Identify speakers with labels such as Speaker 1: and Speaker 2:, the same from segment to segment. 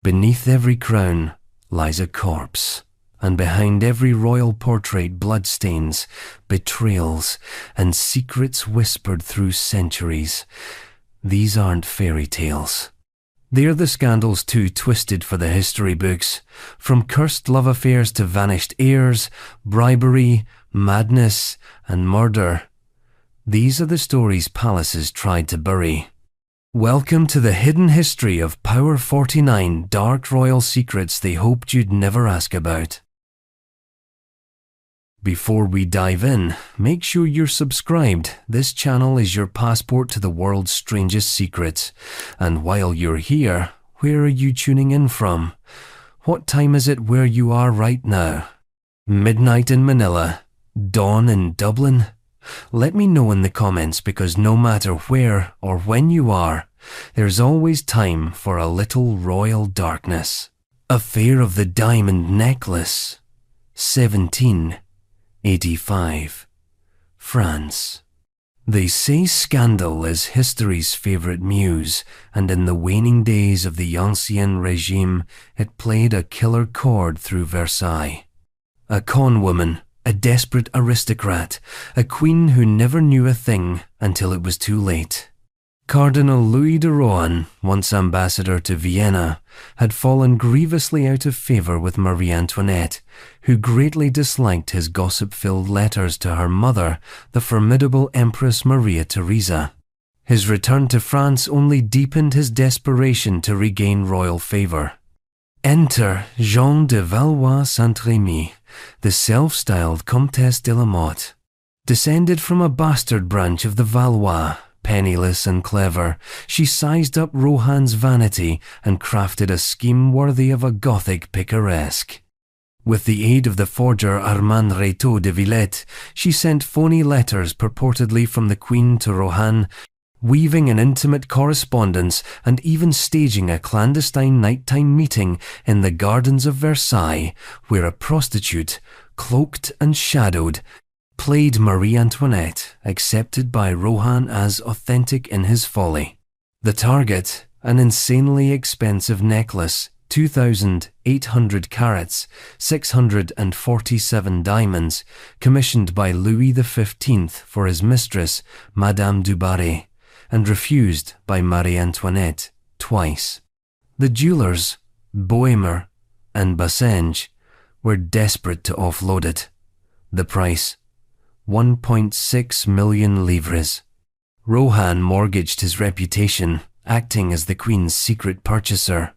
Speaker 1: Beneath every crown lies a corpse, and behind every royal portrait bloodstains, betrayals, and secrets whispered through centuries. These aren't fairy tales. They're the scandals too twisted for the history books, from cursed love affairs to vanished heirs, bribery, madness, and murder. These are the stories palaces tried to bury. Welcome to the hidden history of Power 49 dark royal secrets they hoped you'd never ask about. Before we dive in, make sure you're subscribed. This channel is your passport to the world's strangest secrets. And while you're here, where are you tuning in from? What time is it where you are right now? Midnight in Manila? Dawn in Dublin? Let me know in the comments, because no matter where or when you are, there's always time for a little royal darkness. Affair of the Diamond Necklace, 1785, France. They say scandal is history's favorite muse, and in the waning days of the Ancien Regime, it played a killer chord through Versailles. A con woman, a desperate aristocrat, a queen who never knew a thing until it was too late. Cardinal Louis de Rohan, once ambassador to Vienna, had fallen grievously out of favour with Marie Antoinette, who greatly disliked his gossip-filled letters to her mother, the formidable Empress Maria Theresa. His return to France only deepened his desperation to regain royal favour. Enter Jeanne de Valois-Saint-Rémy, the self-styled Comtesse de la Motte. Descended from a bastard branch of the Valois, penniless and clever, she sized up Rohan's vanity and crafted a scheme worthy of a Gothic picaresque. With the aid of the forger Armand Rétaux de Villette, she sent phony letters purportedly from the Queen to Rohan, weaving an intimate correspondence and even staging a clandestine nighttime meeting in the gardens of Versailles, where a prostitute, cloaked and shadowed, played Marie Antoinette, accepted by Rohan as authentic in his folly. The target, an insanely expensive necklace, 2,800 carats, 647 diamonds, commissioned by Louis XV for his mistress, Madame du Barry, and refused by Marie Antoinette twice. The jewelers, Boehmer and Bassenge, were desperate to offload it. The price, 1.6 million livres. Rohan mortgaged his reputation, acting as the Queen's secret purchaser.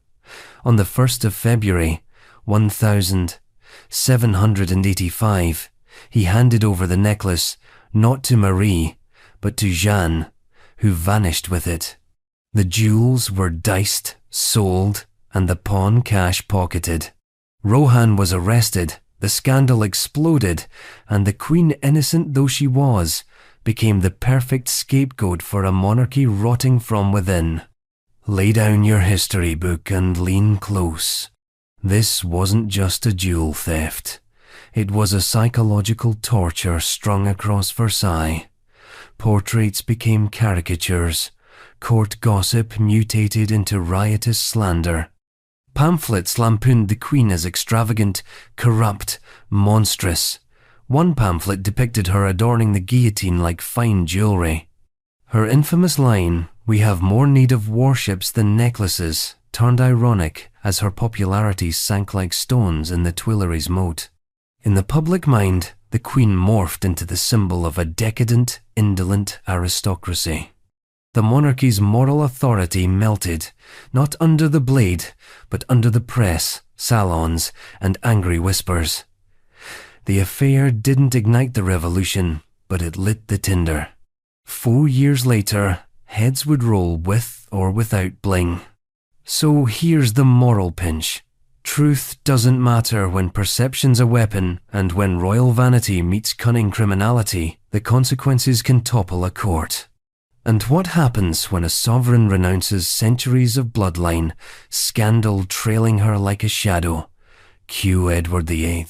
Speaker 1: On the 1st of February, 1785, he handed over the necklace not to Marie, but to Jeanne, who vanished with it. The jewels were diced, sold, and the pawn cash pocketed. Rohan was arrested, the scandal exploded, and the Queen, innocent though she was, became the perfect scapegoat for a monarchy rotting from within. Lay down your history book and lean close. This wasn't just a jewel theft. It was a psychological torture strung across Versailles. Portraits became caricatures. Court gossip mutated into riotous slander. Pamphlets lampooned the Queen as extravagant, corrupt, monstrous. One pamphlet depicted her adorning the guillotine like fine jewellery. Her infamous line, "We have more need of warships than necklaces," turned ironic as her popularity sank like stones in the Tuileries moat. In the public mind, the Queen morphed into the symbol of a decadent, indolent aristocracy. The monarchy's moral authority melted, not under the blade, but under the press, salons, and angry whispers. The affair didn't ignite the revolution, but it lit the tinder. 4 years later, heads would roll with or without bling. So here's the moral pinch. Truth doesn't matter when perception's a weapon, and when royal vanity meets cunning criminality, the consequences can topple a court. And what happens when a sovereign renounces centuries of bloodline, scandal trailing her like a shadow? Cue Edward VIII,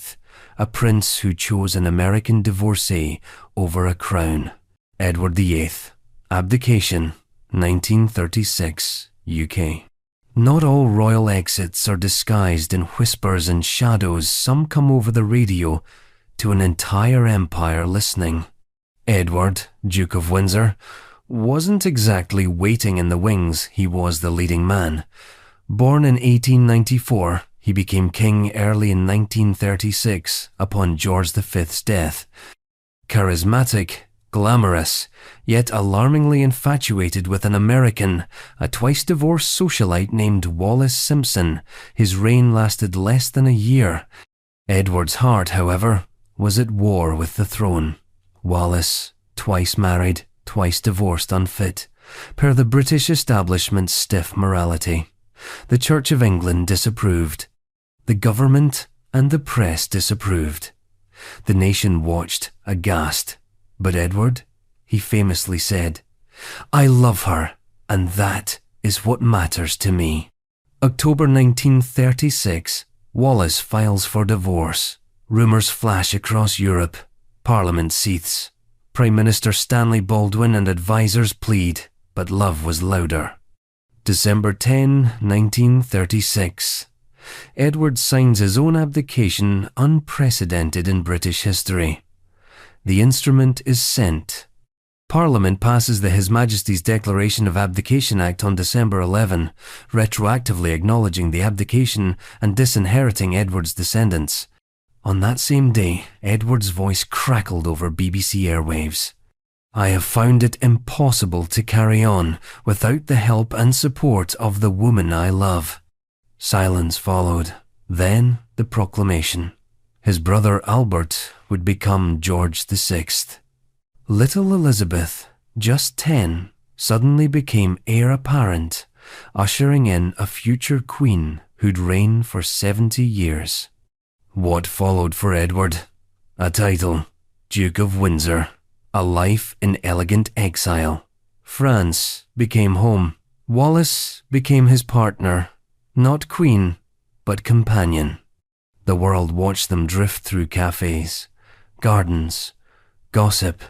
Speaker 1: a prince who chose an American divorcee over a crown. Edward VIII, abdication, 1936, UK. Not all royal exits are disguised in whispers and shadows. Some come over the radio to an entire empire listening. Edward, Duke of Windsor, wasn't exactly waiting in the wings. He was the leading man. Born in 1894, he became king early in 1936 upon George V's death. Charismatic, glamorous, yet alarmingly infatuated with an American, a twice-divorced socialite named Wallis Simpson, his reign lasted less than a year. Edward's heart, however, was at war with the throne. Wallis, twice married, twice divorced, unfit, per the British establishment's stiff morality. The Church of England disapproved. The government and the press disapproved. The nation watched, aghast. But Edward, he famously said, "I love her, and that is what matters to me." October 1936, Wallis files for divorce. Rumours flash across Europe. Parliament seethes. Prime Minister Stanley Baldwin and advisers plead, but love was louder. December 10, 1936. Edward signs his own abdication, unprecedented in British history. The instrument is sent. Parliament passes the His Majesty's Declaration of Abdication Act on December 11, retroactively acknowledging the abdication and disinheriting Edward's descendants. On that same day, Edward's voice crackled over BBC airwaves. "I have found it impossible to carry on without the help and support of the woman I love." Silence followed. Then the proclamation. His brother Albert would become George VI. Little Elizabeth, just 10, suddenly became heir apparent, ushering in a future queen who'd reign for 70 years. What followed for Edward? A title, Duke of Windsor, a life in elegant exile. France became home. Wallis became his partner, not queen, but companion. The world watched them drift through cafes, gardens, gossip.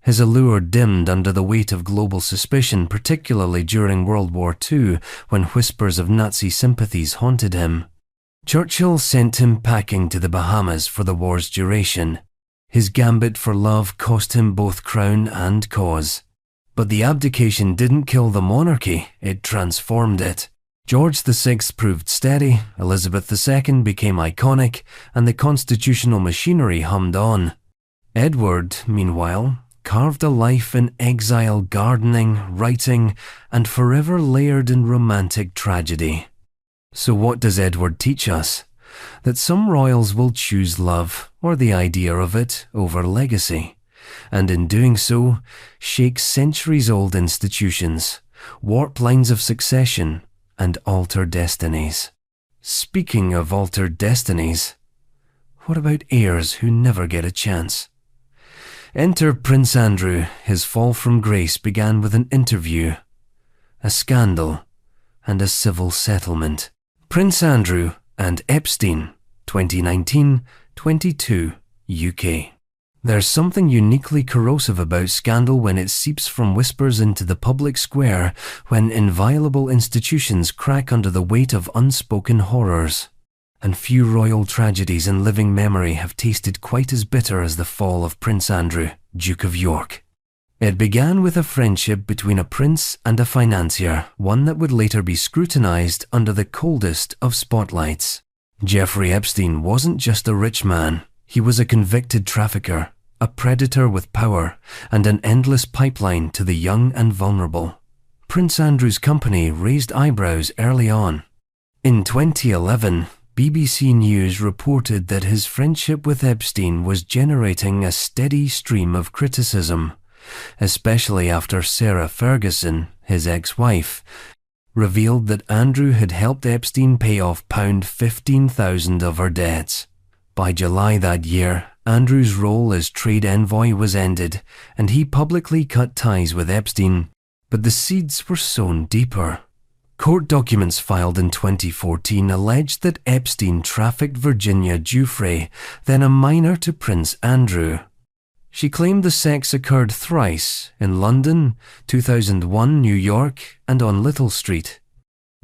Speaker 1: His allure dimmed under the weight of global suspicion, particularly during World War II, when whispers of Nazi sympathies haunted him. Churchill sent him packing to the Bahamas for the war's duration. His gambit for love cost him both crown and cause. But the abdication didn't kill the monarchy, it transformed it. George VI proved steady, Elizabeth II became iconic, and the constitutional machinery hummed on. Edward, meanwhile, carved a life in exile, gardening, writing, and forever layered in romantic tragedy. So what does Edward teach us? That some royals will choose love, or the idea of it, over legacy, and in doing so, shake centuries-old institutions, warp lines of succession, and alter destinies. Speaking of altered destinies, what about heirs who never get a chance? Enter Prince Andrew. His fall from grace began with an interview, a scandal, and a civil settlement. Prince Andrew and Epstein, 2019-22, UK. There's something uniquely corrosive about scandal when it seeps from whispers into the public square, when inviolable institutions crack under the weight of unspoken horrors. And few royal tragedies in living memory have tasted quite as bitter as the fall of Prince Andrew, Duke of York. It began with a friendship between a prince and a financier, one that would later be scrutinized under the coldest of spotlights. Jeffrey Epstein wasn't just a rich man. He was a convicted trafficker, a predator with power, and an endless pipeline to the young and vulnerable. Prince Andrew's company raised eyebrows early on. In 2011, BBC News reported that his friendship with Epstein was generating a steady stream of criticism, especially after Sarah Ferguson, his ex-wife, revealed that Andrew had helped Epstein pay off £15,000 of her debts. By July that year, Andrew's role as trade envoy was ended, and he publicly cut ties with Epstein, but the seeds were sown deeper. Court documents filed in 2014 alleged that Epstein trafficked Virginia Giuffre, then a minor, to Prince Andrew. She claimed the sex occurred thrice, in London, 2001, New York, and on Little Street.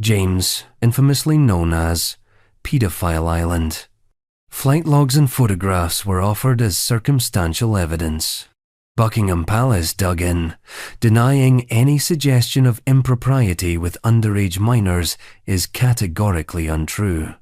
Speaker 1: James, infamously known as Pedophile Island. Flight logs and photographs were offered as circumstantial evidence. Buckingham Palace dug in, denying any suggestion of impropriety with underage minors is categorically untrue.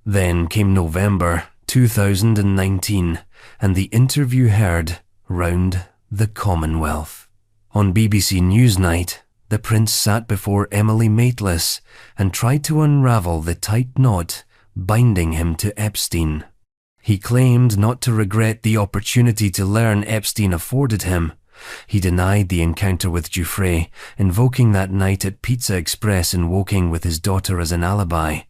Speaker 1: Then came November 2019, and the interview heard round the Commonwealth. On BBC Newsnight, the Prince sat before Emily Maitlis and tried to unravel the tight knot binding him to Epstein. He claimed not to regret the opportunity to learn Epstein afforded him. He denied the encounter with Giuffre, invoking that night at Pizza Express in Woking with his daughter as an alibi.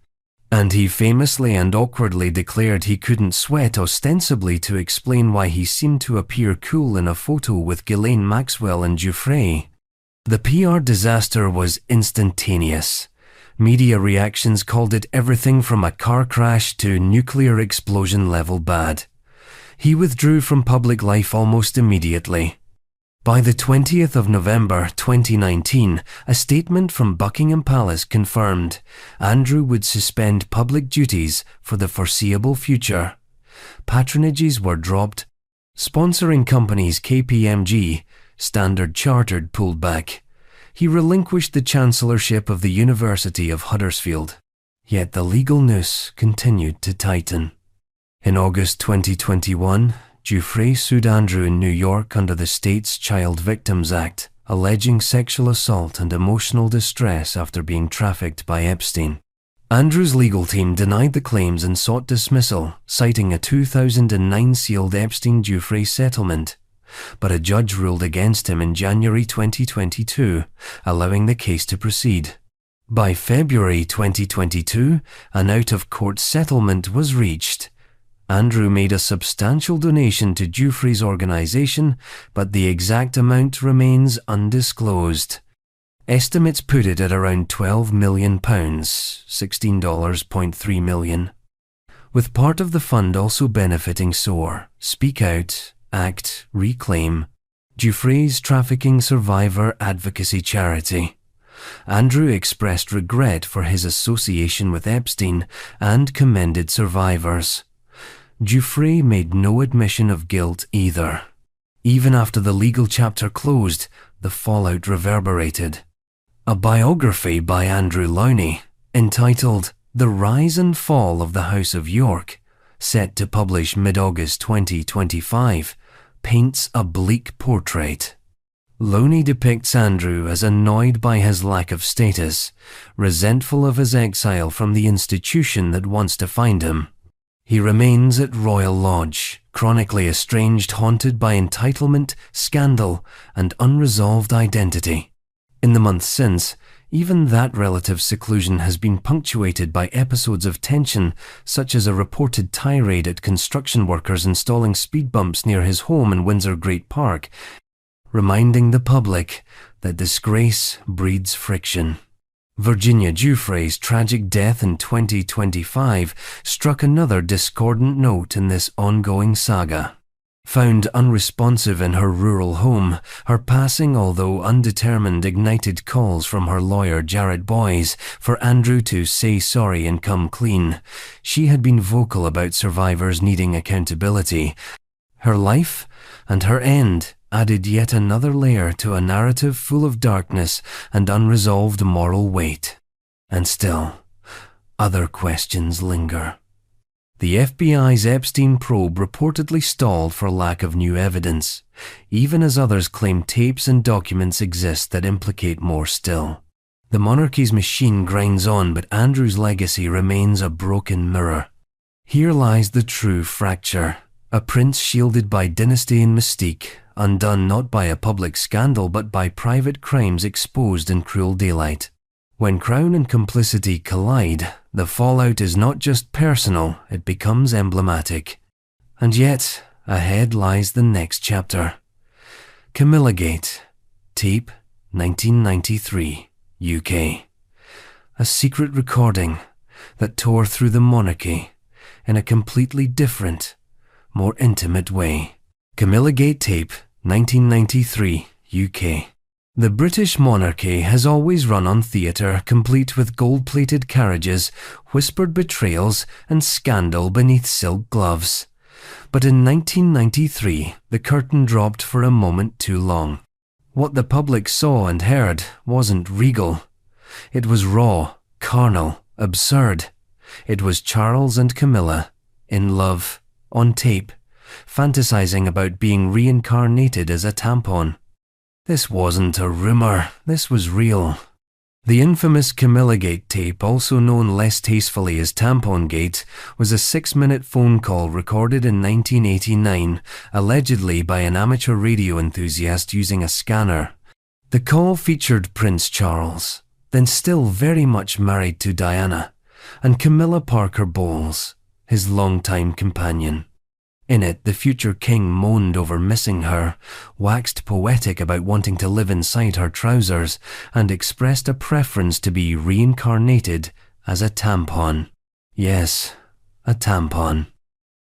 Speaker 1: And he famously and awkwardly declared he couldn't sweat ostensibly to explain why he seemed to appear cool in a photo with Ghislaine Maxwell and Giuffre. The PR disaster was instantaneous. Media reactions called it everything from a car crash to nuclear explosion level bad. He withdrew from public life almost immediately. By the 20th of November 2019, a statement from Buckingham Palace confirmed Andrew would suspend public duties for the foreseeable future. Patronages were dropped. Sponsoring companies KPMG, Standard Chartered pulled back. He relinquished the chancellorship of the University of Huddersfield. Yet the legal noose continued to tighten. In August 2021, Giuffre sued Andrew in New York under the state's Child Victims Act, alleging sexual assault and emotional distress after being trafficked by Epstein. Andrew's legal team denied the claims and sought dismissal, citing a 2009 sealed Epstein-Giuffre settlement. But a judge ruled against him in January 2022, allowing the case to proceed. By February 2022, an out-of-court settlement was reached. Andrew made a substantial donation to Giuffre's organization, but the exact amount remains undisclosed. Estimates put it at around £12 million, $16.3 million. With part of the fund also benefiting SOAR, Speak Out, Act, Reclaim, Giuffre's trafficking survivor advocacy charity. Andrew expressed regret for his association with Epstein and commended survivors. Giuffre made no admission of guilt either. Even after the legal chapter closed, the fallout reverberated. A biography by Andrew Lowney, entitled The Rise and Fall of the House of York, set to publish mid-August 2025, paints a bleak portrait. Lowney depicts Andrew as annoyed by his lack of status, resentful of his exile from the institution that wants to find him. He remains at Royal Lodge, chronically estranged, haunted by entitlement, scandal, and unresolved identity. In the months since, even that relative seclusion has been punctuated by episodes of tension, such as a reported tirade at construction workers installing speed bumps near his home in Windsor Great Park, reminding the public that disgrace breeds friction. Virginia Giuffre's tragic death in 2025 struck another discordant note in this ongoing saga. Found unresponsive in her rural home, her passing, although undetermined, ignited calls from her lawyer Jarrett Boys for Andrew to say sorry and come clean. She had been vocal about survivors needing accountability. Her life and her end added yet another layer to a narrative full of darkness and unresolved moral weight. And still, other questions linger. The FBI's Epstein probe reportedly stalled for lack of new evidence, even as others claim tapes and documents exist that implicate more still. The monarchy's machine grinds on, but Andrew's legacy remains a broken mirror. Here lies the true fracture. A prince shielded by dynasty and mystique, undone not by a public scandal but by private crimes exposed in cruel daylight. When crown and complicity collide, the fallout is not just personal, it becomes emblematic. And yet, ahead lies the next chapter. Camillagate, tape, 1993, UK. A secret recording that tore through the monarchy in a completely different, more intimate way. Camillagate tape, 1993, UK. The British monarchy has always run on theatre complete with gold-plated carriages, whispered betrayals, and scandal beneath silk gloves. But in 1993, the curtain dropped for a moment too long. What the public saw and heard wasn't regal. It was raw, carnal, absurd. It was Charles and Camilla, in love, on tape, fantasizing about being reincarnated as a tampon. This wasn't a rumor, this was real. The infamous Camillagate tape, also known less tastefully as Tampongate, was a 6-minute phone call recorded in 1989, allegedly by an amateur radio enthusiast using a scanner. The call featured Prince Charles, then still very much married to Diana, and Camilla Parker Bowles, his longtime companion. In it, the future king moaned over missing her, waxed poetic about wanting to live inside her trousers, and expressed a preference to be reincarnated as a tampon. Yes, a tampon.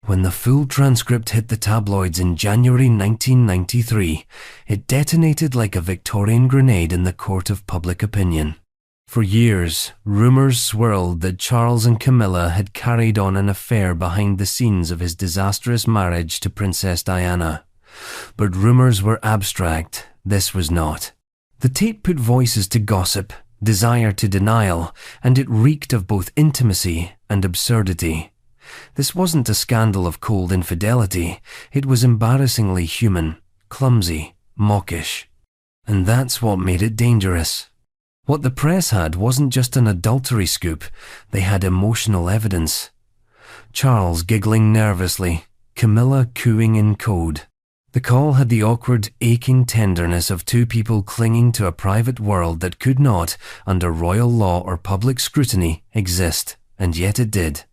Speaker 1: When the full transcript hit the tabloids in January 1993, it detonated like a Victorian grenade in the court of public opinion. For years, rumours swirled that Charles and Camilla had carried on an affair behind the scenes of his disastrous marriage to Princess Diana. But rumours were abstract, this was not. The tape put voices to gossip, desire to denial, and it reeked of both intimacy and absurdity. This wasn't a scandal of cold infidelity, it was embarrassingly human, clumsy, mawkish. And that's what made it dangerous. What the press had wasn't just an adultery scoop, they had emotional evidence. Charles giggling nervously, Camilla cooing in code. The call had the awkward, aching tenderness of two people clinging to a private world that could not, under royal law or public scrutiny, exist, and yet it did.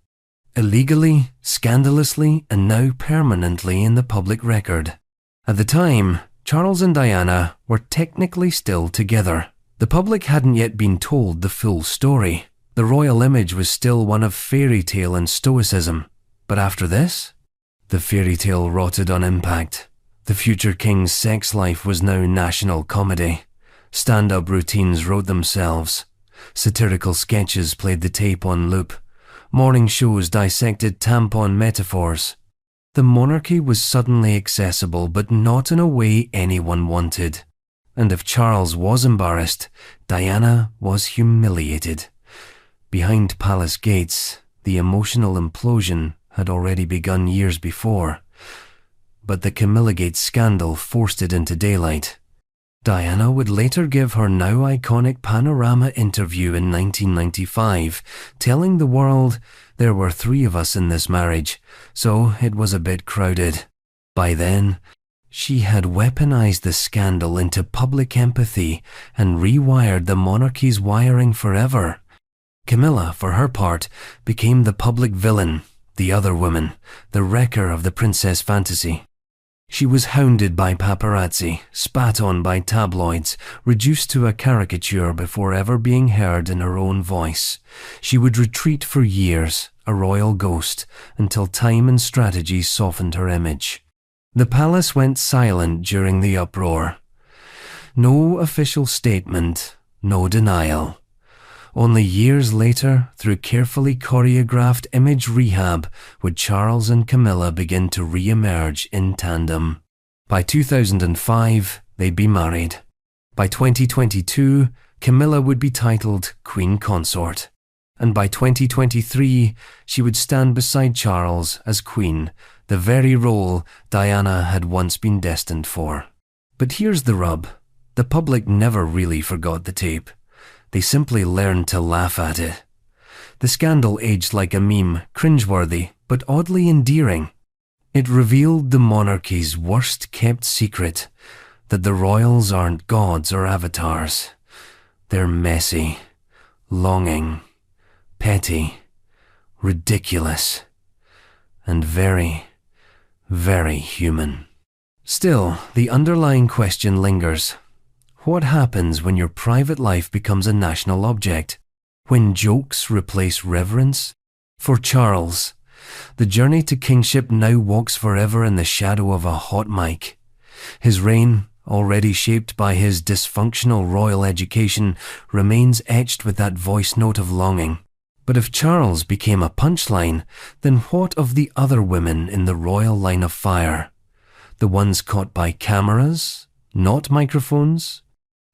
Speaker 1: Illegally, scandalously, and now permanently in the public record. At the time, Charles and Diana were technically still together. The public hadn't yet been told the full story. The royal image was still one of fairy tale and stoicism. But after this, the fairy tale rotted on impact. The future king's sex life was now national comedy. Stand-up routines wrote themselves. Satirical sketches played the tape on loop. Morning shows dissected tampon metaphors. The monarchy was suddenly accessible, but not in a way anyone wanted. And if Charles was embarrassed, Diana was humiliated. Behind palace gates, the emotional implosion had already begun years before. But the Camillagate scandal forced it into daylight. Diana would later give her now iconic Panorama interview in 1995, telling the world there were 3 of us in this marriage, so it was a bit crowded. By then, she had weaponized the scandal into public empathy and rewired the monarchy's wiring forever. Camilla, for her part, became the public villain, the other woman, the wrecker of the princess fantasy. She was hounded by paparazzi, spat on by tabloids, reduced to a caricature before ever being heard in her own voice. She would retreat for years, a royal ghost, until time and strategy softened her image. The palace went silent during the uproar. No official statement, no denial. Only years later, through carefully choreographed image rehab, would Charles and Camilla begin to re-emerge in tandem. By 2005, they'd be married. By 2022, Camilla would be titled Queen Consort. And by 2023, she would stand beside Charles as Queen, the very role Diana had once been destined for. But here's the rub. The public never really forgot the tape. They simply learned to laugh at it. The scandal aged like a meme, cringeworthy, but oddly endearing. It revealed the monarchy's worst-kept secret, that the royals aren't gods or avatars. They're messy, longing, petty, ridiculous, and very, very human. Still, the underlying question lingers. What happens when your private life becomes a national object? When jokes replace reverence? For Charles, the journey to kingship now walks forever in the shadow of a hot mic. His reign, already shaped by his dysfunctional royal education, remains etched with that voice note of longing. But if Charles became a punchline, then what of the other women in the royal line of fire? The ones caught by cameras, not microphones?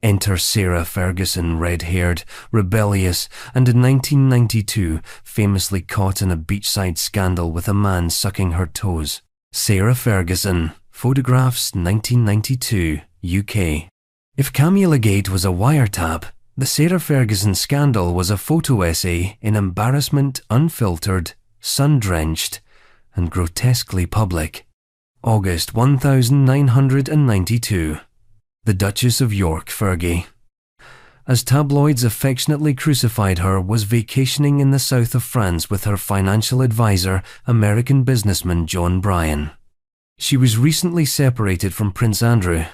Speaker 1: Enter Sarah Ferguson, red-haired, rebellious, and in 1992 famously caught in a beachside scandal with a man sucking her toes. Sarah Ferguson, photographs 1992, UK. If Camilla Gate was a wiretap, the Sarah Ferguson scandal was a photo essay in embarrassment, unfiltered, sun-drenched, and grotesquely public. August 1992. The Duchess of York, Fergie, as tabloids affectionately crucified her, was vacationing in the south of France with her financial advisor, American businessman John Bryan. She was recently separated from Prince Andrew,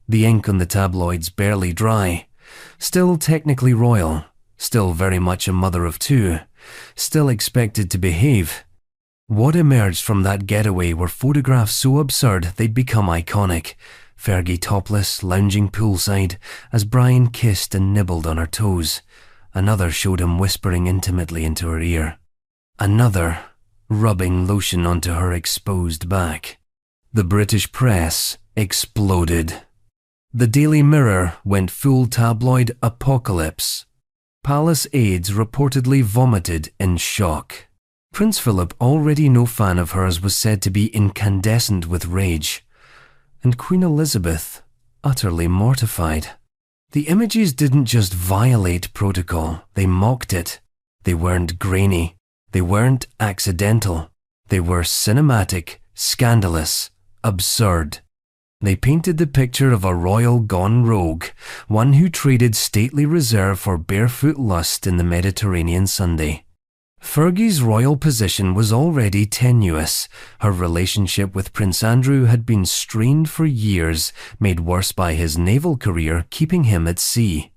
Speaker 1: the ink on the tabloids barely dry, still technically royal, still very much a mother of two, still expected to behave. What emerged from that getaway were photographs so absurd they'd become iconic. Fergie topless, lounging poolside, as Brian kissed and nibbled on her toes. Another showed him whispering intimately into her ear. Another, rubbing lotion onto her exposed back. The British press exploded. The Daily Mirror went full tabloid apocalypse. Palace aides reportedly vomited in shock. Prince Philip, already no fan of hers, was said to be incandescent with rage. And Queen Elizabeth, utterly mortified. The images didn't just violate protocol, they mocked it. They weren't grainy, they weren't accidental. They were cinematic, scandalous, absurd. They painted the picture of a royal gone rogue, one who traded stately reserve for barefoot lust in the Mediterranean Sunday. Fergie's royal position was already tenuous. Her relationship with Prince Andrew had been strained for years, made worse by his naval career keeping him at sea.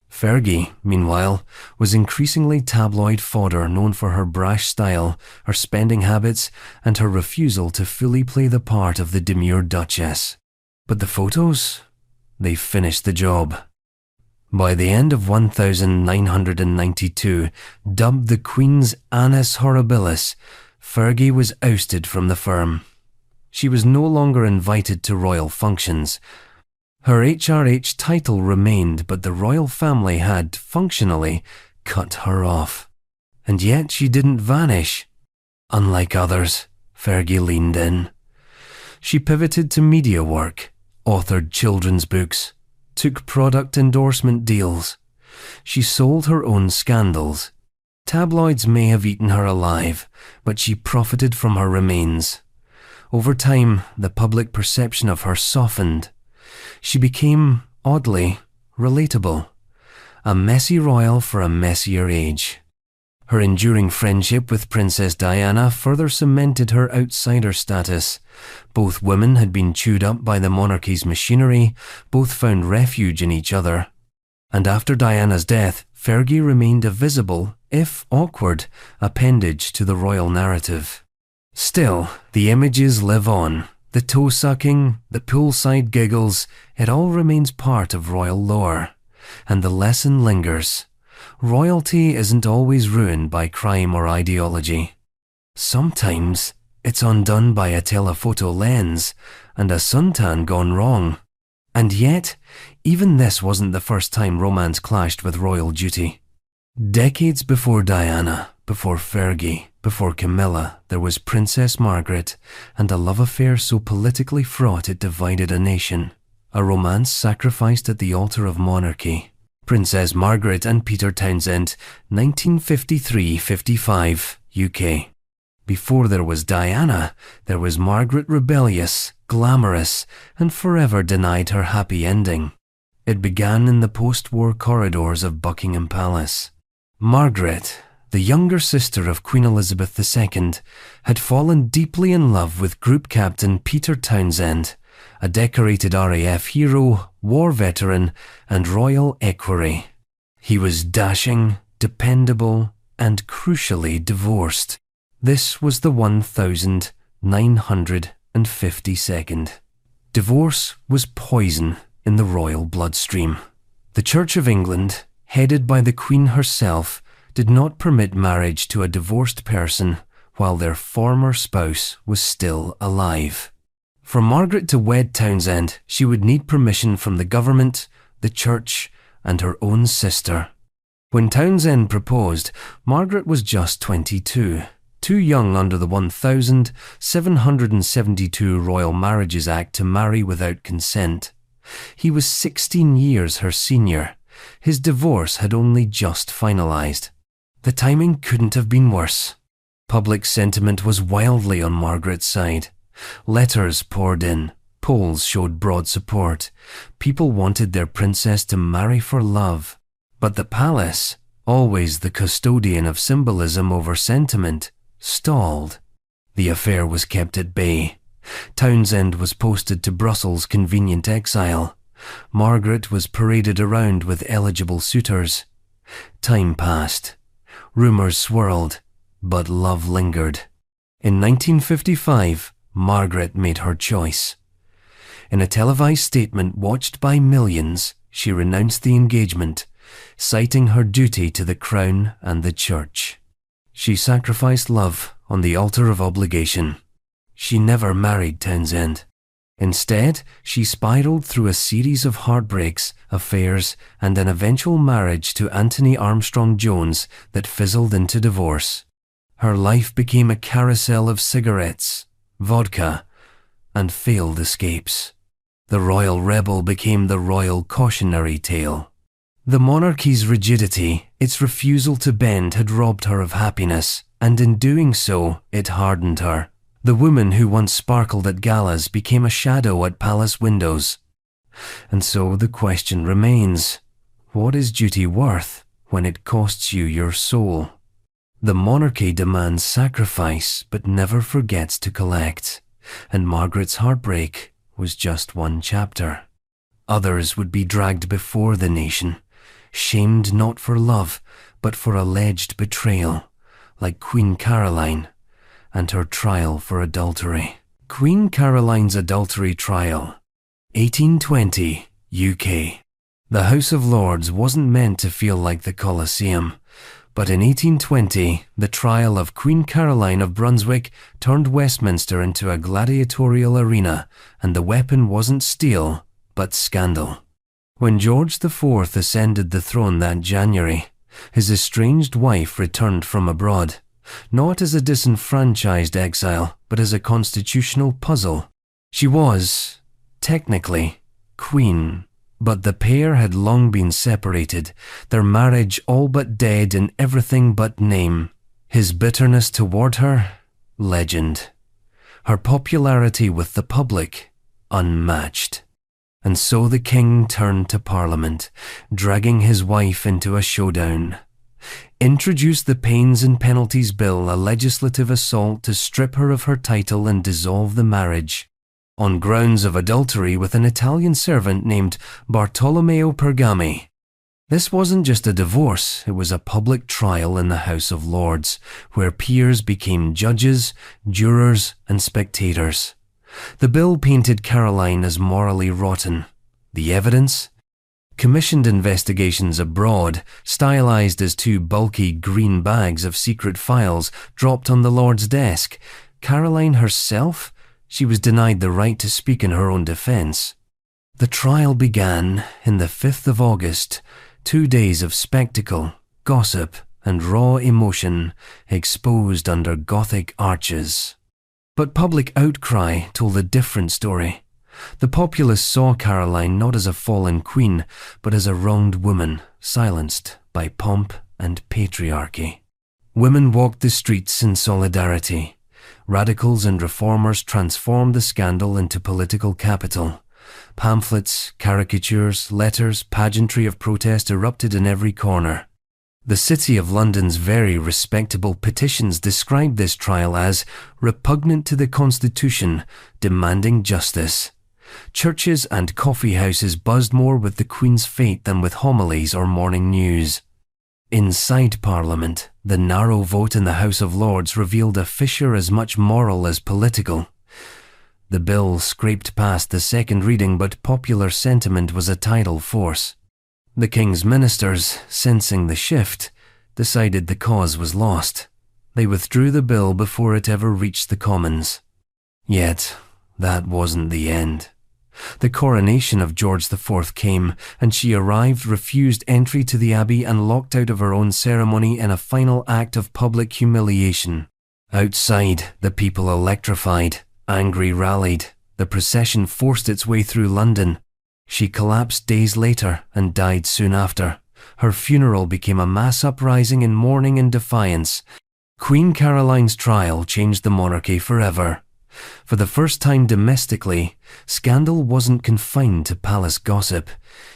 Speaker 1: Fergie, meanwhile, was increasingly tabloid fodder, known for her brash style, her spending habits, and her refusal to fully play the part of the demure Duchess. But the photos? They finished the job. By the end of 1992, dubbed the Queen's Annus Horribilis, Fergie was ousted from the firm. She was no longer invited to royal functions. Her HRH title remained, but the royal family had, functionally, cut her off. And yet she didn't vanish. Unlike others, Fergie leaned in. She pivoted to media work, authored children's books, took product endorsement deals. She sold her own scandals. Tabloids may have eaten her alive, but she profited from her remains. Over time, the public perception of her softened. She became, oddly, relatable. A messy royal for a messier age. Her enduring friendship with Princess Diana further cemented her outsider status. Both women had been chewed up by the monarchy's machinery, both found refuge in each other. And after Diana's death, Fergie remained a visible, if awkward, appendage to the royal narrative. Still, the images live on. The toe-sucking, the poolside giggles, it all remains part of royal lore. And the lesson lingers. Royalty isn't always ruined by crime or ideology. Sometimes it's undone by a telephoto lens and a suntan gone wrong. And yet, even this wasn't the first time romance clashed with royal duty. Decades before Diana, before Fergie, before Camilla, there was Princess Margaret, and a love affair so politically fraught it divided a nation. A romance sacrificed at the altar of monarchy. Princess Margaret and Peter Townsend, 1953-55, UK. Before there was Diana, there was Margaret, rebellious, glamorous, and forever denied her happy ending. It began in the post-war corridors of Buckingham Palace. Margaret, the younger sister of Queen Elizabeth II, had fallen deeply in love with Group Captain Peter Townsend, a decorated RAF hero, war veteran, and royal equerry. He was dashing, dependable, and crucially divorced. This was the 1952nd. Divorce was poison, in the royal bloodstream. The Church of England, headed by the Queen herself, did not permit marriage to a divorced person while their former spouse was still alive. For Margaret to wed Townshend, she would need permission from the government, the church, and her own sister. When Townshend proposed, Margaret was just 22, too young under the 1772 Royal Marriages Act to marry without consent. He was 16 years her senior. His divorce had only just finalised. The timing couldn't have been worse. Public sentiment was wildly on Margaret's side. Letters poured in. Polls showed broad support. People wanted their princess to marry for love. But the palace, always the custodian of symbolism over sentiment, stalled. The affair was kept at bay. Townshend was posted to Brussels' convenient exile. Margaret was paraded around with eligible suitors. Time passed. Rumours swirled, but love lingered. In 1955, Margaret made her choice. In a televised statement watched by millions, she renounced the engagement, citing her duty to the Crown and the Church. She sacrificed love on the altar of obligation. She never married Townshend. Instead, she spiraled through a series of heartbreaks, affairs, and an eventual marriage to Anthony Armstrong Jones that fizzled into divorce. Her life became a carousel of cigarettes, vodka, and failed escapes. The royal rebel became the royal cautionary tale. The monarchy's rigidity, its refusal to bend, had robbed her of happiness, and in doing so, it hardened her. The woman who once sparkled at galas became a shadow at palace windows. And so the question remains, what is duty worth when it costs you your soul? The monarchy demands sacrifice but never forgets to collect, and Margaret's heartbreak was just one chapter. Others would be dragged before the nation, shamed not for love but for alleged betrayal, like Queen Caroline and her trial for adultery. Queen Caroline's adultery trial, 1820, UK. The House of Lords wasn't meant to feel like the Colosseum, but in 1820, the trial of Queen Caroline of Brunswick turned Westminster into a gladiatorial arena, and the weapon wasn't steel, but scandal. When George IV ascended the throne that January, his estranged wife returned from abroad, not as a disenfranchised exile, but as a constitutional puzzle. She was, technically, queen, but the pair had long been separated, their marriage all but dead in everything but name. His bitterness toward her, legend. Her popularity with the public, unmatched. And so the king turned to Parliament, dragging his wife into a showdown. Introduced the Pains and Penalties Bill, a legislative assault to strip her of her title and dissolve the marriage, on grounds of adultery with an Italian servant named Bartolomeo Pergami. This wasn't just a divorce, it was a public trial in the House of Lords, where peers became judges, jurors, and spectators. The bill painted Caroline as morally rotten. The evidence? Commissioned investigations abroad, stylized as two bulky green bags of secret files dropped on the Lord's desk. Caroline herself? She was denied the right to speak in her own defence. The trial began in the 5th of August, 2 days of spectacle, gossip, and raw emotion exposed under Gothic arches. But public outcry told a different story. The populace saw Caroline not as a fallen queen, but as a wronged woman, silenced by pomp and patriarchy. Women walked the streets in solidarity. Radicals and reformers transformed the scandal into political capital. Pamphlets, caricatures, letters, pageantry of protest erupted in every corner. The City of London's very respectable petitions described this trial as repugnant to the Constitution, demanding justice. Churches and coffee houses buzzed more with the Queen's fate than with homilies or morning news. Inside Parliament, the narrow vote in the House of Lords revealed a fissure as much moral as political. The bill scraped past the second reading, but popular sentiment was a tidal force. The king's ministers, sensing the shift, decided the cause was lost. They withdrew the bill before it ever reached the Commons. Yet, that wasn't the end. The coronation of George IV came, and she arrived, refused entry to the abbey, and locked out of her own ceremony in a final act of public humiliation. Outside, the people electrified, angry rallied. The procession forced its way through London. She collapsed days later and died soon after. Her funeral became a mass uprising in mourning and defiance. Queen Caroline's trial changed the monarchy forever. For the first time domestically, scandal wasn't confined to palace gossip.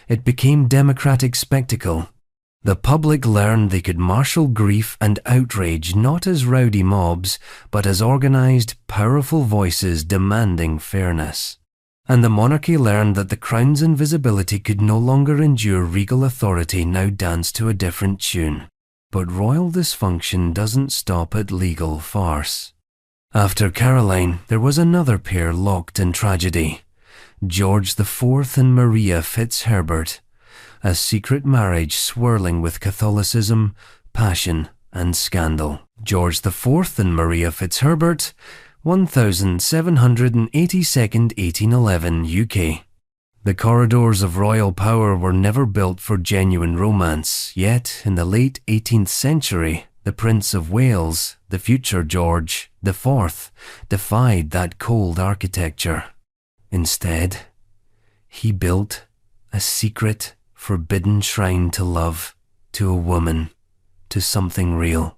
Speaker 1: It became democratic spectacle. The public learned they could marshal grief and outrage not as rowdy mobs, but as organized, powerful voices demanding fairness. And the monarchy learned that the crown's invisibility could no longer endure. Regal authority now danced to a different tune. But royal dysfunction doesn't stop at legal farce. After Caroline, there was another pair locked in tragedy. George IV and Maria Fitzherbert. A secret marriage swirling with Catholicism, passion, and scandal. George IV and Maria Fitzherbert, 1782nd, 1811, UK. The corridors of royal power were never built for genuine romance, yet in the late 18th century, the Prince of Wales, the future George IV, defied that cold architecture. Instead, he built a secret, forbidden shrine to love, to a woman, to something real.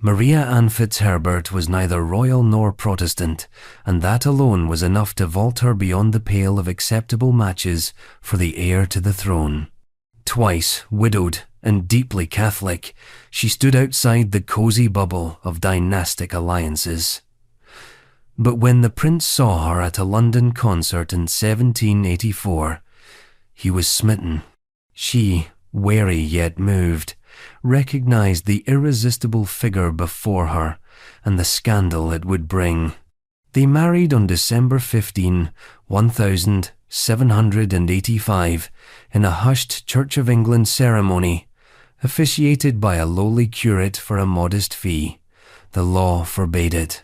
Speaker 1: Maria Ann Fitzherbert was neither royal nor Protestant, and that alone was enough to vault her beyond the pale of acceptable matches for the heir to the throne. Twice widowed and deeply Catholic, she stood outside the cozy bubble of dynastic alliances. But when the prince saw her at a London concert in 1784, he was smitten. She, wary yet moved, recognized the irresistible figure before her and the scandal it would bring. They married on December 15, 1785, in a hushed Church of England ceremony, officiated by a lowly curate for a modest fee. The law forbade it.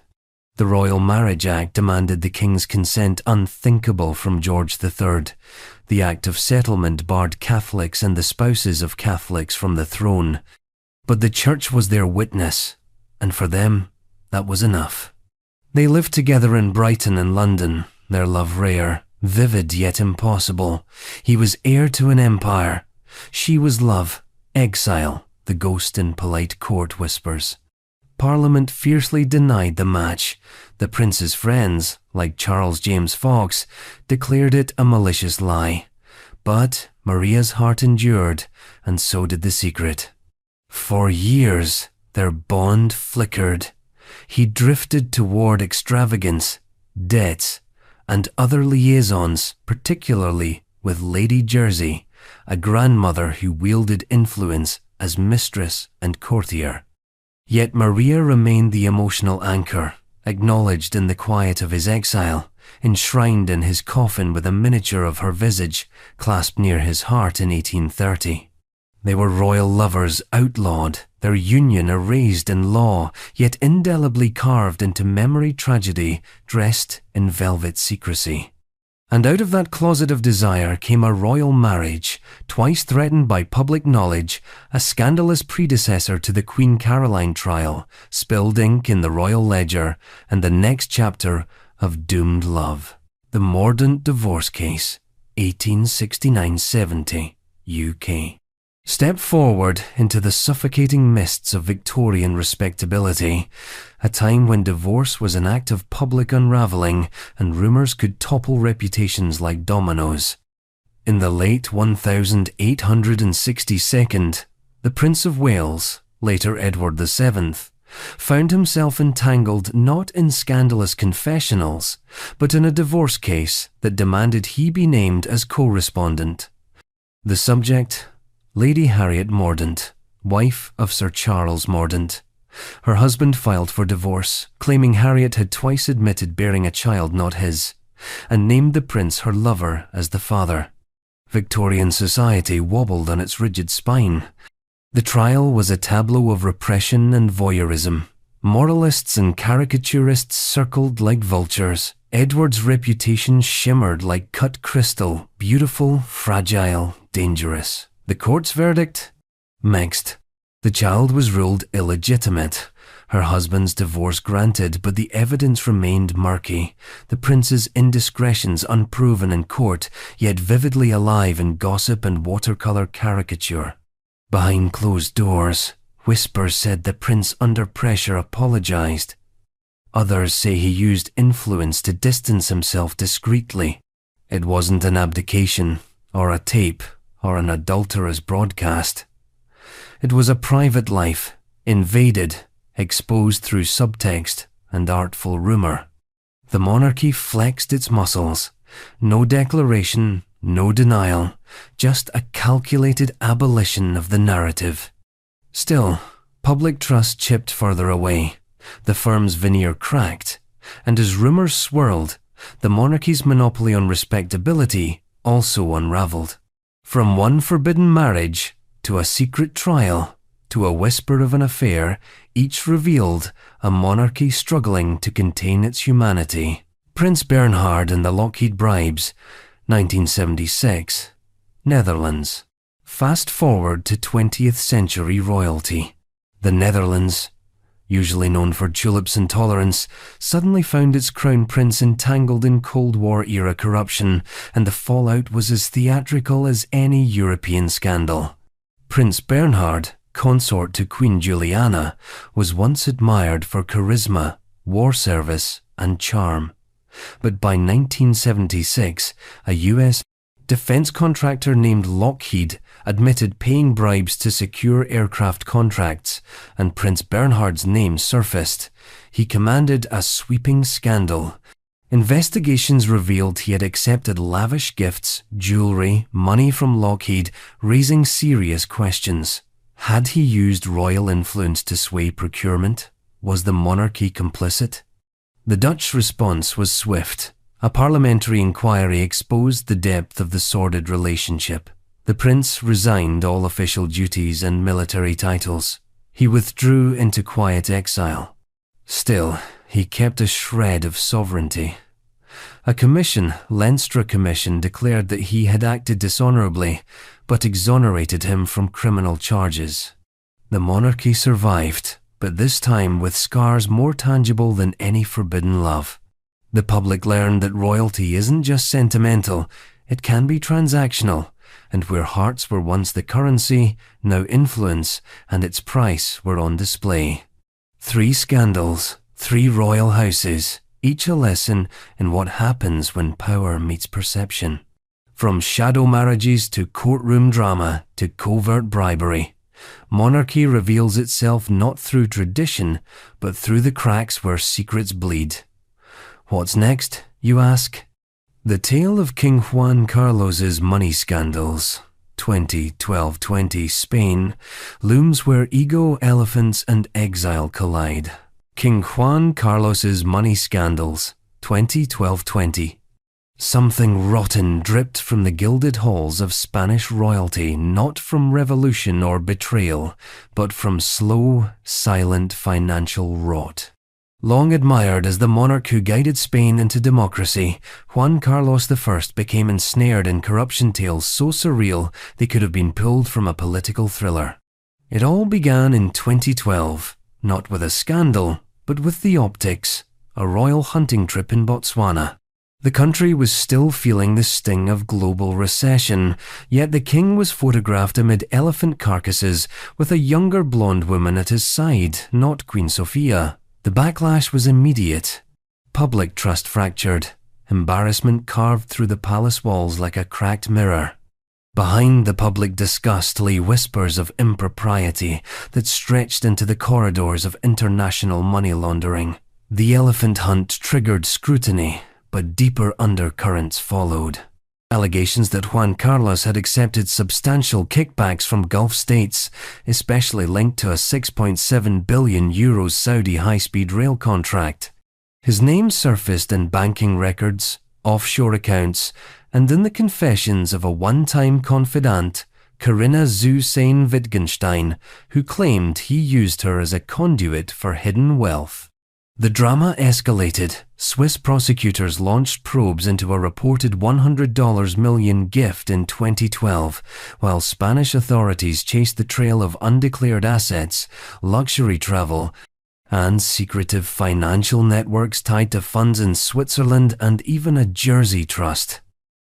Speaker 1: The Royal Marriage Act demanded the king's consent, unthinkable from George III. The Act of Settlement barred Catholics and the spouses of Catholics from the throne. But the Church was their witness, and for them, that was enough. They lived together in Brighton and London, their love rare, vivid yet impossible. He was heir to an empire. She was love, exile, the ghost in polite court whispers. Parliament fiercely denied the match. The prince's friends, like Charles James Fox, declared it a malicious lie. But Maria's heart endured, and so did the secret. For years, their bond flickered. He drifted toward extravagance, debts, and other liaisons, particularly with Lady Jersey, a grandmother who wielded influence as mistress and courtier. Yet Maria remained the emotional anchor, acknowledged in the quiet of his exile, enshrined in his coffin with a miniature of her visage clasped near his heart in 1830. They were royal lovers outlawed, their union erased in law, yet indelibly carved into memory tragedy, dressed in velvet secrecy. And out of that closet of desire came a royal marriage, twice threatened by public knowledge, a scandalous predecessor to the Queen Caroline trial, spilled ink in the royal ledger, and the next chapter of doomed love. The Mordaunt divorce case, 1869-70, UK. Step forward into the suffocating mists of Victorian respectability, a time when divorce was an act of public unravelling and rumours could topple reputations like dominoes. In the late 1862nd, the Prince of Wales, later Edward VII, found himself entangled not in scandalous confessionals, but in a divorce case that demanded he be named as co-respondent. The subject, Lady Harriet Mordaunt, wife of Sir Charles Mordaunt. Her husband filed for divorce, claiming Harriet had twice admitted bearing a child not his. and named the prince her lover as the father. Victorian society wobbled on its rigid spine. The trial was a tableau of repression and voyeurism. Moralists and caricaturists circled like vultures. Edward's reputation shimmered like cut crystal, beautiful, fragile, dangerous. The court's verdict? Mixed. The child was ruled illegitimate. Her husband's divorce granted, but the evidence remained murky. The prince's indiscretions unproven in court, yet vividly alive in gossip and watercolor caricature. Behind closed doors, whispers said the prince under pressure apologized. Others say he used influence to distance himself discreetly. It wasn't an abdication, or a tape, or an adulterous broadcast. It was a private life, invaded, exposed through subtext and artful rumor. The monarchy flexed its muscles. No declaration, no denial, just a calculated abolition of the narrative. Still, public trust chipped further away. The firm's veneer cracked, and as rumors swirled, the monarchy's monopoly on respectability also unraveled. From one forbidden marriage, to a secret trial, to a whisper of an affair, each revealed a monarchy struggling to contain its humanity. Prince Bernhard and the Lockheed bribes, 1976, Netherlands. Fast forward to 20th century royalty. The Netherlands, usually known for tulips and tolerance, suddenly found its crown prince entangled in Cold War-era corruption, and the fallout was as theatrical as any European scandal. Prince Bernhard, consort to Queen Juliana, was once admired for charisma, war service, and charm. But by 1976, a US defense contractor named Lockheed admitted paying bribes to secure aircraft contracts, and Prince Bernhard's name surfaced. He commanded a sweeping scandal. Investigations revealed he had accepted lavish gifts, jewelry, money from Lockheed, raising serious questions. Had he used royal influence to sway procurement? Was the monarchy complicit? The Dutch response was swift. A parliamentary inquiry exposed the depth of the sordid relationship. The prince resigned all official duties and military titles. He withdrew into quiet exile. Still, he kept a shred of sovereignty. A commission, Leinster Commission, declared that he had acted dishonorably, but exonerated him from criminal charges. The monarchy survived, but this time with scars more tangible than any forbidden love. The public learned that royalty isn't just sentimental, it can be transactional, and where hearts were once the currency, now influence and its price were on display. 3 scandals, 3 royal houses, each a lesson in what happens when power meets perception. From shadow marriages to courtroom drama to covert bribery, monarchy reveals itself not through tradition, but through the cracks where secrets bleed. What's next, you ask? The tale of King Juan Carlos's money scandals, 2012-20 Spain, looms where ego, elephants, and exile collide. King Juan Carlos's money scandals, 2012-20. Something rotten dripped from the gilded halls of Spanish royalty, not from revolution or betrayal, but from slow, silent financial rot. Long admired as the monarch who guided Spain into democracy, Juan Carlos I became ensnared in corruption tales so surreal they could have been pulled from a political thriller. It all began in 2012, not with a scandal, but with the optics, a royal hunting trip in Botswana. The country was still feeling the sting of global recession, yet the king was photographed amid elephant carcasses with a younger blonde woman at his side, not Queen Sophia. The backlash was immediate. Public trust fractured. Embarrassment carved through the palace walls like a cracked mirror. Behind the public disgust lay whispers of impropriety that stretched into the corridors of international money laundering. The elephant hunt triggered scrutiny, but deeper undercurrents followed. Allegations that Juan Carlos had accepted substantial kickbacks from Gulf states, especially linked to a €6.7 billion Saudi high-speed rail contract. His name surfaced in banking records, offshore accounts, and in the confessions of a one-time confidant, Corinna Zusane Wittgenstein, who claimed he used her as a conduit for hidden wealth. The drama escalated. Swiss prosecutors launched probes into a reported $100 million gift in 2012, while Spanish authorities chased the trail of undeclared assets, luxury travel, and secretive financial networks tied to funds in Switzerland and even a Jersey trust.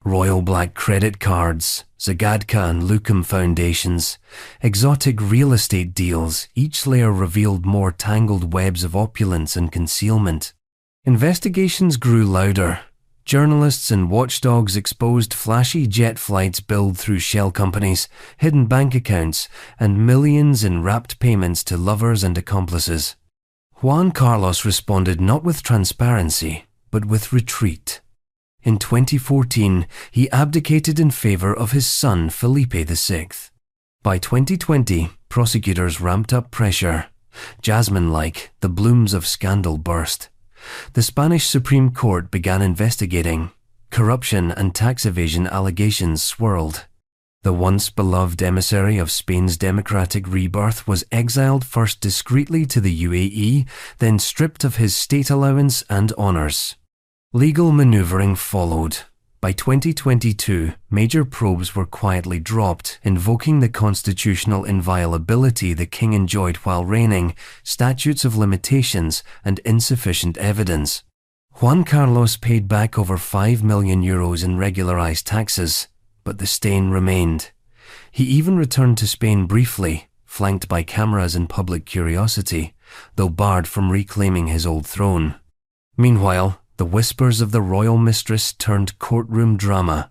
Speaker 1: Royal black credit cards, Zagadka and Lucum foundations, exotic real estate deals, each layer revealed more tangled webs of opulence and concealment. Investigations grew louder. Journalists and watchdogs exposed flashy jet flights billed through shell companies, hidden bank accounts, and millions in wrapped payments to lovers and accomplices. Juan Carlos responded not with transparency, but with retreat. In 2014, he abdicated in favor of his son Felipe VI. By 2020, prosecutors ramped up pressure. Jasmine-like, the blooms of scandal burst. The Spanish Supreme Court began investigating. Corruption and tax evasion allegations swirled. The once beloved emissary of Spain's democratic rebirth was exiled first discreetly to the UAE, then stripped of his state allowance and honours. Legal manoeuvring followed. By 2022, major probes were quietly dropped, invoking the constitutional inviolability the king enjoyed while reigning, statutes of limitations, and insufficient evidence. Juan Carlos paid back over €5 million in regularized taxes, but the stain remained. He even returned to Spain briefly, flanked by cameras and public curiosity, though barred from reclaiming his old throne. Meanwhile, the whispers of the royal mistress turned courtroom drama.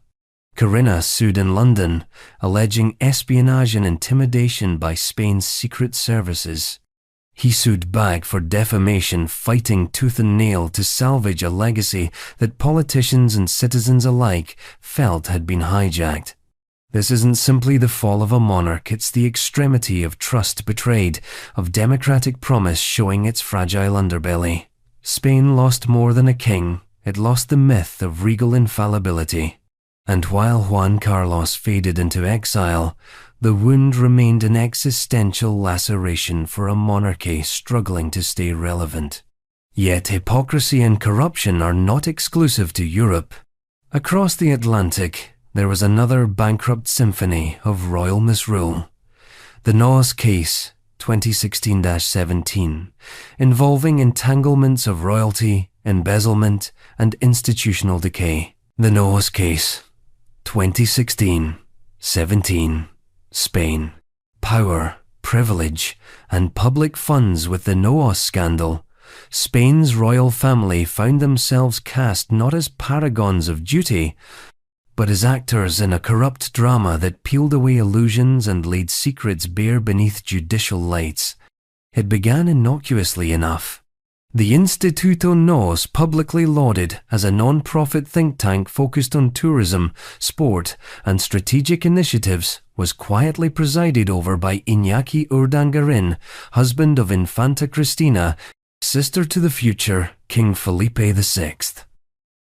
Speaker 1: Corinna sued in London, alleging espionage and intimidation by Spain's secret services. He sued back for defamation, fighting tooth and nail to salvage a legacy that politicians and citizens alike felt had been hijacked. This isn't simply the fall of a monarch, it's the extremity of trust betrayed, of democratic promise showing its fragile underbelly. Spain lost more than a king, it lost the myth of regal infallibility. And while Juan Carlos faded into exile, the wound remained an existential laceration for a monarchy struggling to stay relevant. Yet hypocrisy and corruption are not exclusive to Europe. Across the Atlantic, there was another bankrupt symphony of royal misrule. The Noailles case, 2016-17, involving entanglements of royalty, embezzlement, and institutional decay. The Noailles case, 2016-17, Spain. Power, privilege, and public funds with the Noailles scandal. Spain's royal family found themselves cast not as paragons of duty, but as actors in a corrupt drama that peeled away illusions and laid secrets bare beneath judicial lights. It began innocuously enough. The Instituto Noailles, publicly lauded as a non-profit think tank focused on tourism, sport, and strategic initiatives, was quietly presided over by Iñaki Urdangarin, husband of Infanta Cristina, sister to the future King Felipe VI.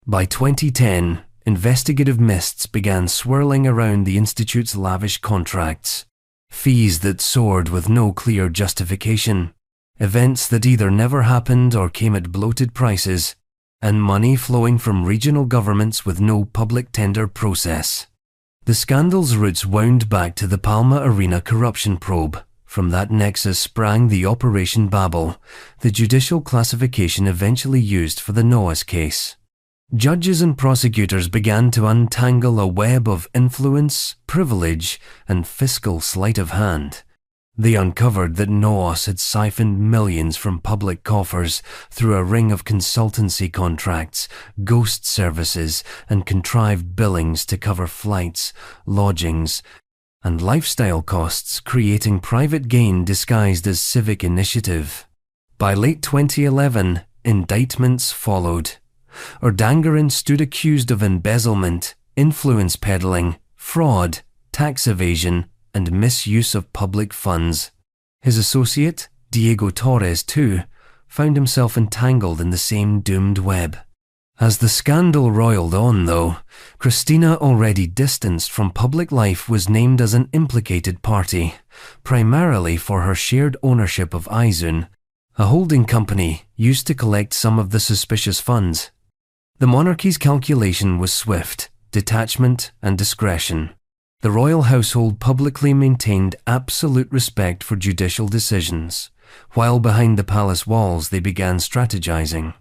Speaker 1: By 2010, investigative mists began swirling around the Institute's lavish contracts. Fees that soared with no clear justification, events that either never happened or came at bloated prices, and money flowing from regional governments with no public tender process. The scandal's roots wound back to the Palma Arena corruption probe. From that nexus sprang the Operation Babel, the judicial classification eventually used for the Noailles case. Judges and prosecutors began to untangle a web of influence, privilege, and fiscal sleight of hand. They uncovered that Noailles had siphoned millions from public coffers through a ring of consultancy contracts, ghost services, and contrived billings to cover flights, lodgings, and lifestyle costs, creating private gain disguised as civic initiative. By late 2011, indictments followed. Urdangarin stood accused of embezzlement, influence peddling, fraud, tax evasion, and misuse of public funds. His associate, Diego Torres too, found himself entangled in the same doomed web. As the scandal roiled on, though, Christina, already distanced from public life, was named as an implicated party, primarily for her shared ownership of Izun, a holding company used to collect some of the suspicious funds. The monarchy's calculation was swift, detachment and discretion. The royal household publicly maintained absolute respect for judicial decisions, while behind the palace walls they began strategizing.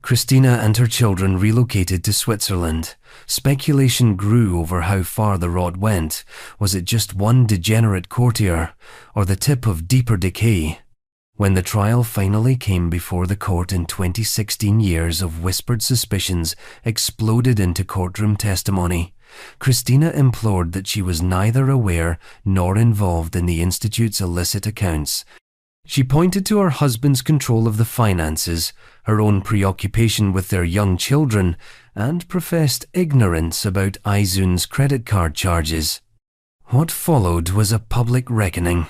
Speaker 1: Christina and her children relocated to Switzerland. Speculation grew over how far the rot went. Was it just one degenerate courtier, or the tip of deeper decay? When the trial finally came before the court in 2016, years of whispered suspicions exploded into courtroom testimony. Christina implored that she was neither aware nor involved in the Institute's illicit accounts. She pointed to her husband's control of the finances, her own preoccupation with their young children, and professed ignorance about Izun's credit card charges. What followed was a public reckoning.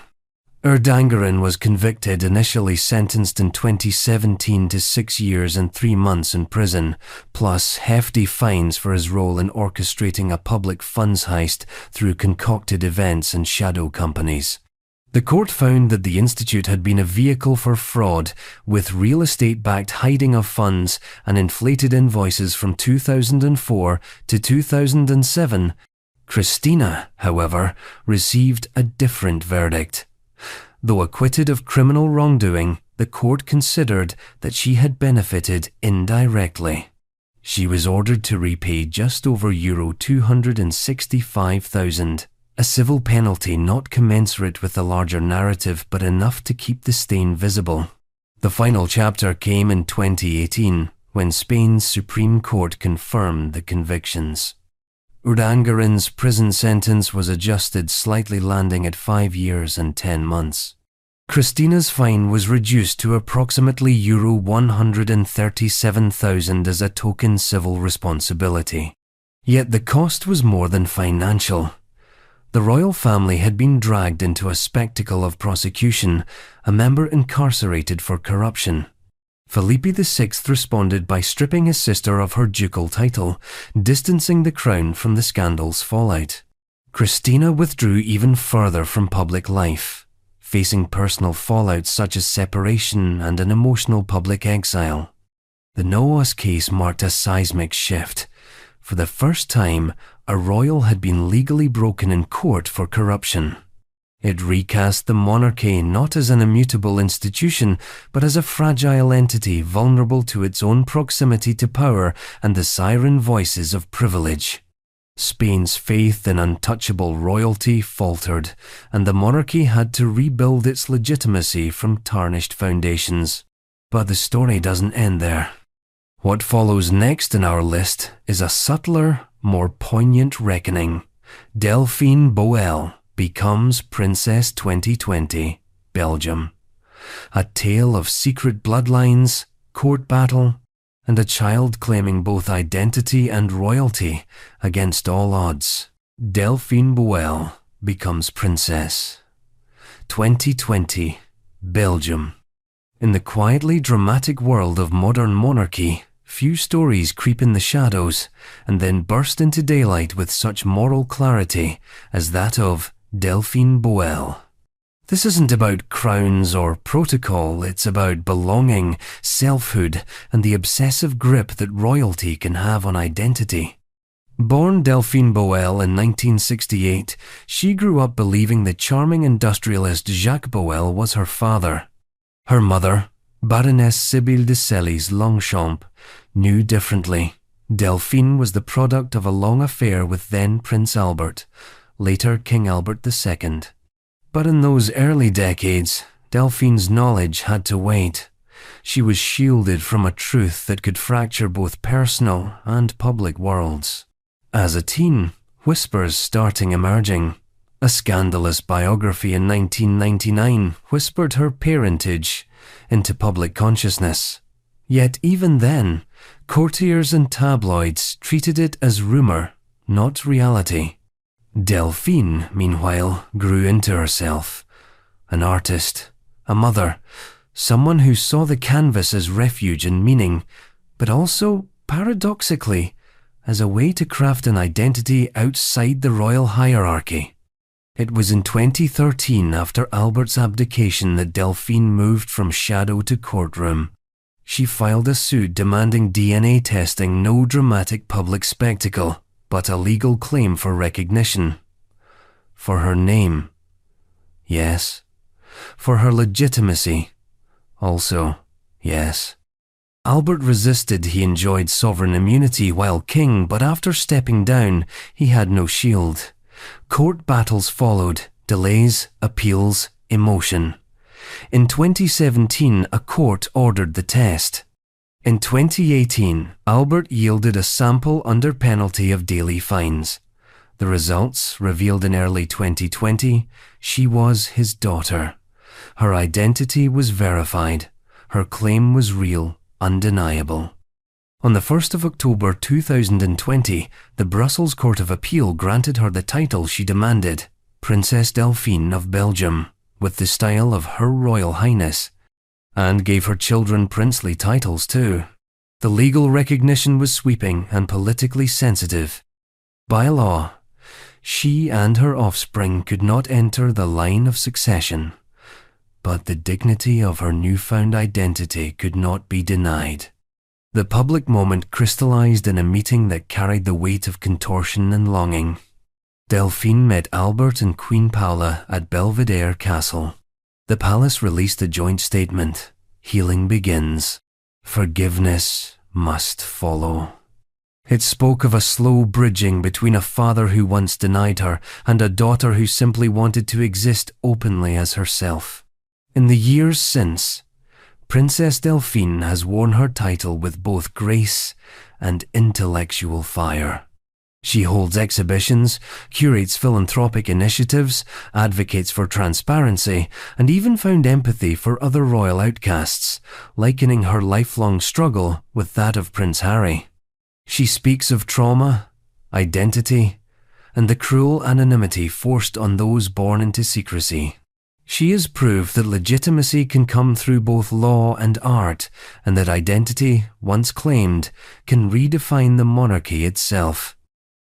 Speaker 1: Erdangerin was convicted, initially sentenced in 2017 to 6 years and 3 months in prison, plus hefty fines for his role in orchestrating a public funds heist through concocted events and shadow companies. The court found that the Institute had been a vehicle for fraud, with real estate-backed hiding of funds and inflated invoices from 2004 to 2007. Christina, however, received a different verdict. Though acquitted of criminal wrongdoing, the court considered that she had benefited indirectly. She was ordered to repay just over €265,000. A civil penalty not commensurate with the larger narrative, but enough to keep the stain visible. The final chapter came in 2018, when Spain's Supreme Court confirmed the convictions. Erdangerin's prison sentence was adjusted slightly, landing at 5 years and 10 months. Christina's fine was reduced to approximately €137,000 as a token civil responsibility. Yet the cost was more than financial. The royal family had been dragged into a spectacle of prosecution, a member incarcerated for corruption. Felipe VI responded by stripping his sister of her ducal title, distancing the crown from the scandal's fallout. Christina withdrew even further from public life, facing personal fallout such as separation and an emotional public exile. The Noah's case marked a seismic shift. For the first time, a royal had been legally broken in court for corruption. It recast the monarchy not as an immutable institution, but as a fragile entity vulnerable to its own proximity to power and the siren voices of privilege. Spain's faith in untouchable royalty faltered, and the monarchy had to rebuild its legitimacy from tarnished foundations. But the story doesn't end there. What follows next in our list is a subtler, more poignant reckoning. Delphine Boel becomes Princess 2020, Belgium. A tale of secret bloodlines, court battle, and a child claiming both identity and royalty against all odds. Delphine Boel becomes Princess 2020, Belgium. In the quietly dramatic world of modern monarchy, few stories creep in the shadows and then burst into daylight with such moral clarity as that of Delphine Boel. This isn't about crowns or protocol, it's about belonging, selfhood, and the obsessive grip that royalty can have on identity. Born Delphine Boel in 1968, she grew up believing the charming industrialist Jacques Boel was her father. Her mother, Baroness Sibylle de Celles-Longchamp, knew differently. Delphine was the product of a long affair with then Prince Albert, later King Albert II. But in those early decades, Delphine's knowledge had to wait. She was shielded from a truth that could fracture both personal and public worlds. As a teen, whispers starting emerging. A scandalous biography in 1999 whispered her parentage into public consciousness. Yet even then, courtiers and tabloids treated it as rumor, not reality. Delphine, meanwhile, grew into herself. An artist, a mother, someone who saw the canvas as refuge and meaning, but also paradoxically, as a way to craft an identity outside the royal hierarchy. It was in 2013, after Albert's abdication, that Delphine moved from shadow to courtroom. She filed a suit demanding DNA testing, no dramatic public spectacle, but a legal claim for recognition. For her name. Yes. For her legitimacy. Also, yes. Albert resisted. He enjoyed sovereign immunity while king, but after stepping down, he had no shield. Court battles followed, delays, appeals, emotion. In 2017, a court ordered the test. In 2018, Albert yielded a sample under penalty of daily fines. The results, revealed in early 2020, she was his daughter. Her identity was verified. Her claim was real, undeniable. On the 1st of October 2020, the Brussels Court of Appeal granted her the title she demanded, Princess Delphine of Belgium, with the style of Her Royal Highness, and gave her children princely titles too. The legal recognition was sweeping and politically sensitive. By law, she and her offspring could not enter the line of succession, but the dignity of her newfound identity could not be denied. The public moment crystallized in a meeting that carried the weight of contortion and longing. Delphine met Albert and Queen Paula at Belvedere Castle. The palace released a joint statement. Healing begins. Forgiveness must follow. It spoke of a slow bridging between a father who once denied her and a daughter who simply wanted to exist openly as herself. In the years since, Princess Delphine has worn her title with both grace and intellectual fire. She holds exhibitions, curates philanthropic initiatives, advocates for transparency, and even found empathy for other royal outcasts, likening her lifelong struggle with that of Prince Harry. She speaks of trauma, identity, and the cruel anonymity forced on those born into secrecy. She is proof that legitimacy can come through both law and art, and that identity, once claimed, can redefine the monarchy itself.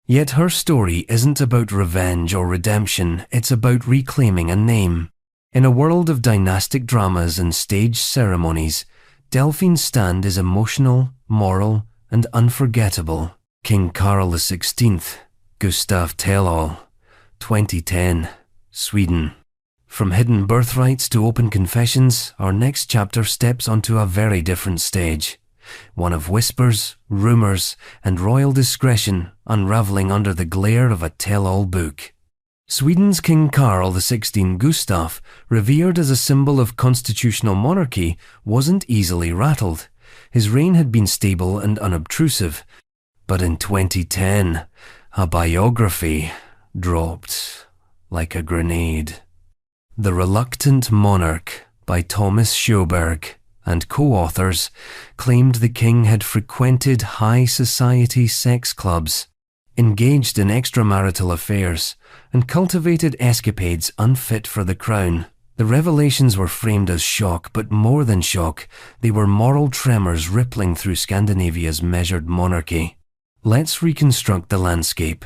Speaker 1: Yet her story isn't about revenge or redemption, it's about reclaiming a name. In a world of dynastic dramas and staged ceremonies, Delphine's stand is emotional, moral, and unforgettable. King Carl XVI, Gustav Tell-All, 2010, Sweden. From hidden birthrights to open confessions, our next chapter steps onto a very different stage. One of whispers, rumours, and royal discretion unravelling under the glare of a tell-all book. Sweden's King Carl XVI Gustav, revered as a symbol of constitutional monarchy, wasn't easily rattled. His reign had been stable and unobtrusive. But in 2010, a biography dropped like a grenade. The Reluctant Monarch by Thomas Sjoberg and co-authors claimed the king had frequented high society sex clubs, engaged in extramarital affairs, and cultivated escapades unfit for the crown. The revelations were framed as shock, but more than shock, they were moral tremors rippling through Scandinavia's measured monarchy. Let's reconstruct the landscape.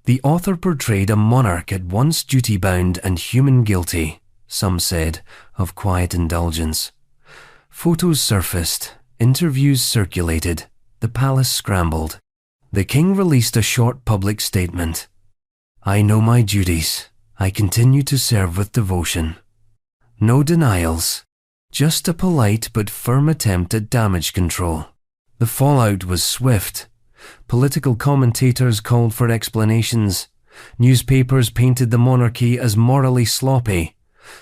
Speaker 1: The author portrayed a monarch at once duty-bound and human guilty, some said, of quiet indulgence. Photos surfaced, interviews circulated, the palace scrambled. The king released a short public statement. "I know my duties. I continue to serve with devotion. No denials. Just a polite but firm attempt at damage control." The fallout was swift. Political commentators called for explanations. Newspapers painted the monarchy as morally sloppy.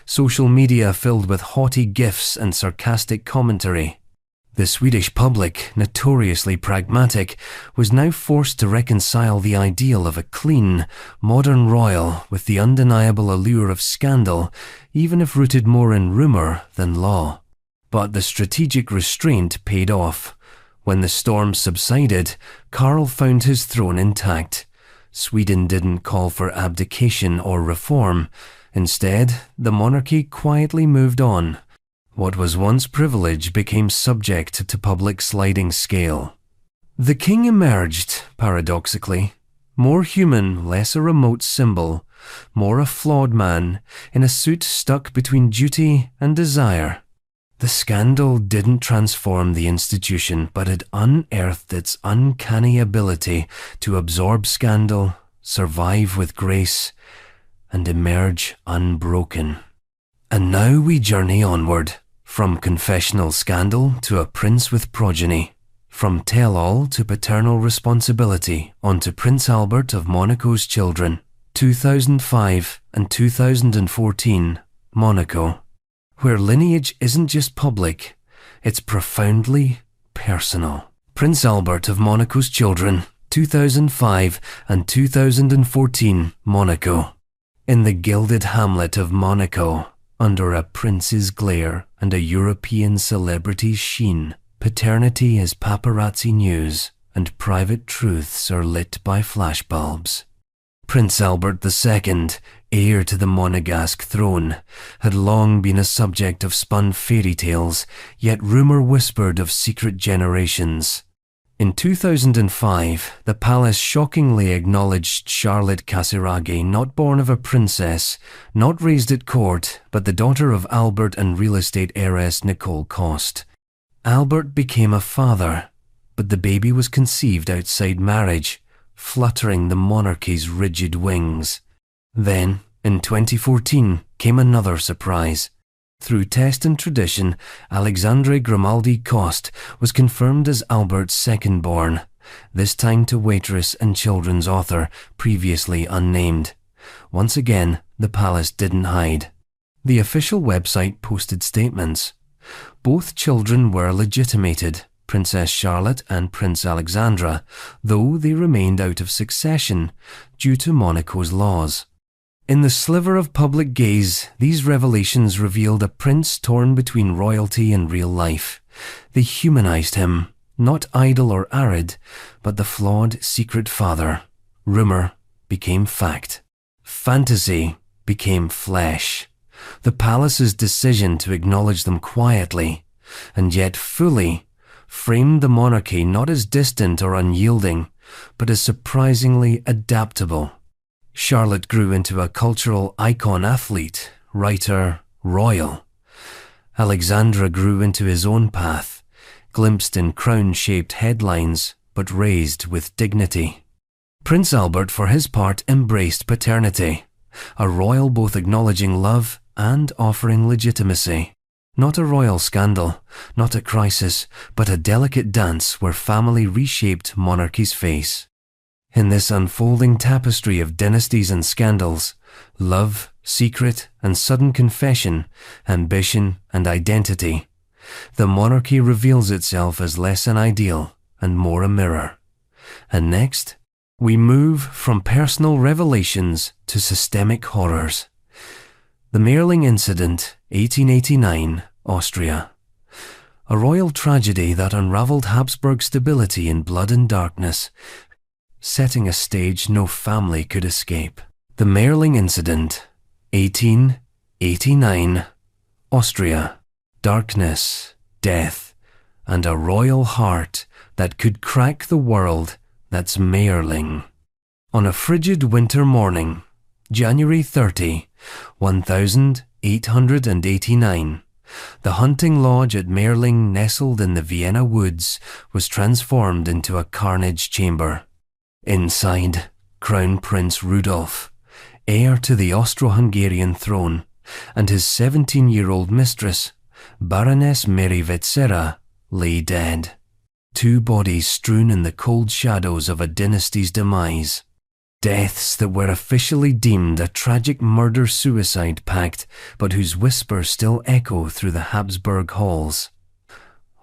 Speaker 1: Social media filled with haughty gifs and sarcastic commentary. The Swedish public, notoriously pragmatic, was now forced to reconcile the ideal of a clean, modern royal with the undeniable allure of scandal, even if rooted more in rumour than law. But the strategic restraint paid off. When the storm subsided, Karl found his throne intact. Sweden didn't call for abdication or reform. Instead, the monarchy quietly moved on. What was once privilege became subject to public sliding scale. The king emerged, paradoxically, more human, less a remote symbol, more a flawed man, in a suit stuck between duty and desire. The scandal didn't transform the institution, but it unearthed its uncanny ability to absorb scandal, survive with grace, and emerge unbroken. And now we journey onward, from confessional scandal to a prince with progeny, from tell-all to paternal responsibility onto Prince Albert of Monaco's children, 2005 and 2014, Monaco, where lineage isn't just public, it's profoundly personal. Prince Albert of Monaco's children, 2005 and 2014, Monaco. In the gilded hamlet of Monaco, under a prince's glare and a European celebrity's sheen, paternity is paparazzi news, and private truths are lit by flashbulbs. Prince Albert II, heir to the Monegasque throne, had long been a subject of spun fairy tales, yet rumour whispered of secret generations. In 2005, the palace shockingly acknowledged Charlotte Casiraghi, not born of a princess, not raised at court, but the daughter of Albert and real estate heiress Nicole Coste. Albert became a father, but the baby was conceived outside marriage, fluttering the monarchy's rigid wings. Then, in 2014, came another surprise. Through test and tradition, Alexandre Grimaldi Coste was confirmed as Albert's second-born, this time to waitress and children's author, previously unnamed. Once again, the palace didn't hide. The official website posted statements. Both children were legitimated, Princess Charlotte and Prince Alexandra, though they remained out of succession due to Monaco's laws. In the sliver of public gaze, these revelations revealed a prince torn between royalty and real life. They humanized him, not idle or arid, but the flawed secret father. Rumor became fact. Fantasy became flesh. The palace's decision to acknowledge them quietly, and yet fully, framed the monarchy not as distant or unyielding, but as surprisingly adaptable. Charlotte grew into a cultural icon athlete, writer, royal. Alexandra grew into his own path, glimpsed in crown-shaped headlines, but raised with dignity. Prince Albert, for his part, embraced paternity, a royal both acknowledging love and offering legitimacy. Not a royal scandal, not a crisis, but a delicate dance where family reshaped monarchy's face. In this unfolding tapestry of dynasties and scandals, love, secret and sudden confession, ambition and identity, the monarchy reveals itself as less an ideal and more a mirror. And next, we move from personal revelations to systemic horrors. The Meerling Incident, 1889, Austria. A royal tragedy that unravelled Habsburg stability in blood and darkness, setting a stage no family could escape. The Meerling Incident, 1889, Austria. Darkness, death, and a royal heart that could crack the world that's Meerling. On a frigid winter morning, January 30, 1889, the hunting lodge at Meerling, nestled in the Vienna woods, was transformed into a carnage chamber. Inside, Crown Prince Rudolf, heir to the Austro-Hungarian throne, and his 17-year-old mistress, Baroness Mary Vetsera, lay dead. Two bodies strewn in the cold shadows of a dynasty's demise. Deaths that were officially deemed a tragic murder-suicide pact, but whose whispers still echo through the Habsburg halls.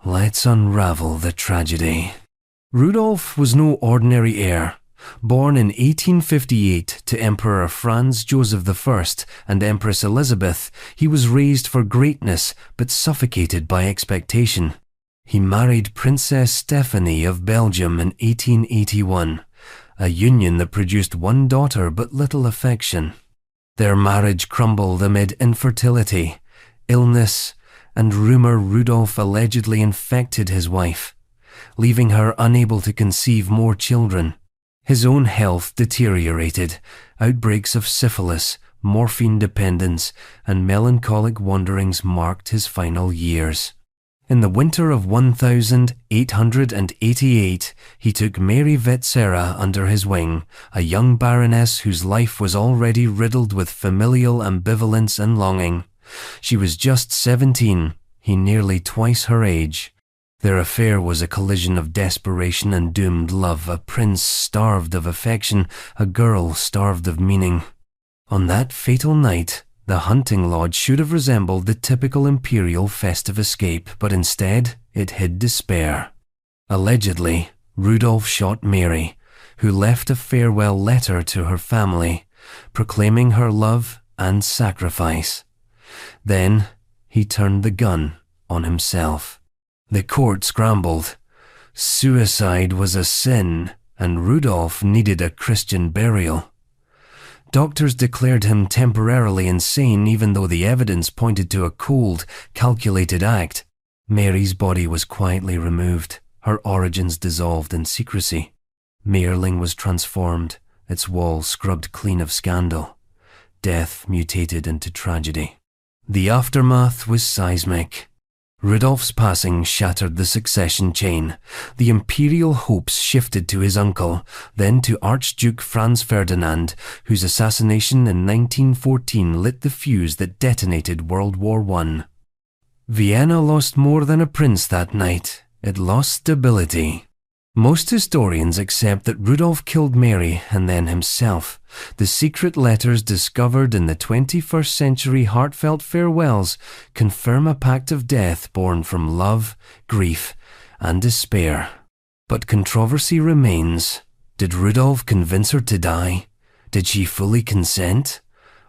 Speaker 1: Let's unravel the tragedy. Rudolf was no ordinary heir. Born in 1858 to Emperor Franz Joseph I and Empress Elizabeth, he was raised for greatness but suffocated by expectation. He married Princess Stephanie of Belgium in 1881, a union that produced one daughter but little affection. Their marriage crumbled amid infertility, illness, and rumour Rudolf allegedly infected his wife. leaving her unable to conceive more children. His own health deteriorated. Outbreaks of syphilis, morphine dependence, and melancholic wanderings marked his final years. In the winter of 1888, he took Mary Vetsera under his wing, a young baroness whose life was already riddled with familial ambivalence and longing. She was just 17, he nearly twice her age. Their affair was a collision of desperation and doomed love, a prince starved of affection, a girl starved of meaning. On that fatal night, the hunting lodge should have resembled the typical imperial festive escape, but instead it hid despair. Allegedly, Rudolf shot Mary, who left a farewell letter to her family, proclaiming her love and sacrifice. Then he turned the gun on himself. The court scrambled. Suicide was a sin, and Rudolf needed a Christian burial. Doctors declared him temporarily insane, even though the evidence pointed to a cold, calculated act. Mary's body was quietly removed, her origins dissolved in secrecy. Meerling was transformed, its walls scrubbed clean of scandal. Death mutated into tragedy. The aftermath was seismic. Rudolf's passing shattered the succession chain. The imperial hopes shifted to his uncle, then to Archduke Franz Ferdinand, whose assassination in 1914 lit the fuse that detonated World War I. Vienna lost more than a prince that night. It lost stability. Most historians accept that Rudolf killed Mary and then himself. The secret letters discovered in the 21st century heartfelt farewells confirm a pact of death born from love, grief, and despair. But controversy remains. Did Rudolf convince her to die? Did she fully consent?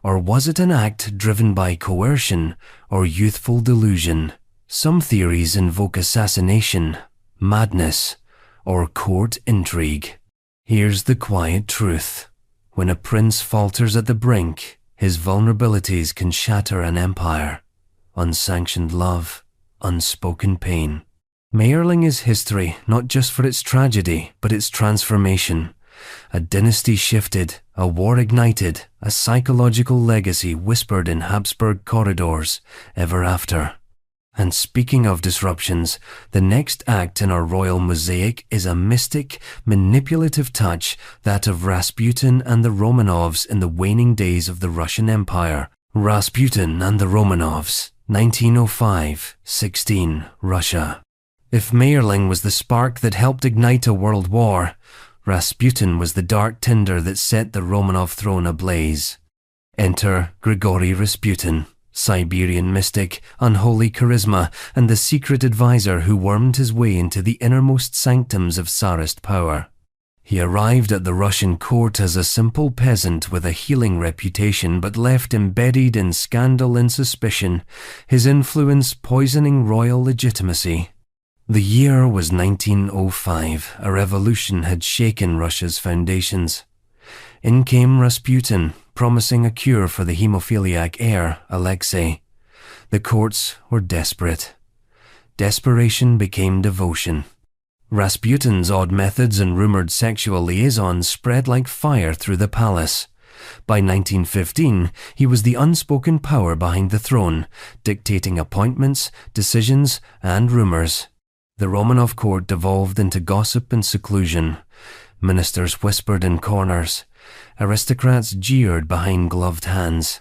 Speaker 1: Or was it an act driven by coercion or youthful delusion? Some theories invoke assassination, madness, or court intrigue. Here's the quiet truth. When a prince falters at the brink, his vulnerabilities can shatter an empire. Unsanctioned love, unspoken pain. Meerling is history, not just for its tragedy, but its transformation. A dynasty shifted, a war ignited, a psychological legacy whispered in Habsburg corridors ever after. And speaking of disruptions, the next act in our royal mosaic is a mystic, manipulative touch, that of Rasputin and the Romanovs in the waning days of the Russian Empire. Rasputin and the Romanovs, 1905-16, Russia. If Meerling was the spark that helped ignite a world war, Rasputin was the dark tinder that set the Romanov throne ablaze. Enter Grigory Rasputin, Siberian mystic, unholy charisma, and the secret advisor who wormed his way into the innermost sanctums of Tsarist power. He arrived at the Russian court as a simple peasant with a healing reputation, but left embedded in scandal and suspicion, his influence poisoning royal legitimacy. The year was 1905. A revolution had shaken Russia's foundations. In came Rasputin, promising a cure for the hemophiliac heir, Alexei. The courts were desperate. Desperation became devotion. Rasputin's odd methods and rumored sexual liaisons spread like fire through the palace. By 1915, he was the unspoken power behind the throne, dictating appointments, decisions, and rumors. The Romanov court devolved into gossip and seclusion. Ministers whispered in corners. Aristocrats jeered behind gloved hands.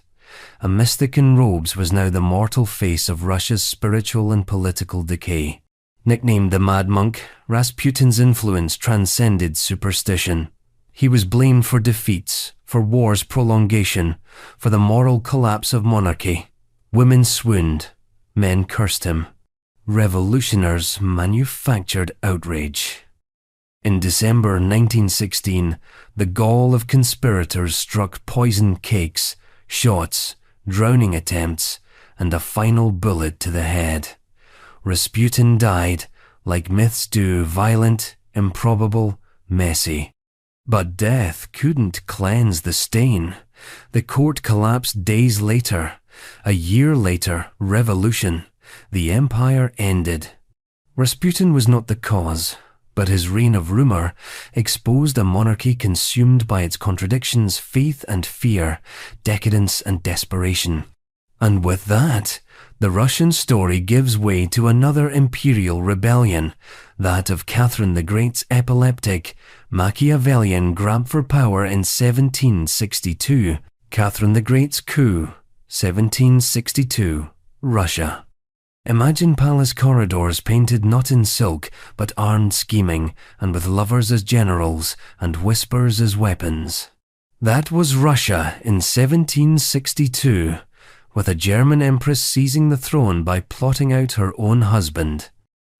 Speaker 1: A mystic in robes was now the mortal face of Russia's spiritual and political decay. Nicknamed the Mad Monk, Rasputin's influence transcended superstition. He was blamed for defeats, for war's prolongation, for the moral collapse of monarchy. Women swooned. Men cursed him. Revolutionaries manufactured outrage. In December 1916, the gall of conspirators struck poison cakes, shots, drowning attempts, and a final bullet to the head. Rasputin died, like myths do, violent, improbable, messy. But death couldn't cleanse the stain. The court collapsed days later. A year later, revolution. The empire ended. Rasputin was not the cause, but his reign of rumor exposed a monarchy consumed by its contradictions, faith and fear, decadence and desperation. And with that, the Russian story gives way to another imperial rebellion, that of Catherine the Great's epileptic, Machiavellian grab for power in 1762. Catherine the Great's coup, 1762, Russia. Imagine palace corridors painted not in silk, but armed scheming, and with lovers as generals, and whispers as weapons. That was Russia in 1762, with a German empress seizing the throne by plotting out her own husband.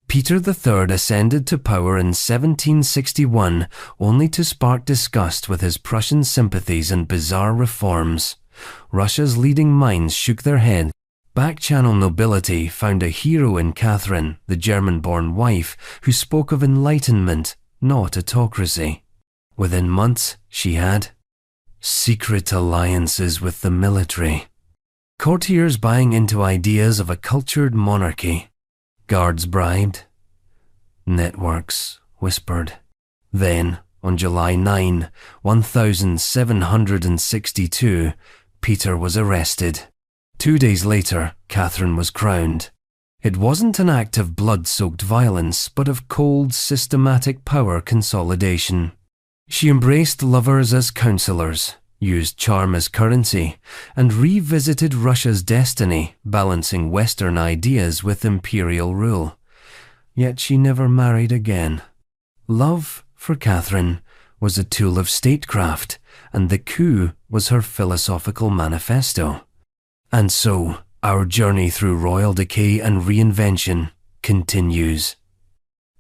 Speaker 1: Peter III ascended to power in 1761, only to spark disgust with his Prussian sympathies and bizarre reforms. Russia's leading minds shook their heads. Back-channel nobility found a hero in Catherine, the German-born wife, who spoke of enlightenment, not autocracy. Within months, she had secret alliances with the military, courtiers buying into ideas of a cultured monarchy, guards bribed, networks whispered. Then, on July 9, 1762, Peter was arrested. 2 days later, Catherine was crowned. It wasn't an act of blood-soaked violence, but of cold, systematic power consolidation. She embraced lovers as counselors, used charm as currency, and revisited Russia's destiny, balancing Western ideas with imperial rule. Yet she never married again. Love, for Catherine, was a tool of statecraft, and the coup was her philosophical manifesto. And so, our journey through royal decay and reinvention continues.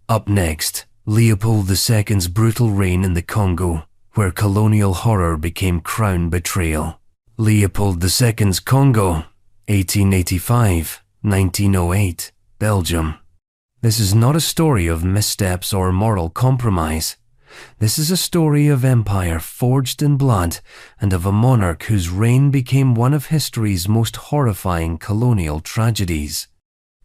Speaker 1: Up next, Leopold II's brutal reign in the Congo, where colonial horror became crown betrayal. Leopold II's Congo, 1885-1908, Belgium. This is not a story of missteps or moral compromise. This is a story of empire forged in blood and of a monarch whose reign became one of history's most horrifying colonial tragedies.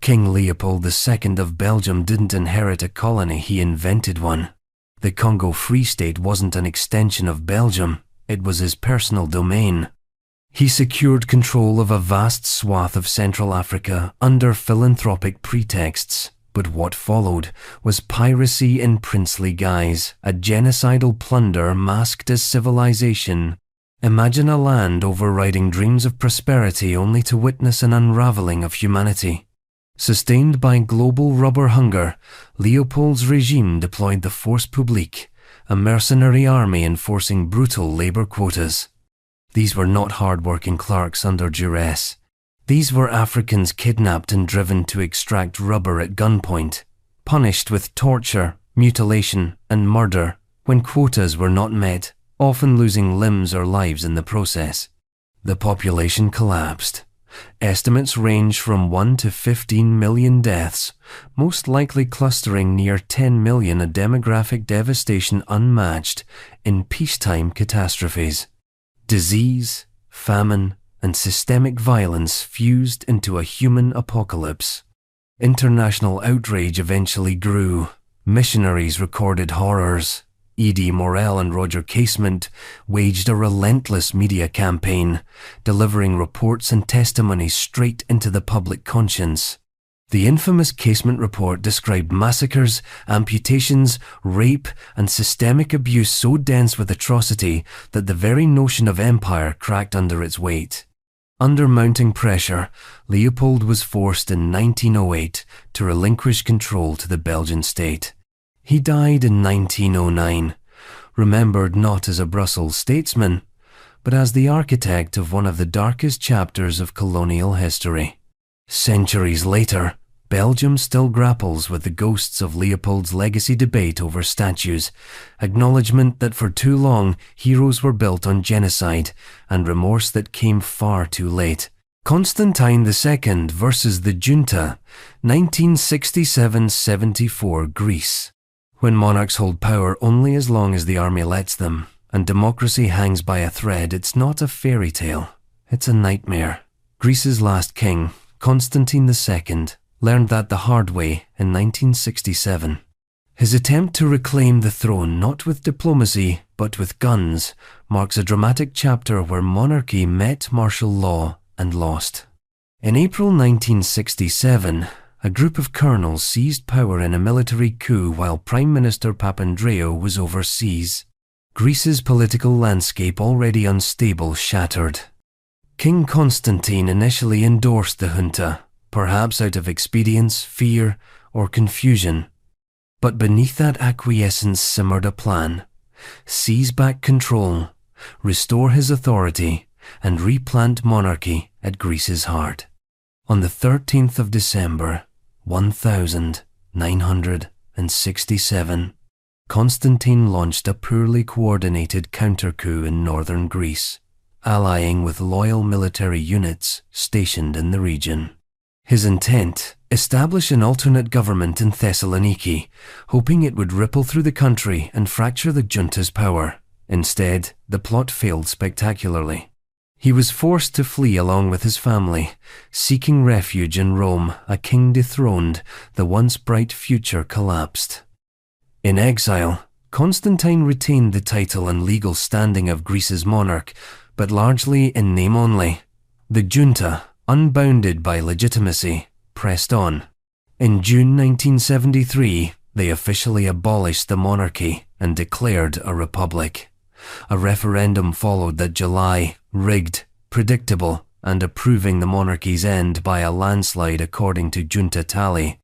Speaker 1: King Leopold II of Belgium didn't inherit a colony, he invented one. The Congo Free State wasn't an extension of Belgium, it was his personal domain. He secured control of a vast swath of Central Africa under philanthropic pretexts. But what followed was piracy in princely guise, a genocidal plunder masked as civilization. Imagine a land overriding dreams of prosperity only to witness an unraveling of humanity. Sustained by global rubber hunger, Leopold's regime deployed the Force Publique, a mercenary army enforcing brutal labor quotas. These were not hard-working clerks under duress. These were Africans kidnapped and driven to extract rubber at gunpoint, punished with torture, mutilation, and murder when quotas were not met, often losing limbs or lives in the process. The population collapsed. Estimates range from 1 to 15 million deaths, most likely clustering near 10 million, a demographic devastation unmatched in peacetime catastrophes. Disease, famine, and systemic violence fused into a human apocalypse. International outrage eventually grew. Missionaries recorded horrors. E.D. Morel and Roger Casement waged a relentless media campaign, delivering reports and testimonies straight into the public conscience. The infamous Casement report described massacres, amputations, rape, and systemic abuse so dense with atrocity that the very notion of empire cracked under its weight. Under mounting pressure, Leopold was forced in 1908 to relinquish control to the Belgian state. He died in 1909, remembered not as a Brussels statesman, but as the architect of one of the darkest chapters of colonial history. Centuries later, Belgium still grapples with the ghosts of Leopold's legacy debate over statues, acknowledgement that for too long heroes were built on genocide, and remorse that came far too late. Constantine II versus the Junta, 1967-74 Greece. When monarchs hold power only as long as the army lets them, and democracy hangs by a thread, it's not a fairy tale, it's a nightmare. Greece's last king, Constantine II, learned that the hard way in 1967. His attempt to reclaim the throne not with diplomacy but with guns marks a dramatic chapter where monarchy met martial law and lost. In April 1967, a group of colonels seized power in a military coup while Prime Minister Papandreou was overseas. Greece's political landscape, already unstable, shattered. King Constantine initially endorsed the junta, perhaps out of expedience, fear, or confusion. But beneath that acquiescence simmered a plan: seize back control, restore his authority, and replant monarchy at Greece's heart. On the 13th of December, 1967, Constantine launched a poorly coordinated counter-coup in northern Greece, allying with loyal military units stationed in the region. His intent: establish an alternate government in Thessaloniki, hoping it would ripple through the country and fracture the junta's power. Instead, the plot failed spectacularly. He was forced to flee along with his family, seeking refuge in Rome. A king dethroned, the once bright future collapsed. In exile, Constantine retained the title and legal standing of Greece's monarch, but largely in name only. The junta, unbounded by legitimacy, pressed on. In June 1973, they officially abolished the monarchy and declared a republic. A referendum followed that July, rigged, predictable, and approving the monarchy's end by a landslide according to junta tally.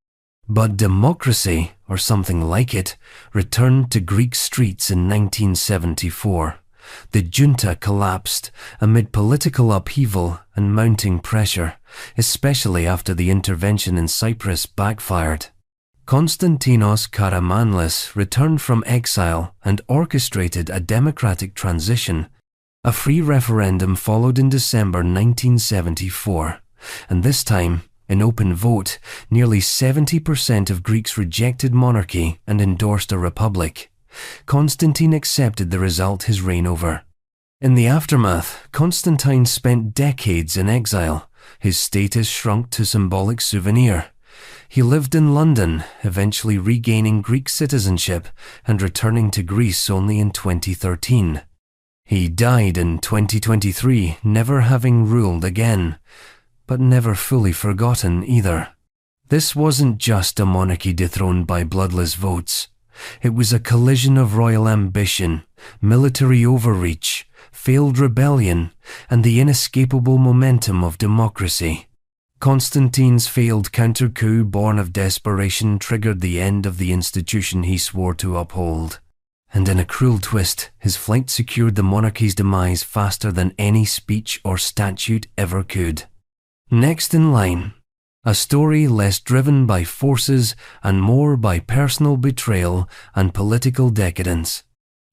Speaker 1: But democracy, or something like it, returned to Greek streets in 1974. The junta collapsed amid political upheaval and mounting pressure, especially after the intervention in Cyprus backfired. Konstantinos Karamanlis returned from exile and orchestrated a democratic transition. A free referendum followed in December 1974, and this time, in open vote, nearly 70% of Greeks rejected monarchy and endorsed a republic. Constantine accepted the result his reign over. In the aftermath, Constantine spent decades in exile. His status shrunk to symbolic souvenir. He lived in London, eventually regaining Greek citizenship and returning to Greece only in 2013. He died in 2023, never having ruled again, but never fully forgotten either. This wasn't just a monarchy dethroned by bloodless votes. It was a collision of royal ambition, military overreach, failed rebellion, and the inescapable momentum of democracy. Constantine's failed counter-coup, born of desperation, triggered the end of the institution he swore to uphold. And in a cruel twist, his flight secured the monarchy's demise faster than any speech or statute ever could. Next in line, a story less driven by forces and more by personal betrayal and political decadence.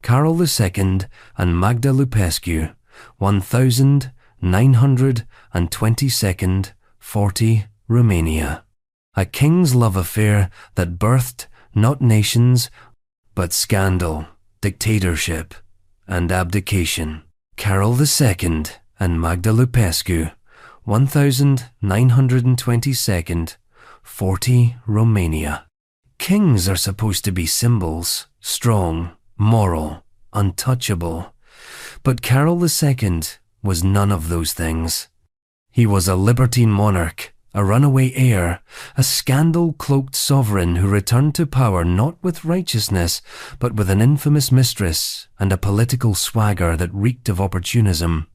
Speaker 1: Carol II and Magda Lupescu, 1922, 40, Romania. A king's love affair that birthed not nations, but scandal, dictatorship, and abdication. Carol II and Magda Lupescu, 1922, 40, Romania. Kings are supposed to be symbols, strong, moral, untouchable. But Carol II was none of those things. He was a libertine monarch, a runaway heir, a scandal-cloaked sovereign who returned to power not with righteousness, but with an infamous mistress and a political swagger that reeked of opportunism.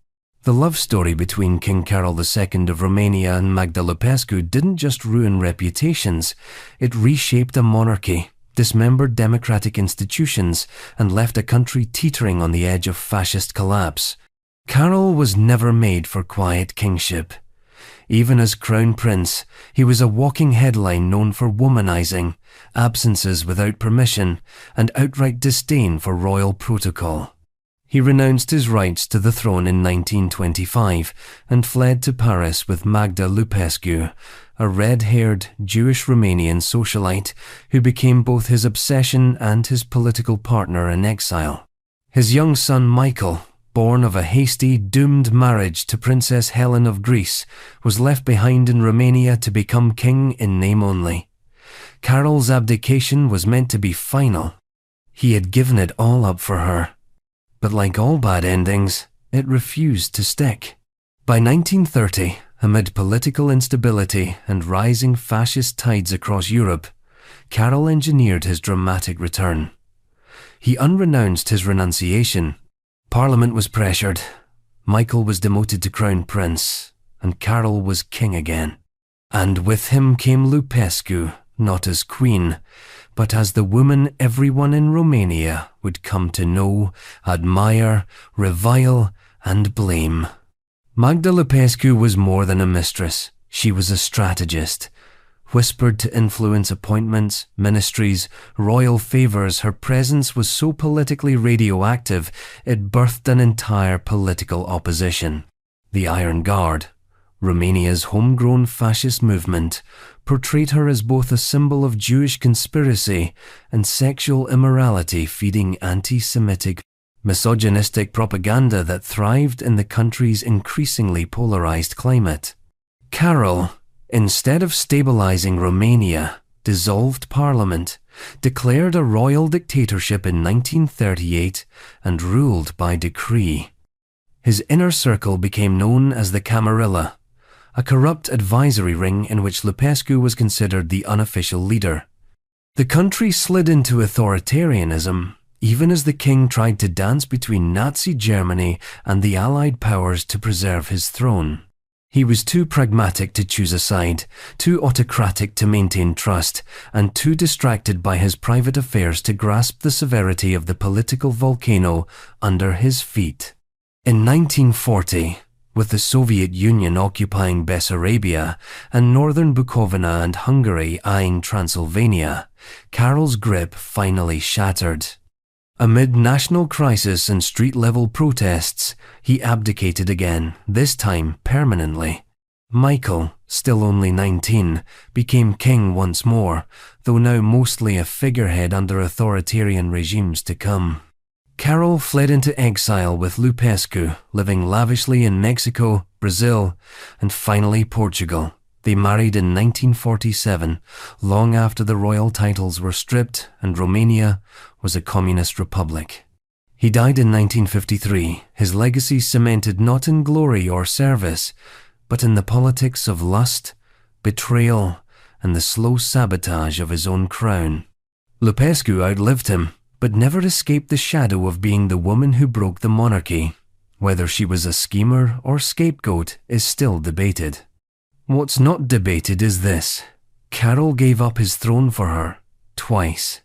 Speaker 1: The love story between King Carol II of Romania and Magda Lupescu didn't just ruin reputations, it reshaped a monarchy, dismembered democratic institutions, and left a country teetering on the edge of fascist collapse. Carol was never made for quiet kingship. Even as crown prince, he was a walking headline known for womanizing, absences without permission, and outright disdain for royal protocol. He renounced his rights to the throne in 1925 and fled to Paris with Magda Lupescu, a red-haired Jewish Romanian socialite who became both his obsession and his political partner in exile. His young son Michael, born of a hasty, doomed marriage to Princess Helen of Greece, was left behind in Romania to become king in name only. Carol's abdication was meant to be final. He had given it all up for her. But like all bad endings, it refused to stick. By 1930, amid political instability and rising fascist tides across Europe, Carol engineered his dramatic return. He unrenounced his renunciation. Parliament was pressured. Michael was demoted to Crown Prince, and Carol was king again. And with him came Lupescu, not as queen, but as the woman everyone in Romania would come to know, admire, revile, and blame. Magda Lupescu was more than a mistress. She was a strategist. Whispered to influence appointments, ministries, royal favours, her presence was so politically radioactive it birthed an entire political opposition. The Iron Guard, Romania's homegrown fascist movement, portrayed her as both a symbol of Jewish conspiracy and sexual immorality, feeding anti-Semitic, misogynistic propaganda that thrived in the country's increasingly polarised climate. Carol, instead of stabilising Romania, dissolved parliament, declared a royal dictatorship in 1938 and ruled by decree. His inner circle became known as the Camarilla, a corrupt advisory ring in which Lupescu was considered the unofficial leader. The country slid into authoritarianism, even as the king tried to dance between Nazi Germany and the Allied powers to preserve his throne. He was too pragmatic to choose a side, too autocratic to maintain trust, and too distracted by his private affairs to grasp the severity of the political volcano under his feet. In 1940, with the Soviet Union occupying Bessarabia and northern Bukovina and Hungary eyeing Transylvania, Carol's grip finally shattered. Amid national crisis and street-level protests, he abdicated again, this time permanently. Michael, still only 19, became king once more, though now mostly a figurehead under authoritarian regimes to come. Carol fled into exile with Lupescu, living lavishly in Mexico, Brazil, and finally Portugal. They married in 1947, long after the royal titles were stripped and Romania was a communist republic. He died in 1953, his legacy cemented not in glory or service, but in the politics of lust, betrayal, and the slow sabotage of his own crown. Lupescu outlived him, but never escaped the shadow of being the woman who broke the monarchy. Whether she was a schemer or scapegoat is still debated. What's not debated is this: Carol gave up his throne for her, twice,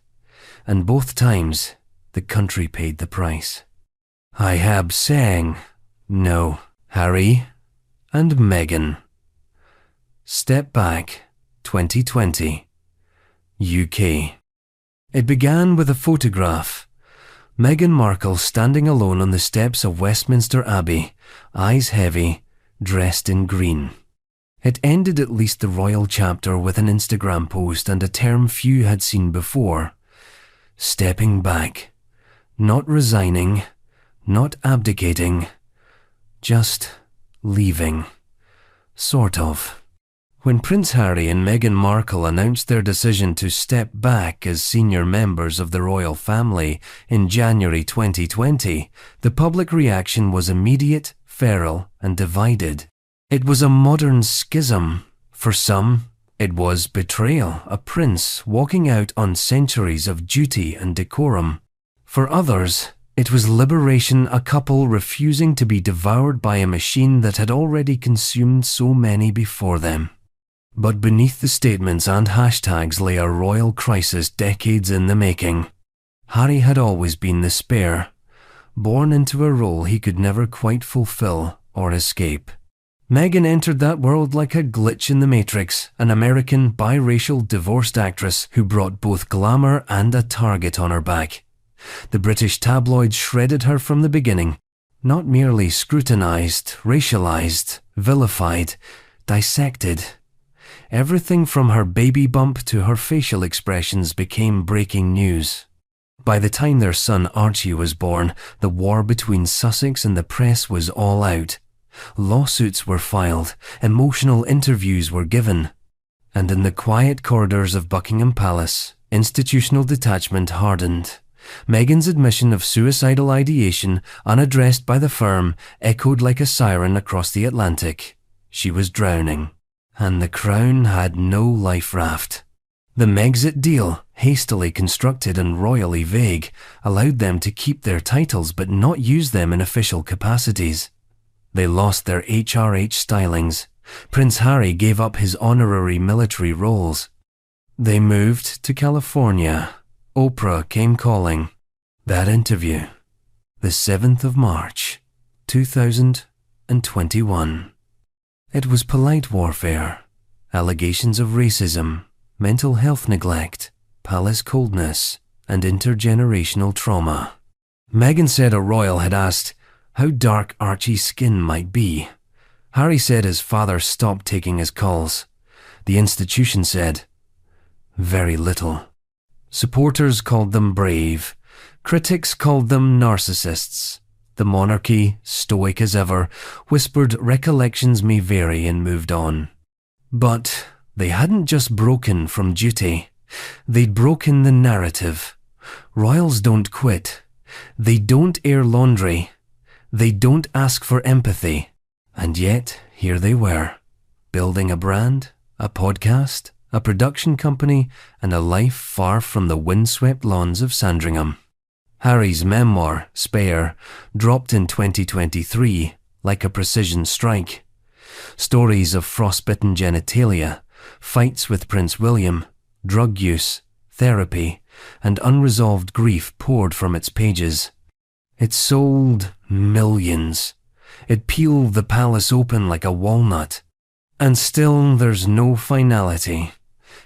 Speaker 1: and both times the country paid the price. I have sang, no, Harry and Meghan. Step Back, 2020, UK. It began with a photograph. Meghan Markle standing alone on the steps of Westminster Abbey, eyes heavy, dressed in green. It ended at least the royal chapter with an Instagram post and a term few had seen before. Stepping back. Not resigning, not abdicating, just leaving. Sort of. When Prince Harry and Meghan Markle announced their decision to step back as senior members of the royal family in January 2020, the public reaction was immediate, feral, and divided. It was a modern schism. For some, it was betrayal, a prince walking out on centuries of duty and decorum. For others, it was liberation, a couple refusing to be devoured by a machine that had already consumed so many before them. But beneath the statements and hashtags lay a royal crisis decades in the making. Harry had always been the spare, born into a role he could never quite fulfill or escape. Meghan entered that world like a glitch in the Matrix, an American biracial divorced actress who brought both glamour and a target on her back. The British tabloids shredded her from the beginning, not merely scrutinized, racialized, vilified, dissected. Everything from her baby bump to her facial expressions became breaking news. By the time their son Archie was born, the war between Sussex and the press was all out. Lawsuits were filed, emotional interviews were given, and in the quiet corridors of Buckingham Palace, institutional detachment hardened. Meghan's admission of suicidal ideation, unaddressed by the firm, echoed like a siren across the Atlantic. She was drowning, and the Crown had no life raft. The Megxit deal, hastily constructed and royally vague, allowed them to keep their titles but not use them in official capacities. They lost their HRH stylings. Prince Harry gave up his honorary military roles. They moved to California. Oprah came calling. That interview, the 7th of March, 2021. It was polite warfare, allegations of racism, mental health neglect, palace coldness, and intergenerational trauma. Meghan said a royal had asked how dark Archie's skin might be. Harry said his father stopped taking his calls. The institution said, very little. Supporters called them brave. Critics called them narcissists. The monarchy, stoic as ever, whispered recollections may vary and moved on. But they hadn't just broken from duty. They'd broken the narrative. Royals don't quit. They don't air laundry. They don't ask for empathy. And yet, here they were, building a brand, a podcast, a production company, and a life far from the windswept lawns of Sandringham. Harry's memoir, Spare, dropped in 2023 like a precision strike. Stories of frostbitten genitalia, fights with Prince William, drug use, therapy, and unresolved grief poured from its pages. It sold millions. It peeled the palace open like a walnut. And still there's no finality.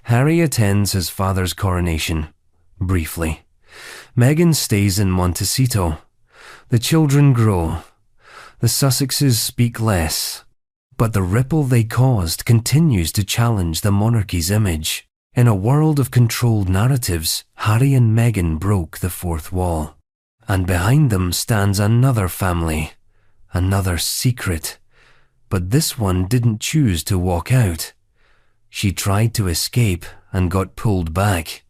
Speaker 1: Harry attends his father's coronation, briefly. Meghan stays in Montecito. The children grow. The Sussexes speak less. But the ripple they caused continues to challenge the monarchy's image. In a world of controlled narratives, Harry and Meghan broke the fourth wall. And behind them stands another family, another secret. But this one didn't choose to walk out. She tried to escape and got pulled back.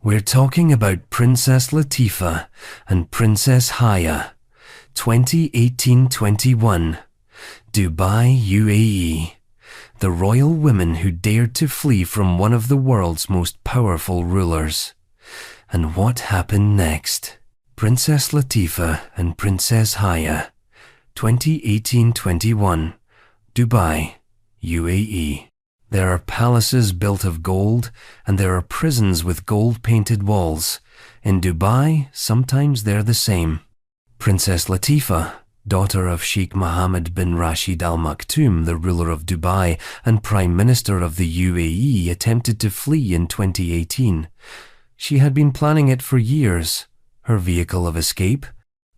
Speaker 1: We're talking about Princess Latifah and Princess Haya, 2018-21, Dubai, UAE. The royal women who dared to flee from one of the world's most powerful rulers. And what happened next? Princess Latifah and Princess Haya, 2018-21, Dubai, UAE. There are palaces built of gold, and there are prisons with gold-painted walls. In Dubai, sometimes they're the same. Princess Latifah, daughter of Sheikh Mohammed bin Rashid Al Maktoum, the ruler of Dubai and Prime Minister of the UAE, attempted to flee in 2018. She had been planning it for years. Her vehicle of escape?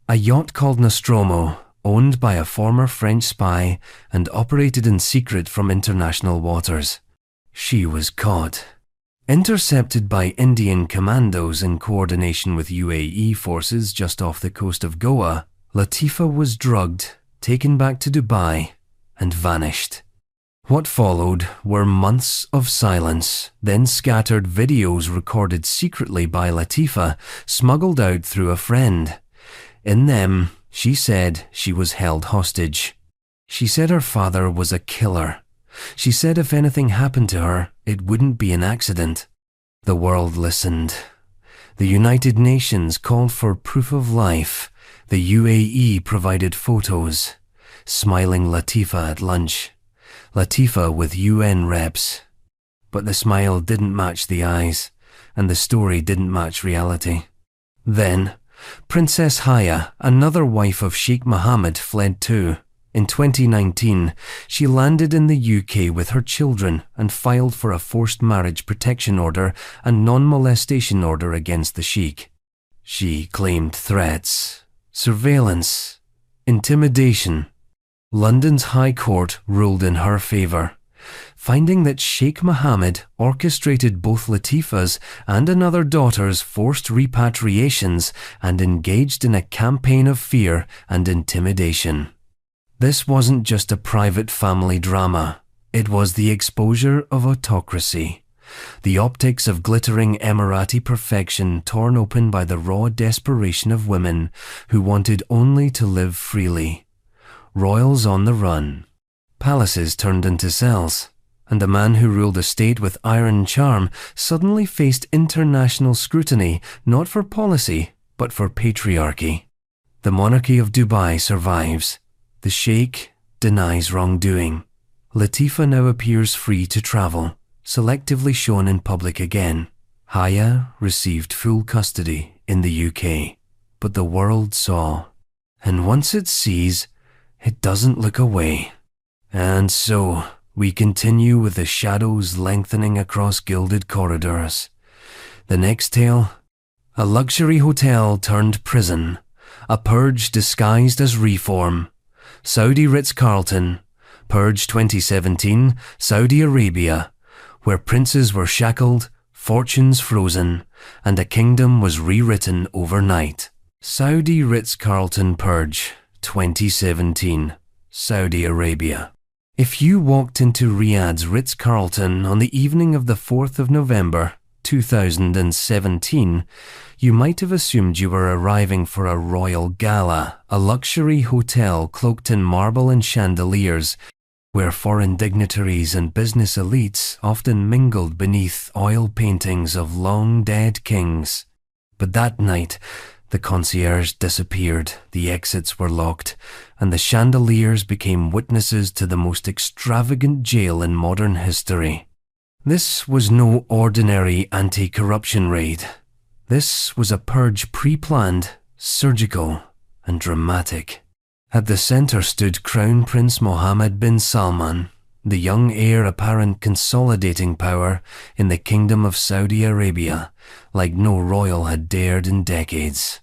Speaker 1: A yacht called Nostromo, owned by a former French spy and operated in secret from international waters. She was caught. Intercepted by Indian commandos in coordination with UAE forces just off the coast of Goa, Latifah was drugged, taken back to Dubai, and vanished. What followed were months of silence, then scattered videos recorded secretly by Latifah, smuggled out through a friend. In them, she said she was held hostage. She said her father was a killer. She said if anything happened to her, it wouldn't be an accident. The world listened. The United Nations called for proof of life. The UAE provided photos. Smiling Latifah at lunch. Latifah with UN reps. But the smile didn't match the eyes, and the story didn't match reality. Then, Princess Haya, another wife of Sheikh Mohammed, fled too. In 2019, she landed in the UK with her children and filed for a forced marriage protection order and non-molestation order against the Sheikh. She claimed threats, surveillance, intimidation. London's High Court ruled in her favour. Finding that Sheikh Mohammed orchestrated both Latifa's and another daughter's forced repatriations and engaged in a campaign of fear and intimidation. This wasn't just a private family drama. It was the exposure of autocracy. The optics of glittering Emirati perfection torn open by the raw desperation of women who wanted only to live freely. Royals on the run. Palaces turned into cells. And a man who ruled a state with iron charm suddenly faced international scrutiny, not for policy, but for patriarchy. The monarchy of Dubai survives. The Sheikh denies wrongdoing. Latifa now appears free to travel, selectively shown in public again. Haya received full custody in the UK, but the world saw. And once it sees, it doesn't look away. And so, we continue with the shadows lengthening across gilded corridors. The next tale? A luxury hotel turned prison. A purge disguised as reform. Saudi Ritz-Carlton. Purge 2017, Saudi Arabia, where princes were shackled, fortunes frozen, and a kingdom was rewritten overnight. Saudi Ritz-Carlton Purge 2017, Saudi Arabia. If you walked into Riyadh's Ritz-Carlton on the evening of the 4th of November, 2017, you might have assumed you were arriving for a royal gala, a luxury hotel cloaked in marble and chandeliers, where foreign dignitaries and business elites often mingled beneath oil paintings of long-dead kings. But that night, the concierge disappeared, the exits were locked, and the chandeliers became witnesses to the most extravagant jail in modern history. This was no ordinary anti-corruption raid. This was a purge pre-planned, surgical, and dramatic. At the center stood Crown Prince Mohammed bin Salman, the young heir apparent consolidating power in the Kingdom of Saudi Arabia, like no royal had dared in decades.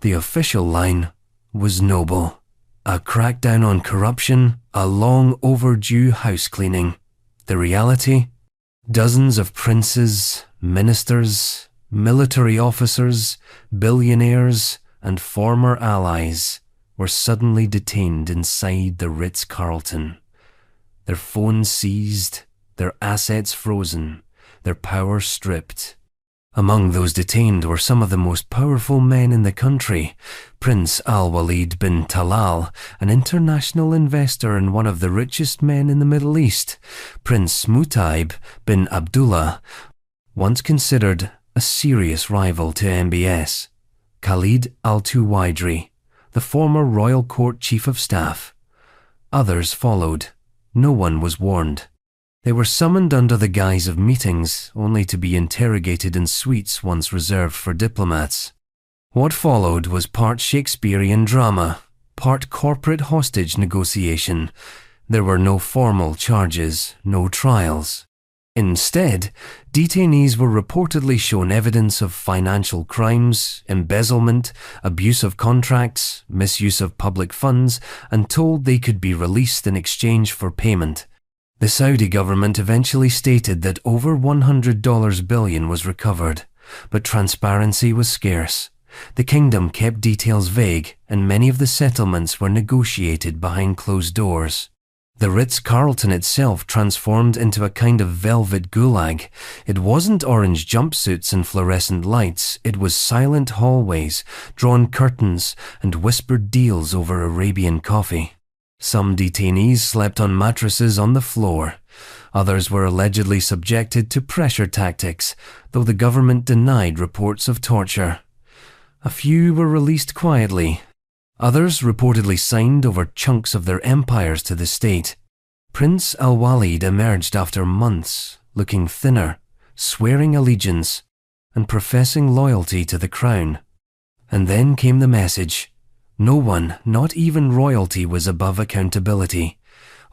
Speaker 1: The official line was noble. A crackdown on corruption, a long overdue house cleaning. The reality? Dozens of princes, ministers, military officers, billionaires, and former allies were suddenly detained inside the Ritz-Carlton. Their phones seized, their assets frozen, their power stripped. Among those detained were some of the most powerful men in the country. Prince Al-Walid bin Talal, an international investor and one of the richest men in the Middle East. Prince Mutaib bin Abdullah, once considered a serious rival to MBS. Khalid Al-Tuwaidri, the former royal court chief of staff. Others followed. No one was warned. They were summoned under the guise of meetings, only to be interrogated in suites once reserved for diplomats. What followed was part Shakespearean drama, part corporate hostage negotiation. There were no formal charges, no trials. Instead, detainees were reportedly shown evidence of financial crimes, embezzlement, abuse of contracts, misuse of public funds, and told they could be released in exchange for payment. The Saudi government eventually stated that over $100 billion was recovered, but transparency was scarce. The kingdom kept details vague, and many of the settlements were negotiated behind closed doors. The Ritz-Carlton itself transformed into a kind of velvet gulag. It wasn't orange jumpsuits and fluorescent lights, it was silent hallways, drawn curtains, and whispered deals over Arabian coffee. Some detainees slept on mattresses on the floor. Others were allegedly subjected to pressure tactics, though the government denied reports of torture. A few were released quietly. Others reportedly signed over chunks of their empires to the state. Prince Al-Walid emerged after months, looking thinner, swearing allegiance, and professing loyalty to the crown. And then came the message. No one, not even royalty, was above accountability.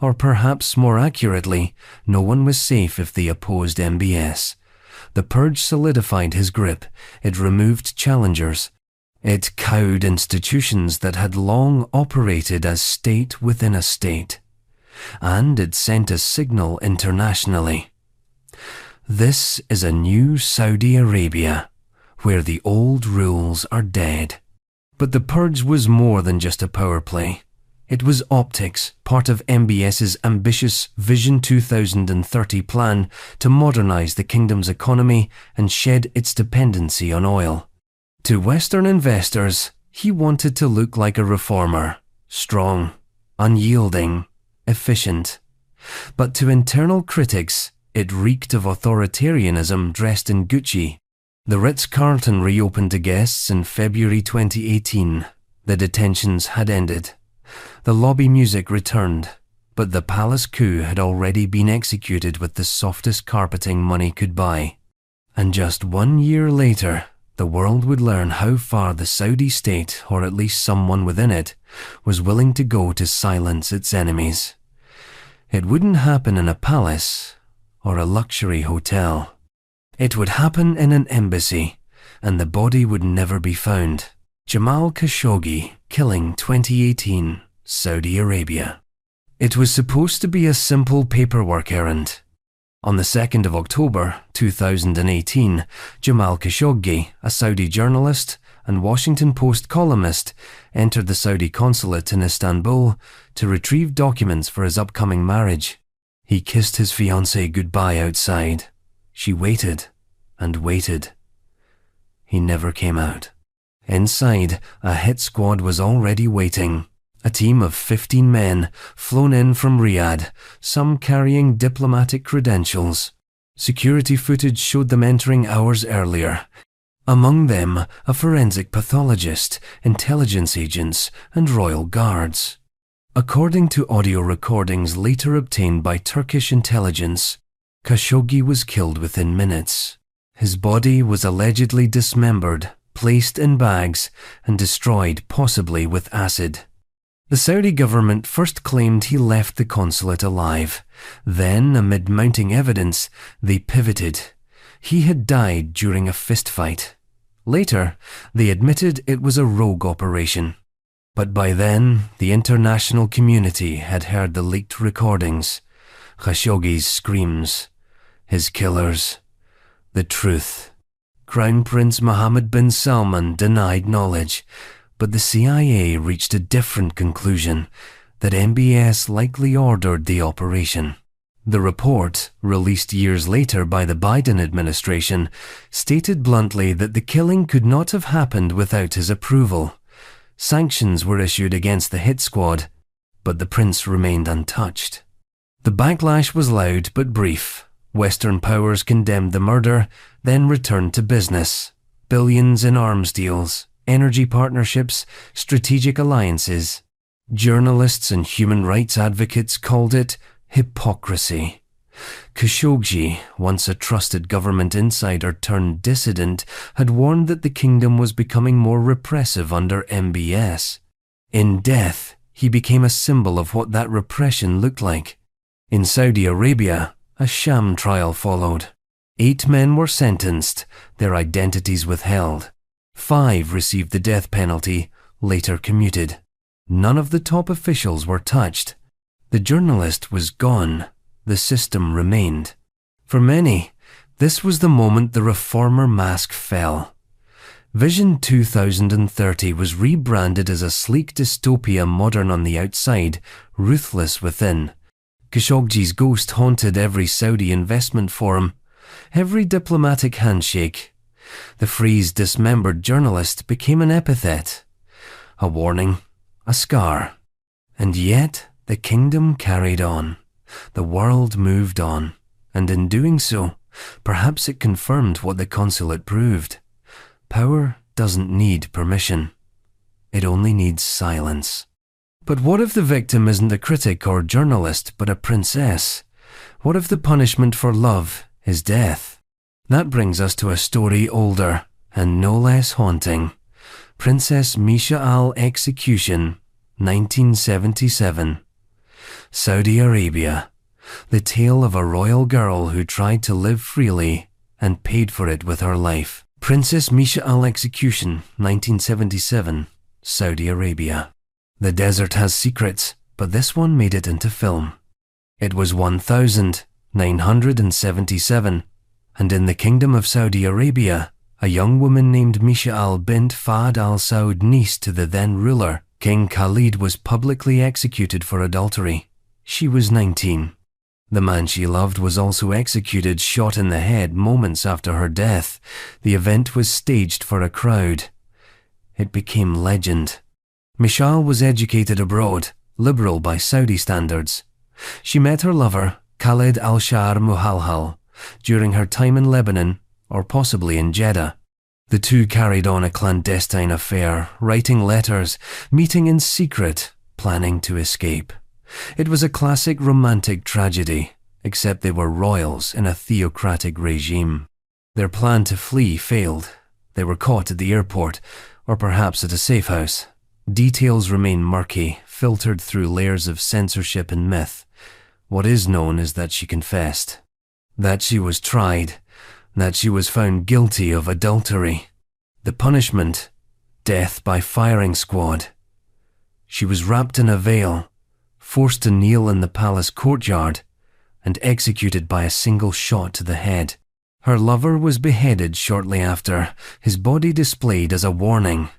Speaker 1: Or perhaps more accurately, no one was safe if they opposed MBS. The purge solidified his grip. It removed challengers. It cowed institutions that had long operated as state within a state. and it sent a signal internationally. This is a new Saudi Arabia, where the old rules are dead. But the purge was more than just a power play. It was optics, part of MBS's ambitious Vision 2030 plan to modernize the kingdom's economy and shed its dependency on oil. To Western investors, he wanted to look like a reformer, strong, unyielding, efficient. But to internal critics, it reeked of authoritarianism dressed in Gucci. The Ritz-Carlton reopened to guests in February 2018. The detentions had ended. The lobby music returned, but the palace coup had already been executed with the softest carpeting money could buy. And just 1 year later, the world would learn how far the Saudi state, or at least someone within it, was willing to go to silence its enemies. It wouldn't happen in a palace or a luxury hotel. It would happen in an embassy, and the body would never be found. Jamal Khashoggi killing 2018, Saudi Arabia. It was supposed to be a simple paperwork errand. On the 2nd of October 2018, Jamal Khashoggi, a Saudi journalist and Washington Post columnist, entered the Saudi consulate in Istanbul to retrieve documents for his upcoming marriage. He kissed his fiancée goodbye outside. She waited and waited. He never came out. Inside, a hit squad was already waiting. A team of 15 men flown in from Riyadh, some carrying diplomatic credentials. Security footage showed them entering hours earlier. Among them, a forensic pathologist, intelligence agents, and royal guards. According to audio recordings later obtained by Turkish intelligence, Khashoggi was killed within minutes. His body was allegedly dismembered, placed in bags, and destroyed possibly with acid. The Saudi government first claimed he left the consulate alive. Then, amid mounting evidence, they pivoted. He had died during a fistfight. Later, they admitted it was a rogue operation. But by then, the international community had heard the leaked recordings, Khashoggi's screams, his killers, the truth. Crown Prince Mohammed bin Salman denied knowledge, but the CIA reached a different conclusion, that MBS likely ordered the operation. The report, released years later by the Biden administration, stated bluntly that the killing could not have happened without his approval. Sanctions were issued against the hit squad, but the prince remained untouched. The backlash was loud but brief. Western powers condemned the murder, then returned to business. Billions in arms deals, energy partnerships, strategic alliances. Journalists and human rights advocates called it hypocrisy. Khashoggi, once a trusted government insider turned dissident, had warned that the kingdom was becoming more repressive under MBS. In death, he became a symbol of what that repression looked like. In Saudi Arabia, a sham trial followed. 8 men were sentenced, their identities withheld. 5 received the death penalty, later commuted. None of the top officials were touched. The journalist was gone. The system remained. For many, this was the moment the reformer mask fell. Vision 2030 was rebranded as a sleek dystopia, modern on the outside, ruthless within. Khashoggi's ghost haunted every Saudi investment forum, every diplomatic handshake. The phrase dismembered journalist became an epithet, a warning, a scar. And yet, the kingdom carried on. The world moved on. And in doing so, perhaps it confirmed what the consulate proved. Power doesn't need permission. It only needs silence. But what if the victim isn't a critic or journalist, but a princess? What if the punishment for love is death? That brings us to a story older and no less haunting. Princess Misha Al execution, 1977. Saudi Arabia. The tale of a royal girl who tried to live freely and paid for it with her life. Princess Misha Al execution, 1977. Saudi Arabia. The desert has secrets, but this one made it into film. It was 1977, and in the Kingdom of Saudi Arabia, a young woman named Misha bint Fahd al-Saud, niece to the then ruler, King Khalid, was publicly executed for adultery. She was 19. The man she loved was also executed, shot in the head moments after her death. The event was staged for a crowd. It became legend. Mishal was educated abroad, liberal by Saudi standards. She met her lover, Khalid al-Shar Muhalhal, during her time in Lebanon, or possibly in Jeddah. The two carried on a clandestine affair, writing letters, meeting in secret, planning to escape. It was a classic romantic tragedy, except they were royals in a theocratic regime. Their plan to flee failed. They were caught at the airport, or perhaps at a safe house. Details remain murky, filtered through layers of censorship and myth. What is known is that she confessed, that she was tried, that she was found guilty of adultery. The punishment: death by firing squad. She was wrapped in a veil, forced to kneel in the palace courtyard, and executed by a single shot to the head. Her lover was beheaded shortly after, his body displayed as a warning.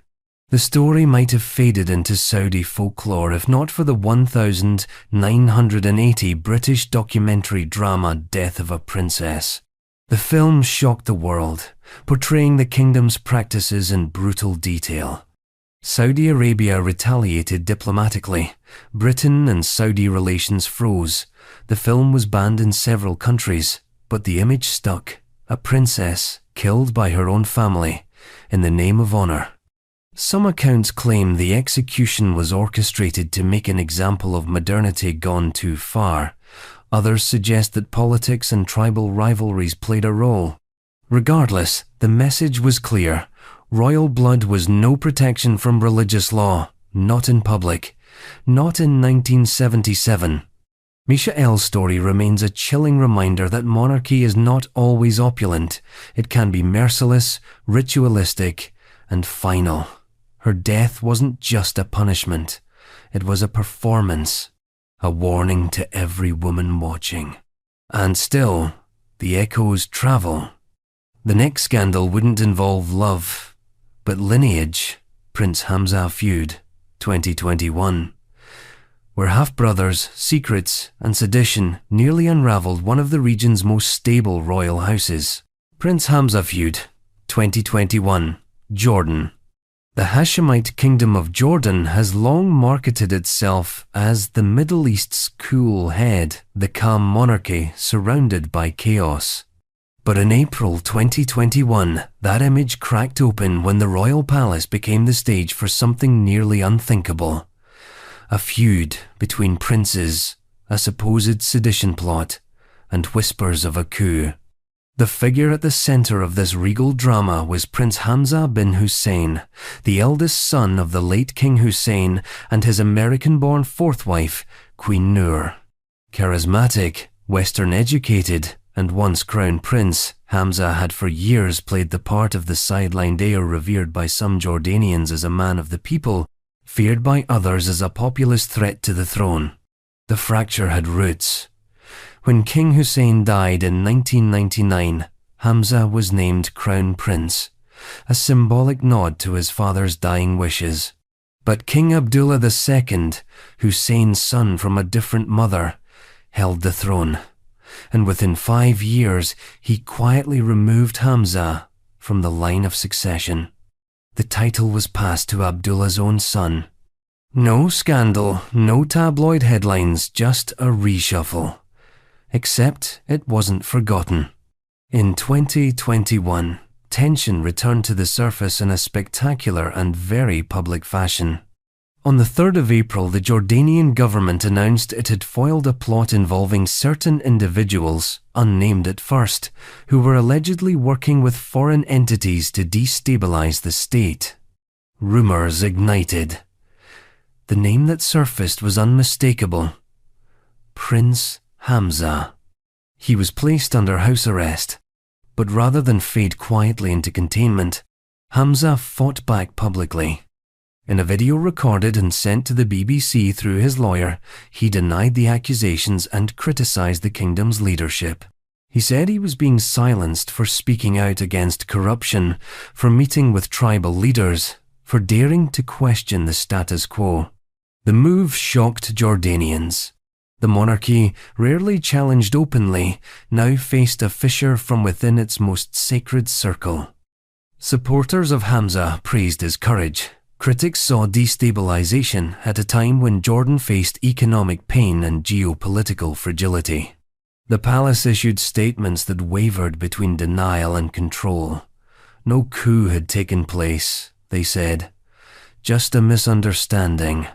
Speaker 1: The story might have faded into Saudi folklore if not for the 1980 British documentary drama Death of a Princess. The film shocked the world, portraying the kingdom's practices in brutal detail. Saudi Arabia retaliated diplomatically. Britain and Saudi relations froze. The film was banned in several countries, but the image stuck. A princess killed by her own family in the name of honor. Some accounts claim the execution was orchestrated to make an example of modernity gone too far. Others suggest that politics and tribal rivalries played a role. Regardless, the message was clear. Royal blood was no protection from religious law, not in public, not in 1977. Misha L's story remains a chilling reminder that monarchy is not always opulent. It can be merciless, ritualistic, and final. Her death wasn't just a punishment. It was a performance, a warning to every woman watching. And still, the echoes travel. The next scandal wouldn't involve love, but lineage. Prince Hamza feud, 2021. Where half-brothers, secrets, and sedition nearly unraveled one of the region's most stable royal houses. Prince Hamza feud, 2021, Jordan. The Hashemite Kingdom of Jordan has long marketed itself as the Middle East's cool head, the calm monarchy surrounded by chaos. But in April 2021, that image cracked open when the royal palace became the stage for something nearly unthinkable. A feud between princes, a supposed sedition plot, and whispers of a coup. The figure at the center of this regal drama was Prince Hamza bin Hussein, the eldest son of the late King Hussein and his American-born fourth wife, Queen Noor. Charismatic, Western-educated, and once crown prince, Hamza had for years played the part of the sidelined heir revered by some Jordanians as a man of the people, feared by others as a populist threat to the throne. The fracture had roots. When King Hussein died in 1999, Hamza was named Crown Prince, a symbolic nod to his father's dying wishes. But King Abdullah II, Hussein's son from a different mother, held the throne, and within 5 years he quietly removed Hamza from the line of succession. The title was passed to Abdullah's own son. No scandal, no tabloid headlines, just a reshuffle. Except it wasn't forgotten. In 2021, tension returned to the surface in a spectacular and very public fashion. On the 3rd of April, the Jordanian government announced it had foiled a plot involving certain individuals, unnamed at first, who were allegedly working with foreign entities to destabilize the state. Rumors ignited. The name that surfaced was unmistakable. Prince Hamza. He was placed under house arrest, but rather than fade quietly into containment, Hamza fought back publicly. In a video recorded and sent to the BBC through his lawyer, he denied the accusations and criticized the kingdom's leadership. He said he was being silenced for speaking out against corruption, for meeting with tribal leaders, for daring to question the status quo. The move shocked Jordanians. The monarchy, rarely challenged openly, now faced a fissure from within its most sacred circle. Supporters of Hamza praised his courage. Critics saw destabilization at a time when Jordan faced economic pain and geopolitical fragility. The palace issued statements that wavered between denial and control. No coup had taken place, they said. Just a misunderstanding.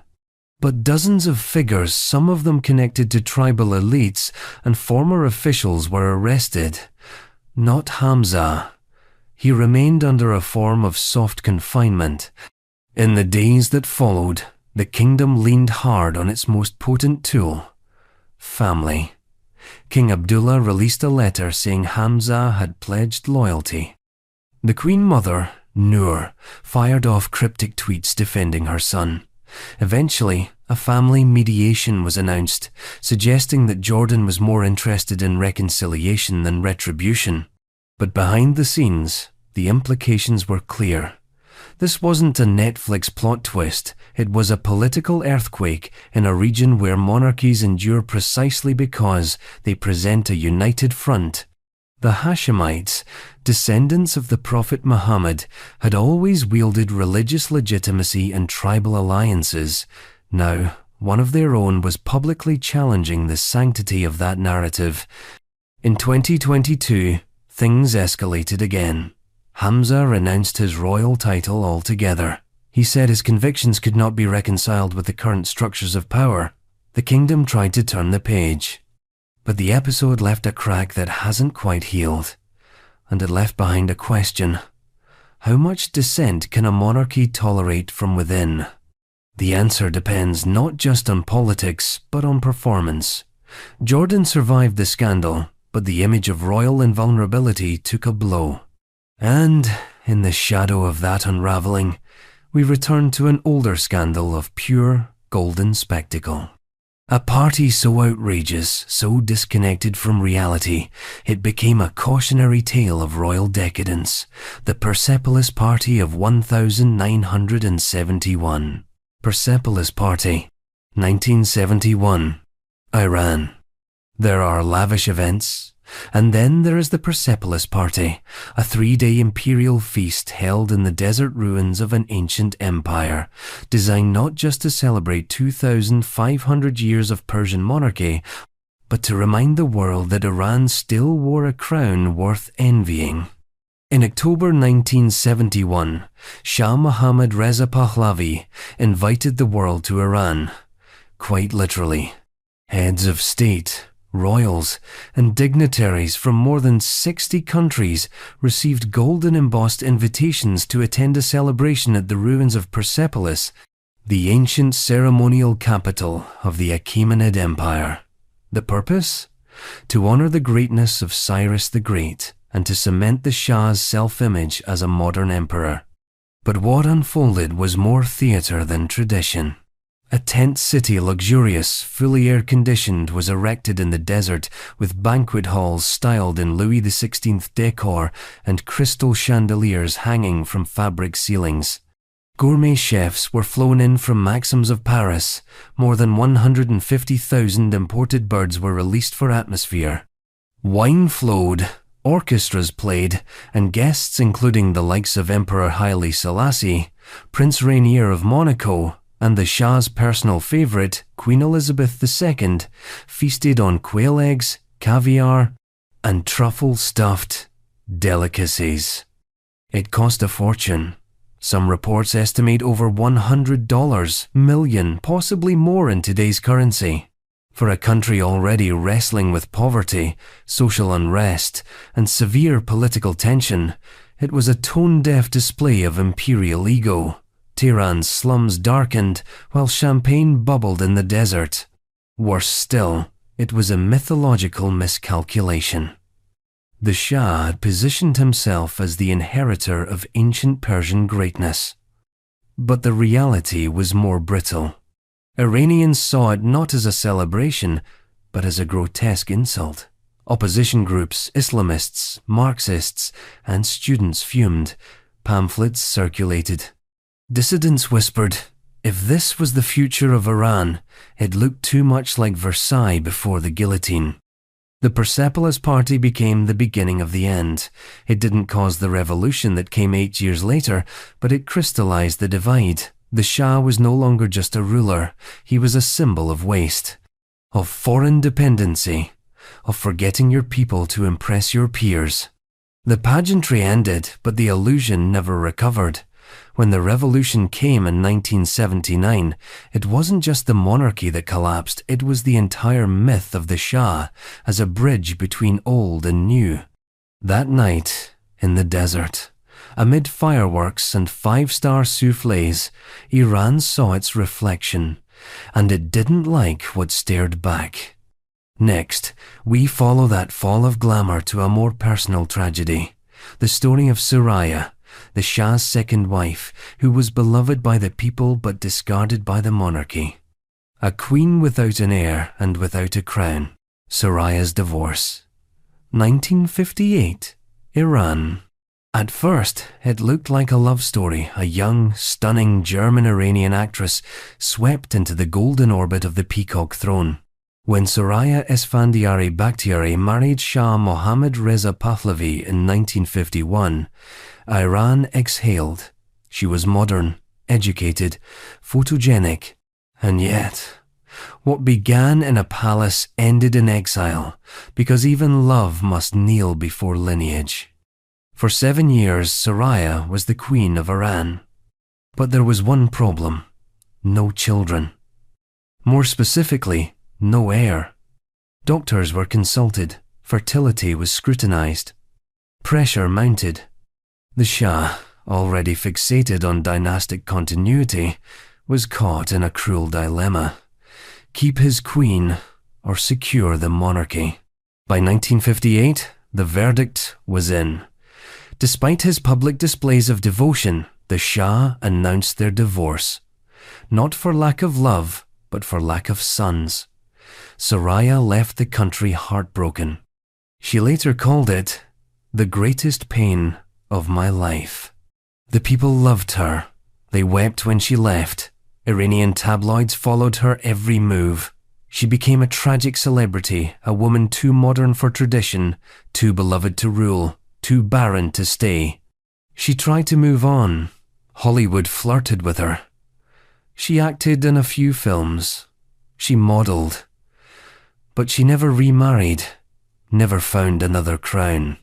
Speaker 1: But dozens of figures, some of them connected to tribal elites and former officials, were arrested. Not Hamza. He remained under a form of soft confinement. In the days that followed, the kingdom leaned hard on its most potent tool, family. King Abdullah released a letter saying Hamza had pledged loyalty. The Queen Mother, Noor, fired off cryptic tweets defending her son. Eventually, a family mediation was announced, suggesting that Jordan was more interested in reconciliation than retribution. But behind the scenes, the implications were clear. This wasn't a Netflix plot twist, it was a political earthquake in a region where monarchies endure precisely because they present a united front. The Hashemites, descendants of the Prophet Muhammad, had always wielded religious legitimacy and tribal alliances. Now, one of their own was publicly challenging the sanctity of that narrative. In 2022, things escalated again. Hamza renounced his royal title altogether. He said his convictions could not be reconciled with the current structures of power. The kingdom tried to turn the page. But the episode left a crack that hasn't quite healed. And it left behind a question. How much dissent can a monarchy tolerate from within? The answer depends not just on politics, but on performance. Jordan survived the scandal, but the image of royal invulnerability took a blow. And, in the shadow of that unraveling, we return to an older scandal of pure, golden spectacle. A party so outrageous, so disconnected from reality, it became a cautionary tale of royal decadence. The Persepolis Party of 1971. Persepolis Party, 1971, Iran. There are lavish events. And then there is the Persepolis Party, a 3-day imperial feast held in the desert ruins of an ancient empire, designed not just to celebrate 2,500 years of Persian monarchy, but to remind the world that Iran still wore a crown worth envying. In October 1971, Shah Mohammad Reza Pahlavi invited the world to Iran, quite literally. Heads of state, royals, and dignitaries from more than 60 countries received golden embossed invitations to attend a celebration at the ruins of Persepolis, the ancient ceremonial capital of the Achaemenid Empire. The purpose? To honor the greatness of Cyrus the Great and to cement the Shah's self-image as a modern emperor. But what unfolded was more theatre than tradition. A tent city, luxurious, fully air-conditioned, was erected in the desert with banquet halls styled in Louis XVI decor and crystal chandeliers hanging from fabric ceilings. Gourmet chefs were flown in from Maxims of Paris. More than 150,000 imported birds were released for atmosphere. Wine flowed, orchestras played, and guests including the likes of Emperor Haile Selassie, Prince Rainier of Monaco, and the Shah's personal favourite, Queen Elizabeth II, feasted on quail eggs, caviar, and truffle-stuffed delicacies. It cost a fortune. Some reports estimate over $100 million, possibly more in today's currency. For a country already wrestling with poverty, social unrest, and severe political tension, it was a tone-deaf display of imperial ego. Tehran's slums darkened while champagne bubbled in the desert. Worse still, it was a mythological miscalculation. The Shah had positioned himself as the inheritor of ancient Persian greatness. But the reality was more brittle. Iranians saw it not as a celebration, but as a grotesque insult. Opposition groups, Islamists, Marxists, and students fumed. Pamphlets circulated. Dissidents whispered, if this was the future of Iran, it looked too much like Versailles before the guillotine. The Persepolis Party became the beginning of the end. It didn't cause the revolution that came 8 years later, but it crystallized the divide. The Shah was no longer just a ruler. He was a symbol of waste, of foreign dependency, of forgetting your people to impress your peers. The pageantry ended, but the illusion never recovered. When the revolution came in 1979, it wasn't just the monarchy that collapsed, it was the entire myth of the Shah as a bridge between old and new. That night, in the desert, amid fireworks and five-star soufflés, Iran saw its reflection, and it didn't like what stared back. Next, we follow that fall of glamour to a more personal tragedy, the story of Soraya, the Shah's second wife, who was beloved by the people but discarded by the monarchy. A queen without an heir and without a crown. Soraya's divorce. 1958, Iran. At first, it looked like a love story. A young, stunning German-Iranian actress swept into the golden orbit of the peacock throne. When Soraya Esfandiari Bakhtiari married Shah Mohammad Reza Pahlavi in 1951, Iran exhaled. She was modern, educated, photogenic, and yet, what began in a palace ended in exile, because even love must kneel before lineage. For 7 years, Soraya was the queen of Iran. But there was one problem: no children. More specifically, no heir. Doctors were consulted. Fertility was scrutinized. Pressure mounted. The Shah, already fixated on dynastic continuity, was caught in a cruel dilemma: keep his queen or secure the monarchy. By 1958, the verdict was in. Despite his public displays of devotion, the Shah announced their divorce. Not for lack of love, but for lack of sons. Soraya left the country heartbroken. She later called it the greatest pain of my life. The people loved her. They wept when she left. Iranian tabloids followed her every move. She became a tragic celebrity, a woman too modern for tradition, too beloved to rule, too barren to stay. She tried to move on. Hollywood flirted with her. She acted in a few films. She modeled. But she never remarried, never found another crown.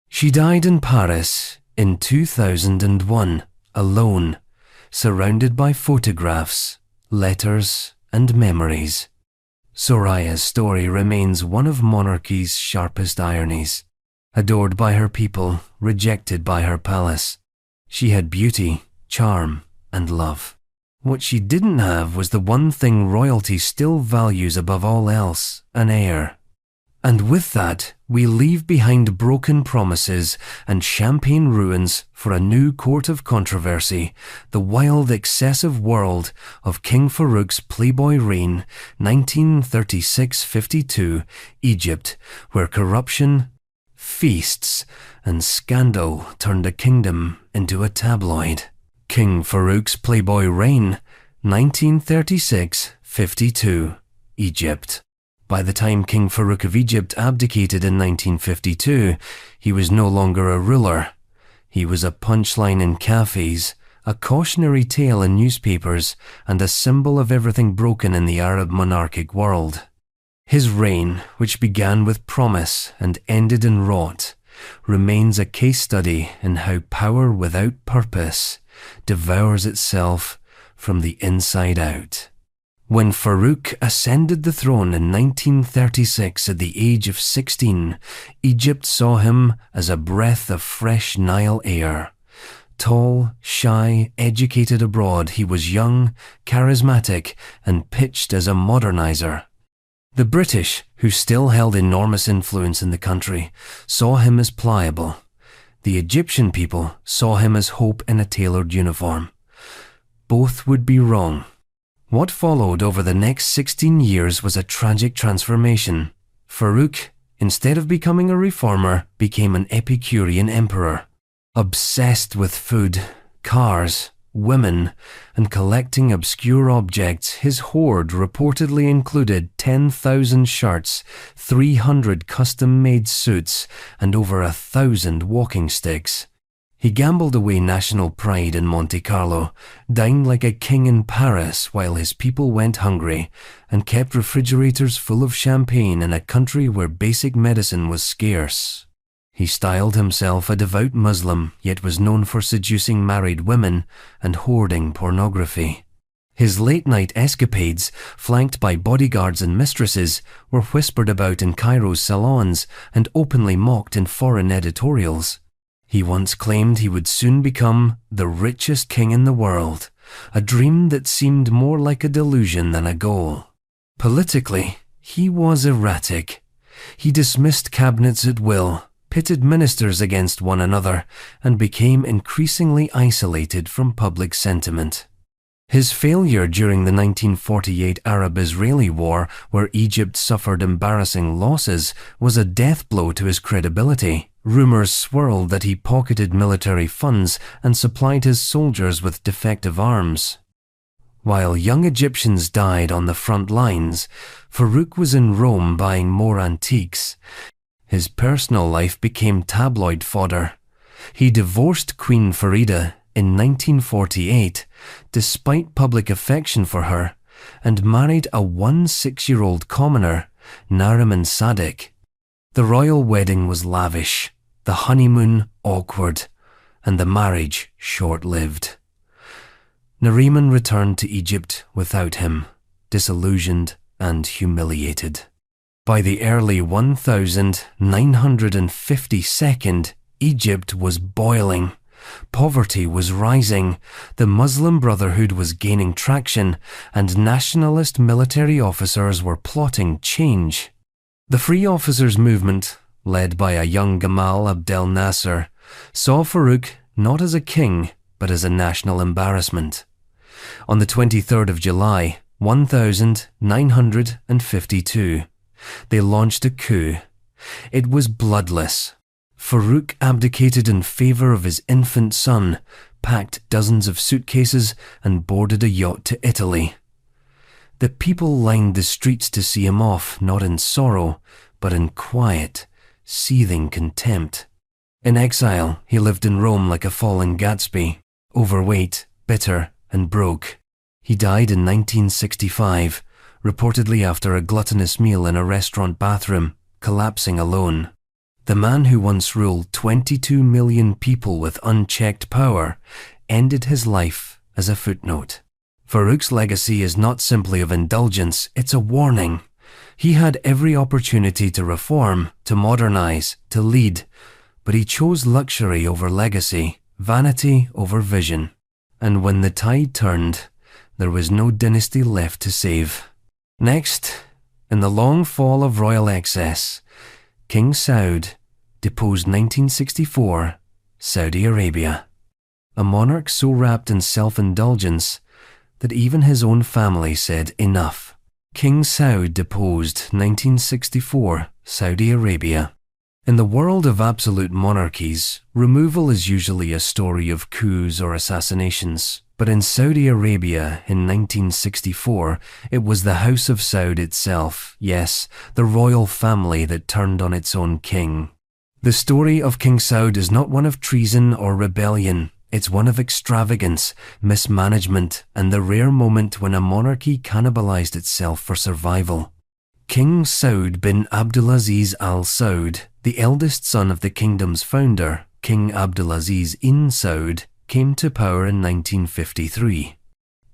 Speaker 1: She died in Paris in 2001, alone, surrounded by photographs, letters, and memories. Soraya's story remains one of monarchy's sharpest ironies. Adored by her people, rejected by her palace. She had beauty, charm, and love. What she didn't have was the one thing royalty still values above all else: an heir. And with that, we leave behind broken promises and champagne ruins for a new court of controversy, the wild, excessive world of King Farouk's Playboy reign, 1936-52, Egypt, where corruption, feasts, and scandal turned a kingdom into a tabloid. King Farouk's Playboy reign, 1936-52, Egypt. By the time King Farouk of Egypt abdicated in 1952, he was no longer a ruler. He was a punchline in cafes, a cautionary tale in newspapers, and a symbol of everything broken in the Arab monarchic world. His reign, which began with promise and ended in rot, remains a case study in how power without purpose devours itself from the inside out. When Farouk ascended the throne in 1936 at the age of 16, Egypt saw him as a breath of fresh Nile air. Tall, shy, educated abroad, he was young, charismatic, and pitched as a modernizer. The British, who still held enormous influence in the country, saw him as pliable. The Egyptian people saw him as hope in a tailored uniform. both would be wrong. What followed over the next 16 years was a tragic transformation. Farouk, instead of becoming a reformer, became an Epicurean emperor. Obsessed with food, cars, women, and collecting obscure objects, his hoard reportedly included 10,000 shirts, 300 custom-made suits, and over 1,000 walking sticks. He gambled away national pride in Monte Carlo, dined like a king in Paris while his people went hungry, and kept refrigerators full of champagne in a country where basic medicine was scarce. He styled himself a devout Muslim, yet was known for seducing married women and hoarding pornography. His late-night escapades, flanked by bodyguards and mistresses, were whispered about in Cairo's salons and openly mocked in foreign editorials. He once claimed he would soon become the richest king in the world, a dream that seemed more like a delusion than a goal. Politically, he was erratic. He dismissed cabinets at will, pitted ministers against one another, and became increasingly isolated from public sentiment. His failure during the 1948 Arab-Israeli War, where Egypt suffered embarrassing losses, was a death blow to his credibility. Rumors swirled that he pocketed military funds and supplied his soldiers with defective arms. While young Egyptians died on the front lines, Farouk was in Rome buying more antiques. His personal life became tabloid fodder. He divorced Queen Farida in 1948, despite public affection for her, and married a 6-year-old commoner, Nariman Sadek. The royal wedding was lavish, the honeymoon awkward, and the marriage short-lived. Nariman returned to Egypt without him, disillusioned and humiliated. By the early 1952, Egypt was boiling. Poverty was rising, the Muslim Brotherhood was gaining traction, and nationalist military officers were plotting change. The Free Officers movement, led by a young Gamal Abdel Nasser, saw Farouk not as a king, but as a national embarrassment. On the 23rd of July, 1952, they launched a coup. It was bloodless. Farouk abdicated in favor of his infant son, packed dozens of suitcases, and boarded a yacht to Italy. The people lined the streets to see him off, not in sorrow, but in quiet, seething contempt. In exile, he lived in Rome like a fallen Gatsby, overweight, bitter, and broke. He died in 1965, reportedly after a gluttonous meal in a restaurant bathroom, collapsing alone. The man who once ruled 22 million people with unchecked power ended his life as a footnote. Farouk's legacy is not simply of indulgence, it's a warning. He had every opportunity to reform, to modernize, to lead, but he chose luxury over legacy, vanity over vision. And when the tide turned, there was no dynasty left to save. Next, in the long fall of royal excess, King Saud deposed 1964, Saudi Arabia. A monarch so wrapped in self-indulgence that even his own family said enough. King Saud deposed 1964, Saudi Arabia. In the world of absolute monarchies, removal is usually a story of coups or assassinations. But in Saudi Arabia in 1964, it was the House of Saud itself, yes, the royal family that turned on its own king. The story of King Saud is not one of treason or rebellion. It's one of extravagance, mismanagement, and the rare moment when a monarchy cannibalized itself for survival. King Saud bin Abdulaziz Al Saud, the eldest son of the kingdom's founder, King Abdulaziz bin Saud, came to power in 1953.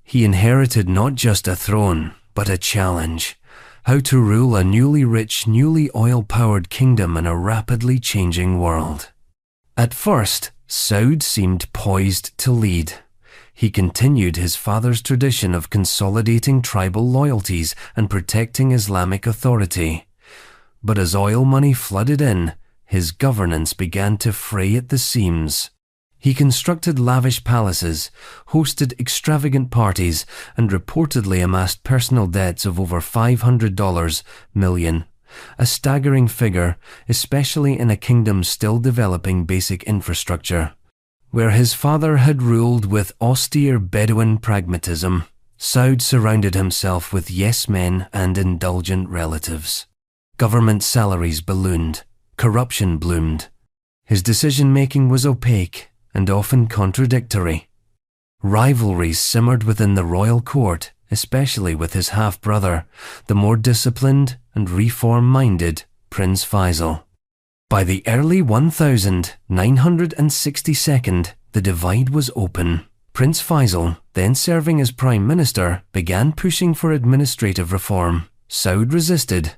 Speaker 1: He inherited not just a throne, but a challenge: how to rule a newly rich, newly oil-powered kingdom in a rapidly changing world. At first, Saud seemed poised to lead. He continued his father's tradition of consolidating tribal loyalties and protecting Islamic authority. But as oil money flooded in, his governance began to fray at the seams. He constructed lavish palaces, hosted extravagant parties, and reportedly amassed personal debts of over $500 million, a staggering figure, especially in a kingdom still developing basic infrastructure. Where his father had ruled with austere Bedouin pragmatism, Saud surrounded himself with yes-men and indulgent relatives. Government salaries ballooned, corruption bloomed. His decision-making was opaque and often contradictory. Rivalries simmered within the royal court, especially with his half-brother, the more disciplined and reform-minded Prince Faisal. By the early 1962, the divide was open. Prince Faisal, then serving as Prime Minister, began pushing for administrative reform. Saud resisted.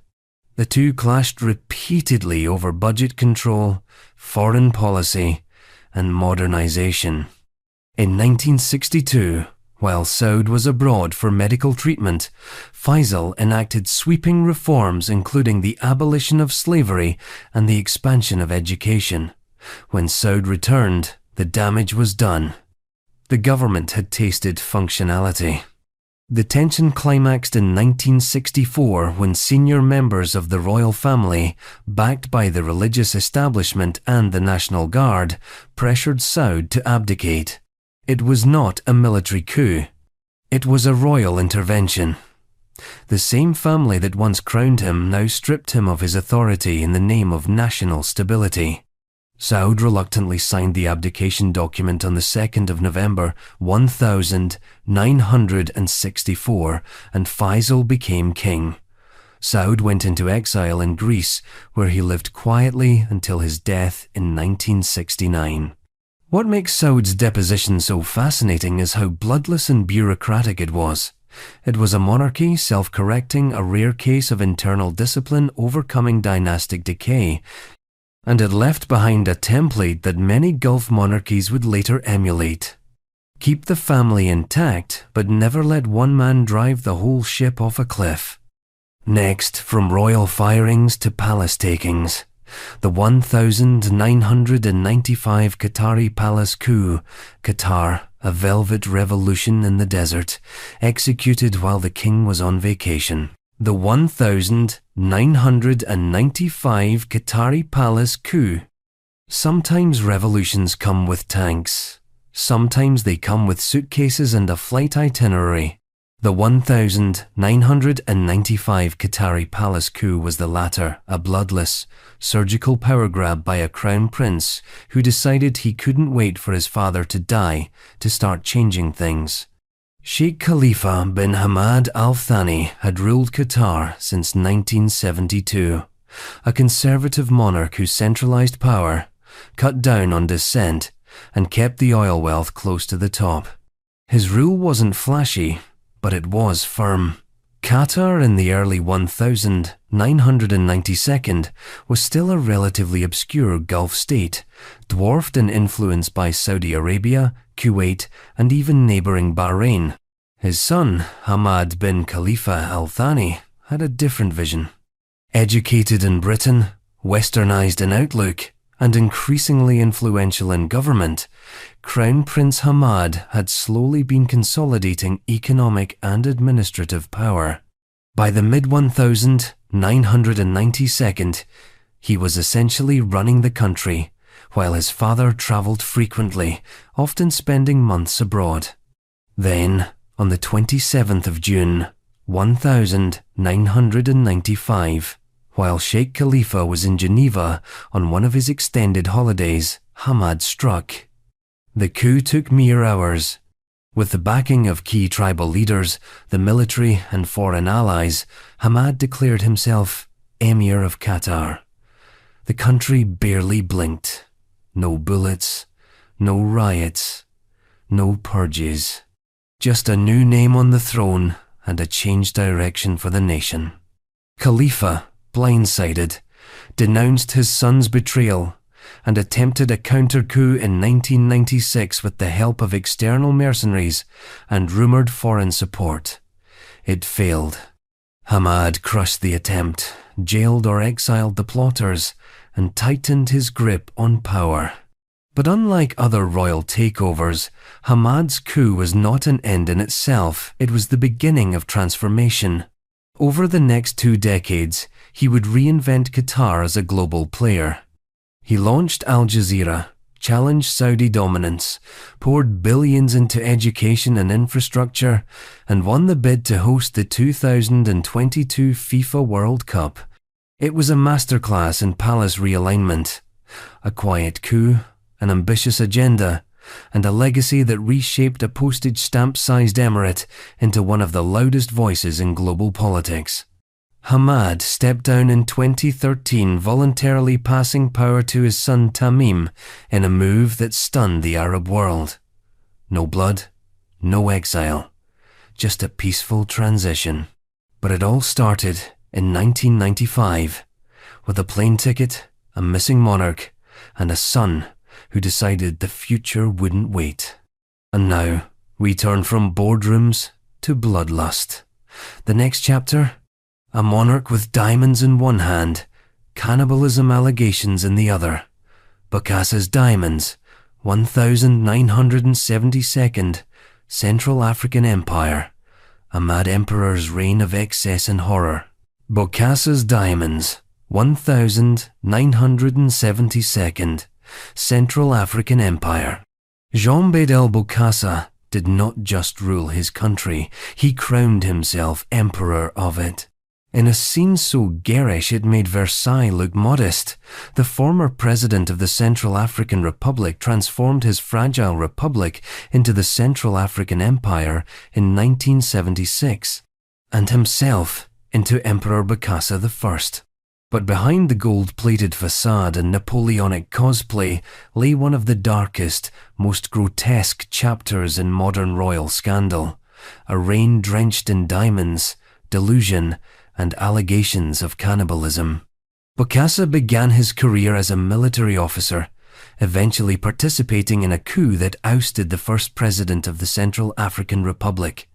Speaker 1: The two clashed repeatedly over budget control, foreign policy, and modernization. In 1962, while Saud was abroad for medical treatment, Faisal enacted sweeping reforms including the abolition of slavery and the expansion of education. When Saud returned, the damage was done. The government had tasted functionality. The tension climaxed in 1964 when senior members of the royal family, backed by the religious establishment and the National Guard, pressured Saud to abdicate. It was not a military coup. It was a royal intervention. The same family that once crowned him now stripped him of his authority in the name of national stability. Saud reluctantly signed the abdication document on the 2nd of November 1964, and Faisal became king. Saud went into exile in Greece, where he lived quietly until his death in 1969. What makes Saud's deposition so fascinating is how bloodless and bureaucratic it was. It was a monarchy self-correcting, a rare case of internal discipline overcoming dynastic decay, and it left behind a template that many Gulf monarchies would later emulate. Keep the family intact, but never let one man drive the whole ship off a cliff. Next, from royal firings to palace takings, the 1995 Qatari palace coup, Qatar, a velvet revolution in the desert, executed while the king was on vacation. The 1995 Qatari palace coup. Sometimes revolutions come with tanks. Sometimes they come with suitcases and a flight itinerary. The 1995 Qatari palace coup was the latter, a bloodless, surgical power grab by a crown prince who decided he couldn't wait for his father to die to start changing things. Sheikh Khalifa bin Hamad Al Thani had ruled Qatar since 1972, a conservative monarch who centralized power, cut down on dissent, and kept the oil wealth close to the top. His rule wasn't flashy, but it was firm. Qatar in the early 1992 was still a relatively obscure Gulf state, dwarfed in influence by Saudi Arabia, Kuwait, and even neighboring Bahrain. His son, Hamad bin Khalifa Al Thani, had a different vision. Educated in Britain, westernized in outlook, and increasingly influential in government, Crown Prince Hamad had slowly been consolidating economic and administrative power. By the mid-1992, he was essentially running the country, while his father travelled frequently, often spending months abroad. Then, on the 27th of June, 1995, while Sheikh Khalifa was in Geneva on one of his extended holidays, Hamad struck. The coup took mere hours. With the backing of key tribal leaders, the military and foreign allies, Hamad declared himself Emir of Qatar. The country barely blinked. No bullets, no riots, no purges. Just a new name on the throne and a changed direction for the nation. Khalifa, blindsided, denounced his son's betrayal and attempted a counter-coup in 1996 with the help of external mercenaries and rumoured foreign support. It failed. Hamad crushed the attempt, jailed or exiled the plotters, and tightened his grip on power. But unlike other royal takeovers, Hamad's coup was not an end in itself, it was the beginning of transformation. Over the next 2 decades, he would reinvent Qatar as a global player. He launched Al Jazeera, challenged Saudi dominance, poured billions into education and infrastructure, and won the bid to host the 2022 FIFA World Cup. It was a masterclass in palace realignment, a quiet coup, an ambitious agenda, and a legacy that reshaped a postage stamp-sized emirate into one of the loudest voices in global politics. Hamad stepped down in 2013, voluntarily passing power to his son Tamim in a move that stunned the Arab world. No blood, no exile, just a peaceful transition. But it all started in 1995 with a plane ticket, a missing monarch, and a son who decided the future wouldn't wait. And now, we turn from boardrooms to bloodlust. The next chapter? A monarch with diamonds in one hand, cannibalism allegations in the other. Bokassa's diamonds, 1972nd, Central African Empire. A mad emperor's reign of excess and horror. Bokassa's diamonds, 1972nd, Central African Empire. Jean Bedel Bokassa did not just rule his country, he crowned himself emperor of it. In a scene so garish it made Versailles look modest, the former president of the Central African Republic transformed his fragile republic into the Central African Empire in 1976, and himself into Emperor Bokassa I. But behind the gold-plated facade and Napoleonic cosplay lay one of the darkest, most grotesque chapters in modern royal scandal, a reign drenched in diamonds, delusion, and allegations of cannibalism. Bokassa began his career as a military officer, eventually participating in a coup that ousted the first president of the Central African Republic.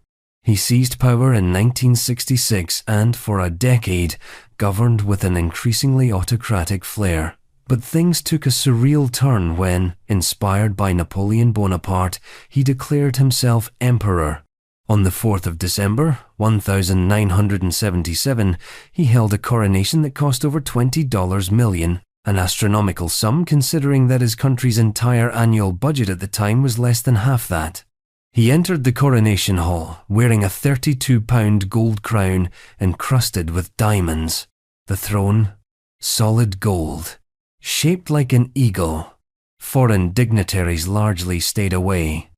Speaker 1: He seized power in 1966 and, for a decade, governed with an increasingly autocratic flair. But things took a surreal turn when, inspired by Napoleon Bonaparte, he declared himself emperor. On the 4th of December, 1977, he held a coronation that cost over $20 million, an astronomical sum considering that his country's entire annual budget at the time was less than half that. He entered the coronation hall wearing a 32-pound gold crown encrusted with diamonds. The throne, solid gold, shaped like an eagle. Foreign dignitaries largely stayed away.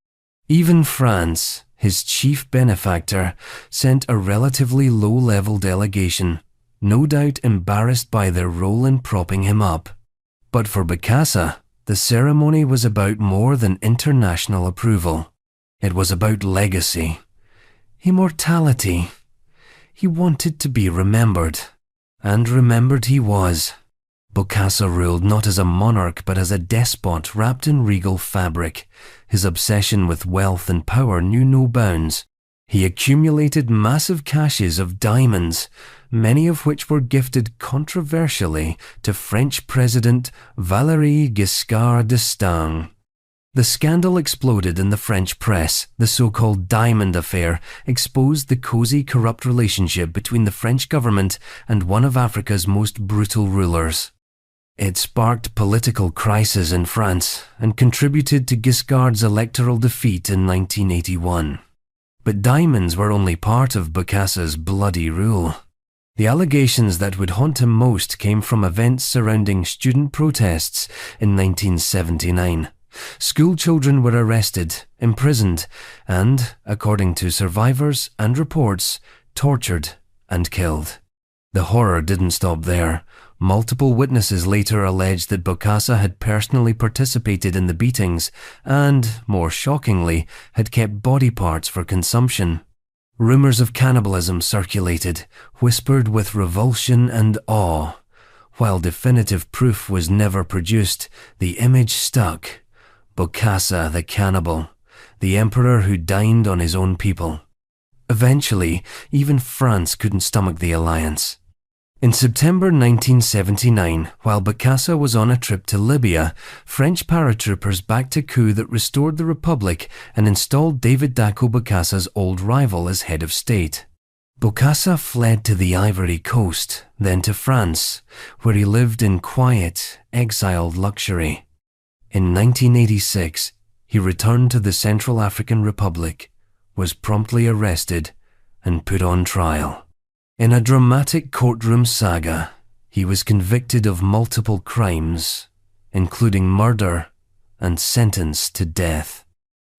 Speaker 1: Even France, his chief benefactor, sent a relatively low-level delegation, no doubt embarrassed by their role in propping him up. But for Bokassa, the ceremony was about more than international approval. It was about legacy, immortality. He wanted to be remembered, and remembered he was. Bokassa ruled not as a monarch but as a despot wrapped in regal fabric. His obsession with wealth and power knew no bounds. He accumulated massive caches of diamonds, many of which were gifted controversially to French President Valéry Giscard d'Estaing. The scandal exploded in the French press. The so-called Diamond Affair exposed the cozy, corrupt relationship between the French government and one of Africa's most brutal rulers. It sparked political crisis in France and contributed to Giscard's electoral defeat in 1981. But diamonds were only part of Bokassa's bloody rule. The allegations that would haunt him most came from events surrounding student protests in 1979. School children were arrested, imprisoned, and, according to survivors and reports, tortured and killed. The horror didn't stop there. Multiple witnesses later alleged that Bokassa had personally participated in the beatings and, more shockingly, had kept body parts for consumption. Rumors of cannibalism circulated, whispered with revulsion and awe. While definitive proof was never produced, the image stuck. Bokassa the cannibal, the emperor who dined on his own people. Eventually, even France couldn't stomach the alliance. In September 1979, while Bokassa was on a trip to Libya, French paratroopers backed a coup that restored the Republic and installed David Dacko Bokassa's old rival as head of state. Bokassa fled to the Ivory Coast, then to France, where he lived in quiet, exiled luxury. In 1986, he returned to the Central African Republic, was promptly arrested, and put on trial. In a dramatic courtroom saga, he was convicted of multiple crimes, including murder, and sentenced to death.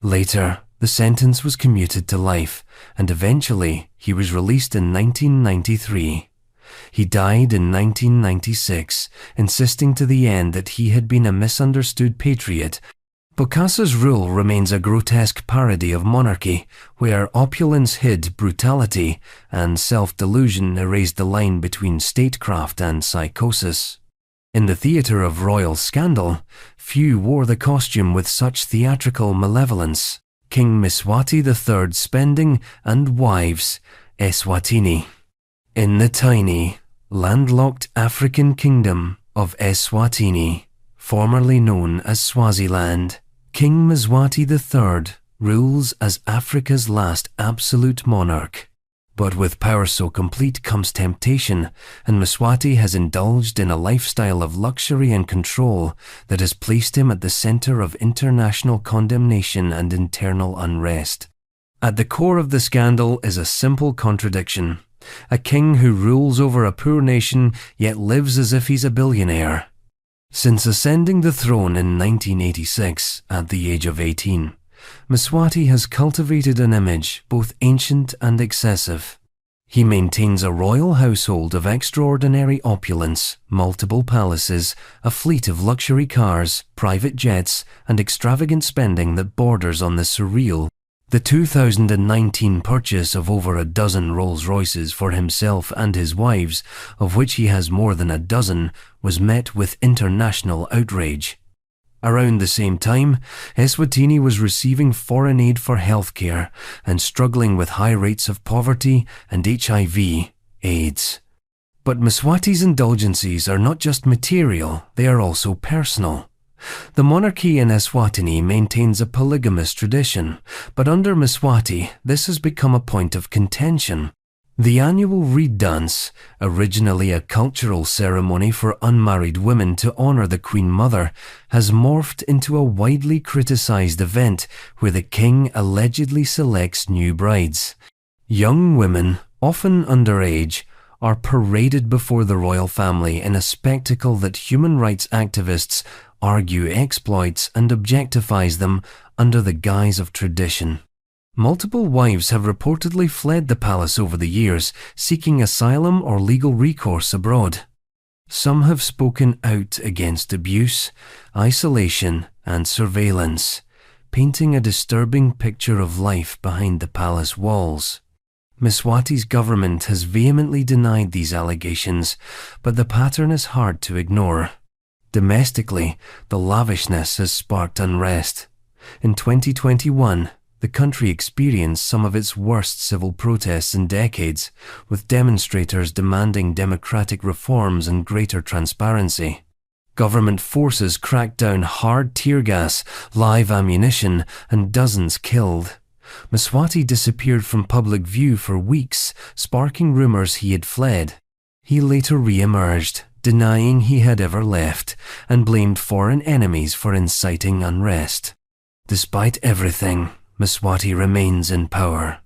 Speaker 1: Later, the sentence was commuted to life, and eventually he was released in 1993. He died in 1996, insisting to the end that he had been a misunderstood patriot. Bokassa's rule remains a grotesque parody of monarchy, where opulence hid brutality and self-delusion erased the line between statecraft and psychosis. In the theatre of royal scandal, few wore the costume with such theatrical malevolence. King Mswati III's spending and wives, Eswatini. In the tiny, landlocked African kingdom of Eswatini, formerly known as Swaziland, King Mswati III rules as Africa's last absolute monarch. But with power so complete comes temptation, and Mswati has indulged in a lifestyle of luxury and control that has placed him at the center of international condemnation and internal unrest. At the core of the scandal is a simple contradiction: a king who rules over a poor nation yet lives as if he's a billionaire. Since ascending the throne in 1986 at the age of 18, Mswati has cultivated an image both ancient and excessive. He maintains a royal household of extraordinary opulence, multiple palaces, a fleet of luxury cars, private jets, and extravagant spending that borders on the surreal. The 2019 purchase of over a dozen Rolls-Royces for himself and his wives, of which he has more than a dozen, was met with international outrage. Around the same time, Eswatini was receiving foreign aid for healthcare and struggling with high rates of poverty and HIV/AIDS. But Mswati's indulgences are not just material, they are also personal. The monarchy in Eswatini maintains a polygamous tradition, but under Mswati, this has become a point of contention. The annual reed dance, originally a cultural ceremony for unmarried women to honor the Queen Mother, has morphed into a widely criticized event where the king allegedly selects new brides. Young women, often underage, are paraded before the royal family in a spectacle that human rights activists argue exploits and objectifies them under the guise of tradition. Multiple wives have reportedly fled the palace over the years, seeking asylum or legal recourse abroad. Some have spoken out against abuse, isolation, and surveillance, painting a disturbing picture of life behind the palace walls. Mswati's government has vehemently denied these allegations, but the pattern is hard to ignore. Domestically, the lavishness has sparked unrest. In 2021, the country experienced some of its worst civil protests in decades, with demonstrators demanding democratic reforms and greater transparency. Government forces cracked down hard tear gas, live ammunition, and dozens killed. Mswati disappeared from public view for weeks, sparking rumors he had fled. He later re-emerged, denying he had ever left, and blamed foreign enemies for inciting unrest. Despite everything, Mswati remains in power.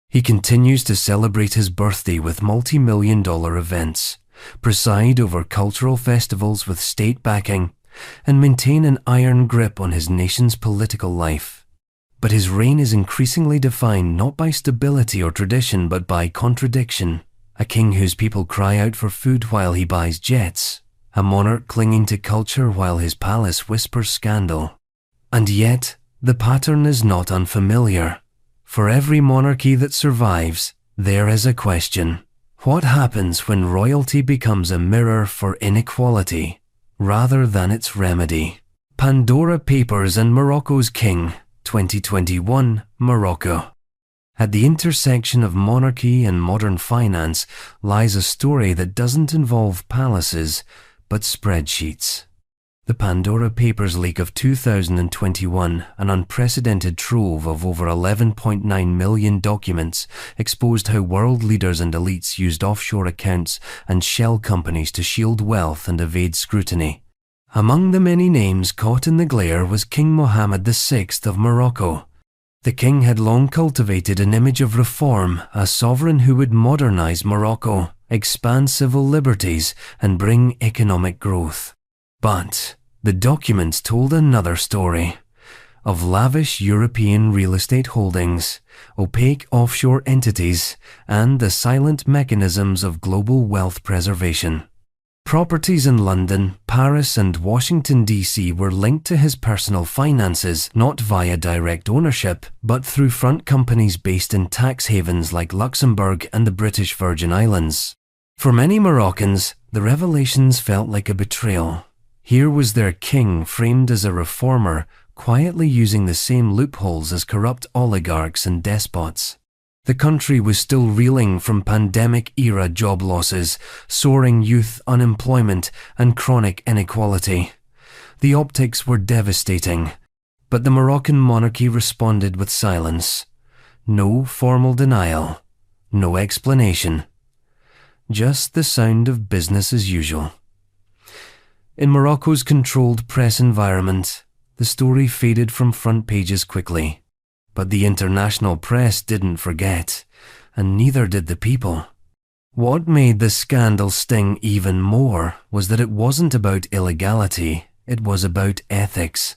Speaker 1: He continues to celebrate his birthday with multi-million-dollar events, preside over cultural festivals with state backing, and maintain an iron grip on his nation's political life. But his reign is increasingly defined not by stability or tradition but by contradiction. A king whose people cry out for food while he buys jets. A monarch clinging to culture while his palace whispers scandal. And yet, the pattern is not unfamiliar. For every monarchy that survives, there is a question. What happens when royalty becomes a mirror for inequality, rather than its remedy? Pandora Papers and Morocco's King, 2021, Morocco. At the intersection of monarchy and modern finance lies a story that doesn't involve palaces, but spreadsheets. The Pandora Papers leak of 2021, an unprecedented trove of over 11.9 million documents, exposed how world leaders and elites used offshore accounts and shell companies to shield wealth and evade scrutiny. Among the many names caught in the glare was King Mohammed VI of Morocco. The king had long cultivated an image of reform, a sovereign who would modernize Morocco, expand civil liberties, and bring economic growth. But the documents told another story of lavish European real estate holdings, opaque offshore entities, and the silent mechanisms of global wealth preservation. Properties in London, Paris, and Washington, D.C. were linked to his personal finances, not via direct ownership, but through front companies based in tax havens like Luxembourg and the British Virgin Islands. For many Moroccans, the revelations felt like a betrayal. Here was their king framed as a reformer, quietly using the same loopholes as corrupt oligarchs and despots. The country was still reeling from pandemic-era job losses, soaring youth unemployment, and chronic inequality. The optics were devastating, but the Moroccan monarchy responded with silence. No formal denial, no explanation. Just the sound of business as usual. In Morocco's controlled press environment, the story faded from front pages quickly. But the international press didn't forget, and neither did the people. What made the scandal sting even more was that it wasn't about illegality, it was about ethics.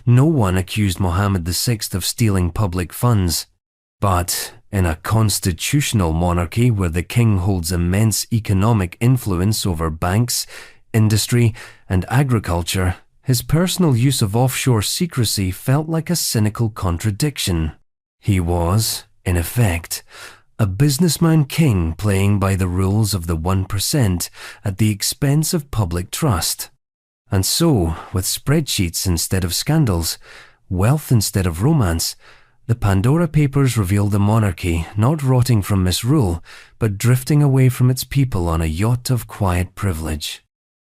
Speaker 1: No one accused Mohammed VI of stealing public funds. But in a constitutional monarchy where the king holds immense economic influence over banks, industry, and agriculture, his personal use of offshore secrecy felt like a cynical contradiction. He was, in effect, a businessman king playing by the rules of the 1% at the expense of public trust. And so, with spreadsheets instead of scandals, wealth instead of romance, the Pandora Papers revealed a monarchy not rotting from misrule, but drifting away from its people on a yacht of quiet privilege.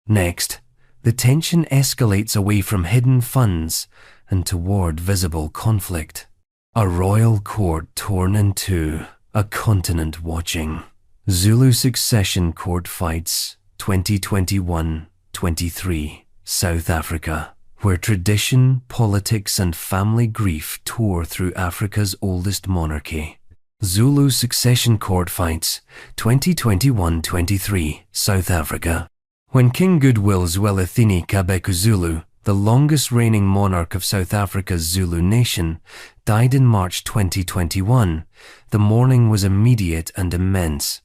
Speaker 1: Next, the tension escalates away from hidden funds and toward visible conflict. A royal court torn in two, a continent watching. Zulu succession court fights, 2021-23, South Africa, where tradition, politics, and family grief tore through Africa's oldest monarchy. Zulu succession court fights, 2021-23, South Africa. When King Goodwill Zwelithini Kabekuzulu, the longest reigning monarch of South Africa's Zulu nation, died in March 2021, the mourning was immediate and immense.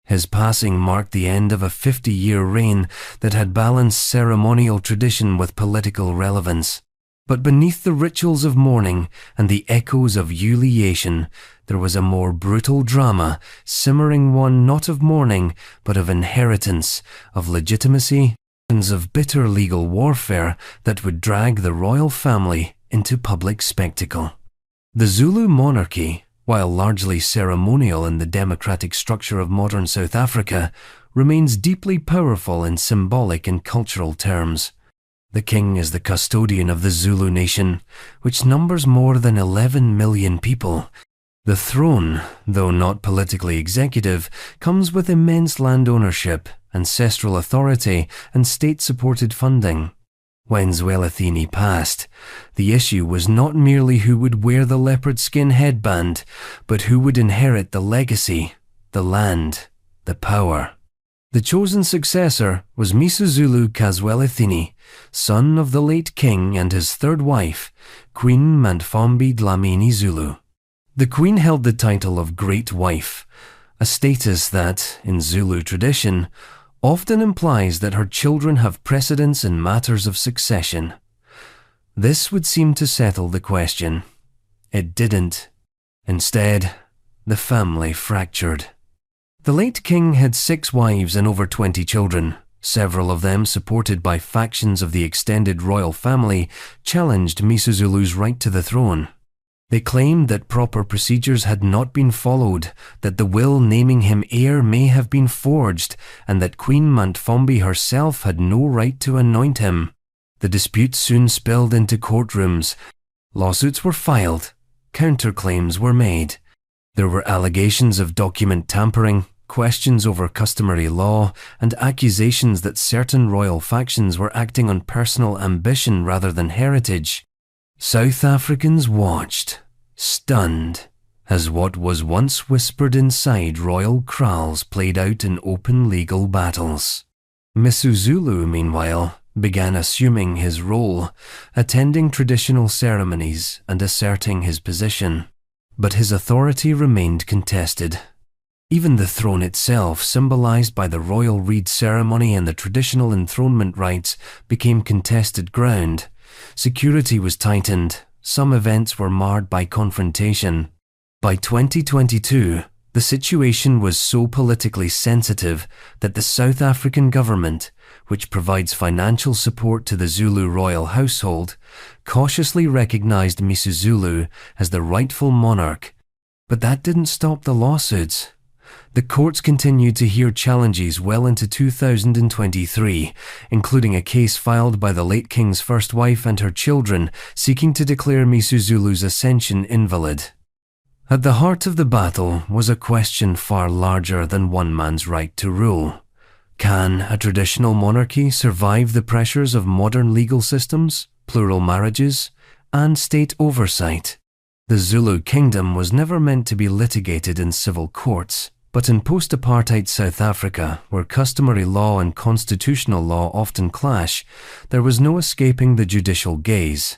Speaker 1: His passing marked the end of a 50-year reign that had balanced ceremonial tradition with political relevance. But beneath the rituals of mourning and the echoes of humiliation, there was a more brutal drama, simmering one not of mourning, but of inheritance, of legitimacy, and of bitter legal warfare that would drag the royal family into public spectacle. The Zulu monarchy, while largely ceremonial in the democratic structure of modern South Africa, remains deeply powerful in symbolic and cultural terms. The king is the custodian of the Zulu nation, which numbers more than 11 million people. The throne, though not politically executive, comes with immense land ownership, ancestral authority, and state-supported funding. When Zwelithini passed, the issue was not merely who would wear the leopard skin headband, but who would inherit the legacy, the land, the power. The chosen successor was Misuzulu Kazwelithini, son of the late king and his third wife, Queen Mantfombi Dlamini Zulu. The queen held the title of Great Wife, a status that, in Zulu tradition, often implies that her children have precedence in matters of succession. This would seem to settle the question. It didn't. Instead, the family fractured. The late king had 6 wives and over 20 children. Several of them, supported by factions of the extended royal family, challenged Misuzulu's right to the throne. They claimed that proper procedures had not been followed, that the will naming him heir may have been forged, and that Queen Mantfombi herself had no right to anoint him. The dispute soon spilled into courtrooms. Lawsuits were filed. Counterclaims were made. There were allegations of document tampering, questions over customary law, and accusations that certain royal factions were acting on personal ambition rather than heritage. South Africans watched, stunned, as what was once whispered inside royal kraals played out in open legal battles. Misuzulu, meanwhile, began assuming his role, attending traditional ceremonies and asserting his position. But his authority remained contested. Even the throne itself, symbolized by the royal reed ceremony and the traditional enthronement rites, became contested ground. Security was tightened. Some events were marred by confrontation. By 2022, the situation was so politically sensitive that the South African government, which provides financial support to the Zulu royal household, cautiously recognized Misuzulu as the rightful monarch. But that didn't stop the lawsuits. The courts continued to hear challenges well into 2023, including a case filed by the late king's first wife and her children seeking to declare Misuzulu's ascension invalid. At the heart of the battle was a question far larger than one man's right to rule. Can a traditional monarchy survive the pressures of modern legal systems, plural marriages, and state oversight? The Zulu kingdom was never meant to be litigated in civil courts. But in post-apartheid South Africa, where customary law and constitutional law often clash, there was no escaping the judicial gaze.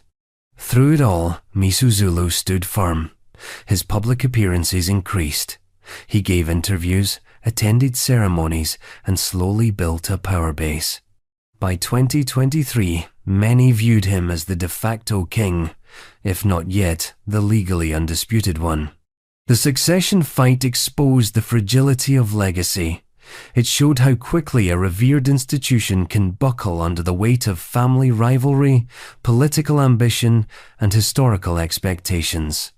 Speaker 1: Through it all, Misuzulu stood firm. His public appearances increased. He gave interviews, attended ceremonies, and slowly built a power base. By 2023, many viewed him as the de facto king, if not yet the legally undisputed one. The succession fight exposed the fragility of legacy. It showed how quickly a revered institution can buckle under the weight of family rivalry, political ambition, and historical expectations.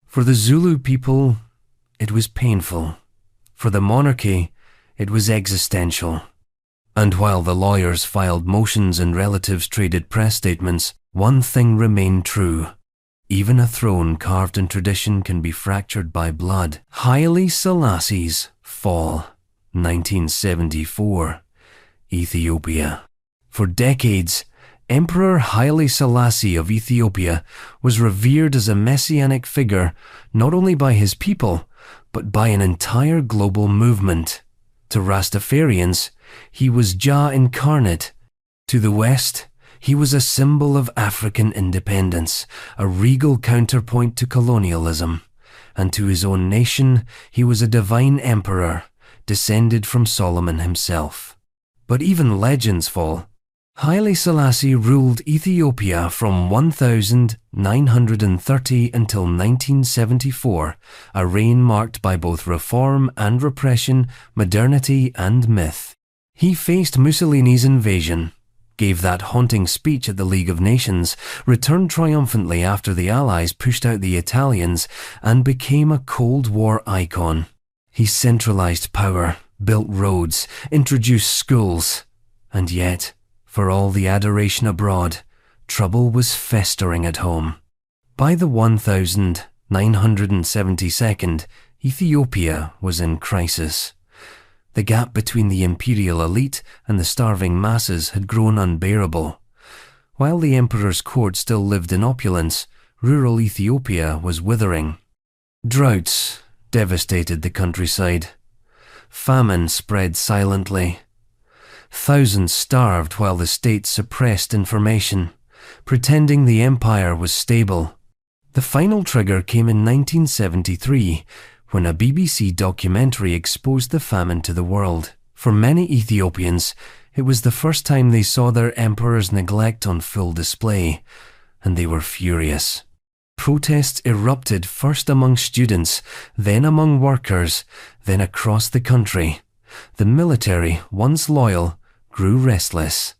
Speaker 1: For the Zulu people, it was painful. For the monarchy, it was existential. And while the lawyers filed motions and relatives traded press statements, one thing remained true. Even a throne carved in tradition can be fractured by blood. Haile Selassie's fall, 1974, Ethiopia. For decades, Emperor Haile Selassie of Ethiopia was revered as a messianic figure not only by his people, but by an entire global movement. To Rastafarians, he was Jah incarnate. To the West, he was a symbol of African independence, a regal counterpoint to colonialism. And to his own nation, he was a divine emperor, descended from Solomon himself. But even legends fall. Haile Selassie ruled Ethiopia from 1930 until 1974, a reign marked by both reform and repression, modernity and myth. He faced Mussolini's invasion, gave that haunting speech at the League of Nations, returned triumphantly after the Allies pushed out the Italians, and became a Cold War icon. He centralized power, built roads, introduced schools, and yet, for all the adoration abroad, trouble was festering at home. By the 1972nd, Ethiopia was in crisis. The gap between the imperial elite and the starving masses had grown unbearable. While the emperor's court still lived in opulence, rural Ethiopia was withering. Droughts devastated the countryside. Famine spread silently. Thousands starved while the state suppressed information, pretending the empire was stable. The final trigger came in 1973, when a BBC documentary exposed the famine to the world. For many Ethiopians, it was the first time they saw their emperor's neglect on full display, and they were furious. Protests erupted first among students, then among workers, then across the country. The military, once loyal, grew restless.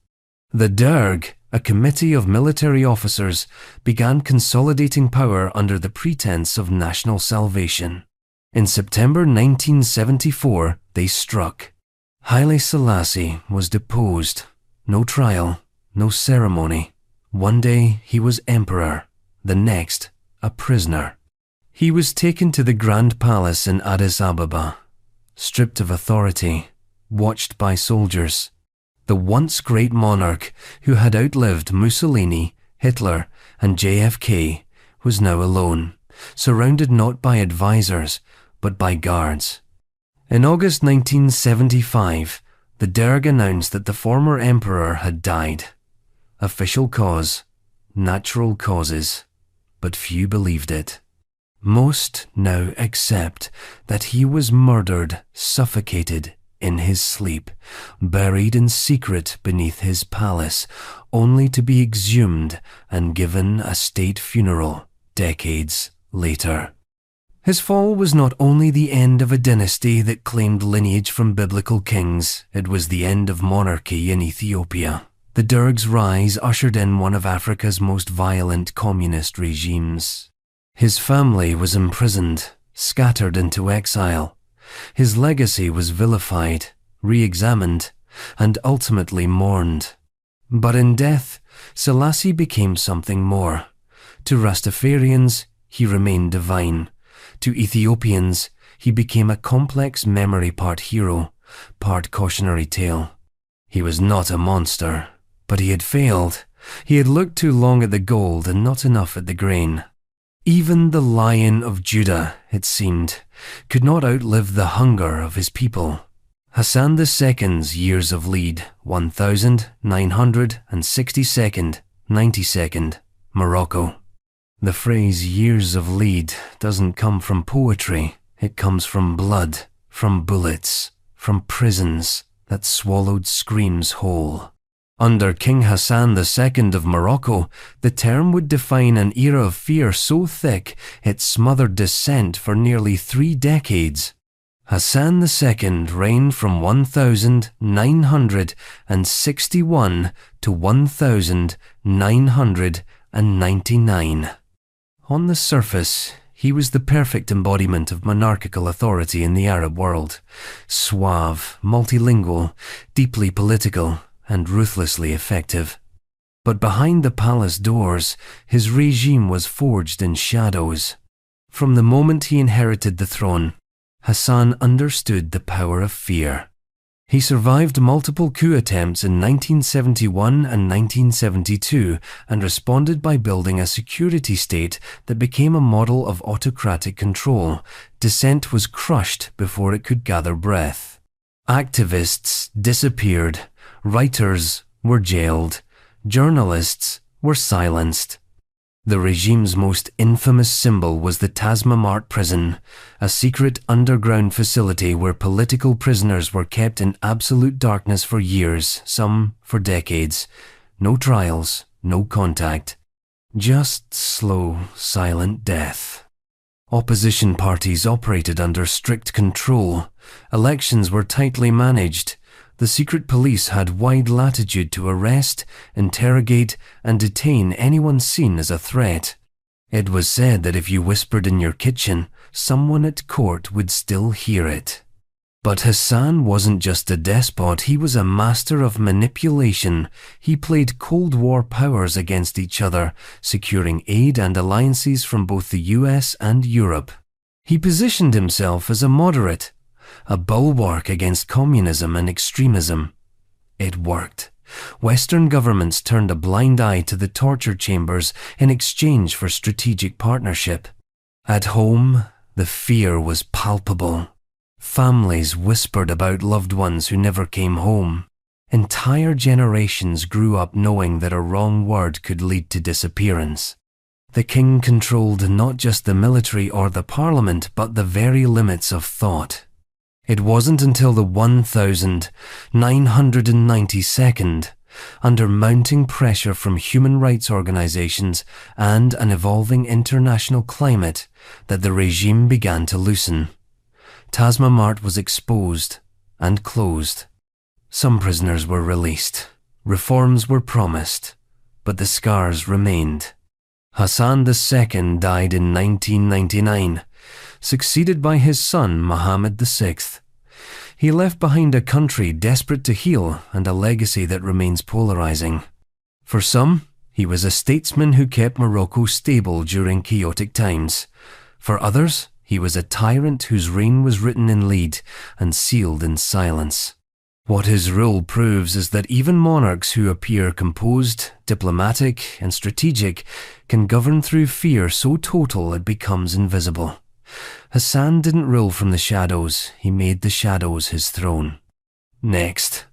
Speaker 1: The Derg, a committee of military officers began consolidating power under the pretense of national salvation. In September 1974, they struck. Haile Selassie was deposed. No trial, no ceremony. One day he was emperor, the next a prisoner. He was taken to the Grand Palace in Addis Ababa, stripped of authority, watched by soldiers. The once great monarch who had outlived Mussolini, Hitler, and JFK was now alone, surrounded not by advisors, but by guards. In August 1975, the Derg announced that the former emperor had died. Official cause, natural causes, but few believed it. Most now accept that he was murdered, suffocated in his sleep, buried in secret beneath his palace, only to be exhumed and given a state funeral decades later. His fall was not only the end of a dynasty that claimed lineage from biblical kings, it was the end of monarchy in Ethiopia. The Derg's rise ushered in one of Africa's most violent communist regimes. His family was imprisoned, scattered into exile. His legacy was vilified, re-examined, and ultimately mourned. But in death, Selassie became something more. To Rastafarians, he remained divine. To Ethiopians, he became a complex memory, part hero, part cautionary tale. He was not a monster, but he had failed. He had looked too long at the gold and not enough at the grain. Even the Lion of Judah, it seemed, could not outlive the hunger of his people. Hassan II's years of lead, 1962nd, 92nd, Morocco. The phrase years of lead doesn't come from poetry. It comes from blood, from bullets, from prisons that swallowed screams whole. Under King Hassan II of Morocco, the term would define an era of fear so thick it smothered dissent for nearly 3 decades. Hassan II reigned from 1961 to 1999. On the surface, he was the perfect embodiment of monarchical authority in the Arab world. Suave, multilingual, deeply political, and ruthlessly effective. But behind the palace doors, his regime was forged in shadows. From the moment he inherited the throne, Hassan understood the power of fear. He survived multiple coup attempts in 1971 and 1972 and responded by building a security state that became a model of autocratic control. Dissent was crushed before it could gather breath. Activists disappeared. Writers were jailed. Journalists were silenced. The regime's most infamous symbol was the Tasmamart prison, a secret underground facility where political prisoners were kept in absolute darkness for years, some for decades. No trials, no contact. Just slow, silent death. Opposition parties operated under strict control. Elections were tightly managed. The secret police had wide latitude to arrest, interrogate, and detain anyone seen as a threat. It was said that if you whispered in your kitchen, someone at court would still hear it. But Hassan wasn't just a despot, he was a master of manipulation. He played Cold War powers against each other, securing aid and alliances from both the US and Europe. He positioned himself as a moderate, a bulwark against communism and extremism. It worked. Western governments turned a blind eye to the torture chambers in exchange for strategic partnership. At home, the fear was palpable. Families whispered about loved ones who never came home. Entire generations grew up knowing that a wrong word could lead to disappearance. The king controlled not just the military or the parliament, but the very limits of thought. It wasn't until the 1992nd, under mounting pressure from human rights organizations and an evolving international climate, that the regime began to loosen. Tasmamart was exposed and closed. Some prisoners were released. Reforms were promised. but the scars remained. Hassan II died in 1999, succeeded by his son Mohammed VI. He left behind a country desperate to heal and a legacy that remains polarizing. For some, he was a statesman who kept Morocco stable during chaotic times. For others, he was a tyrant whose reign was written in lead and sealed in silence. What his rule proves is that even monarchs who appear composed, diplomatic, and strategic can govern through fear so total it becomes invisible. Hassan didn't rule from the shadows, he made the shadows his throne. Next,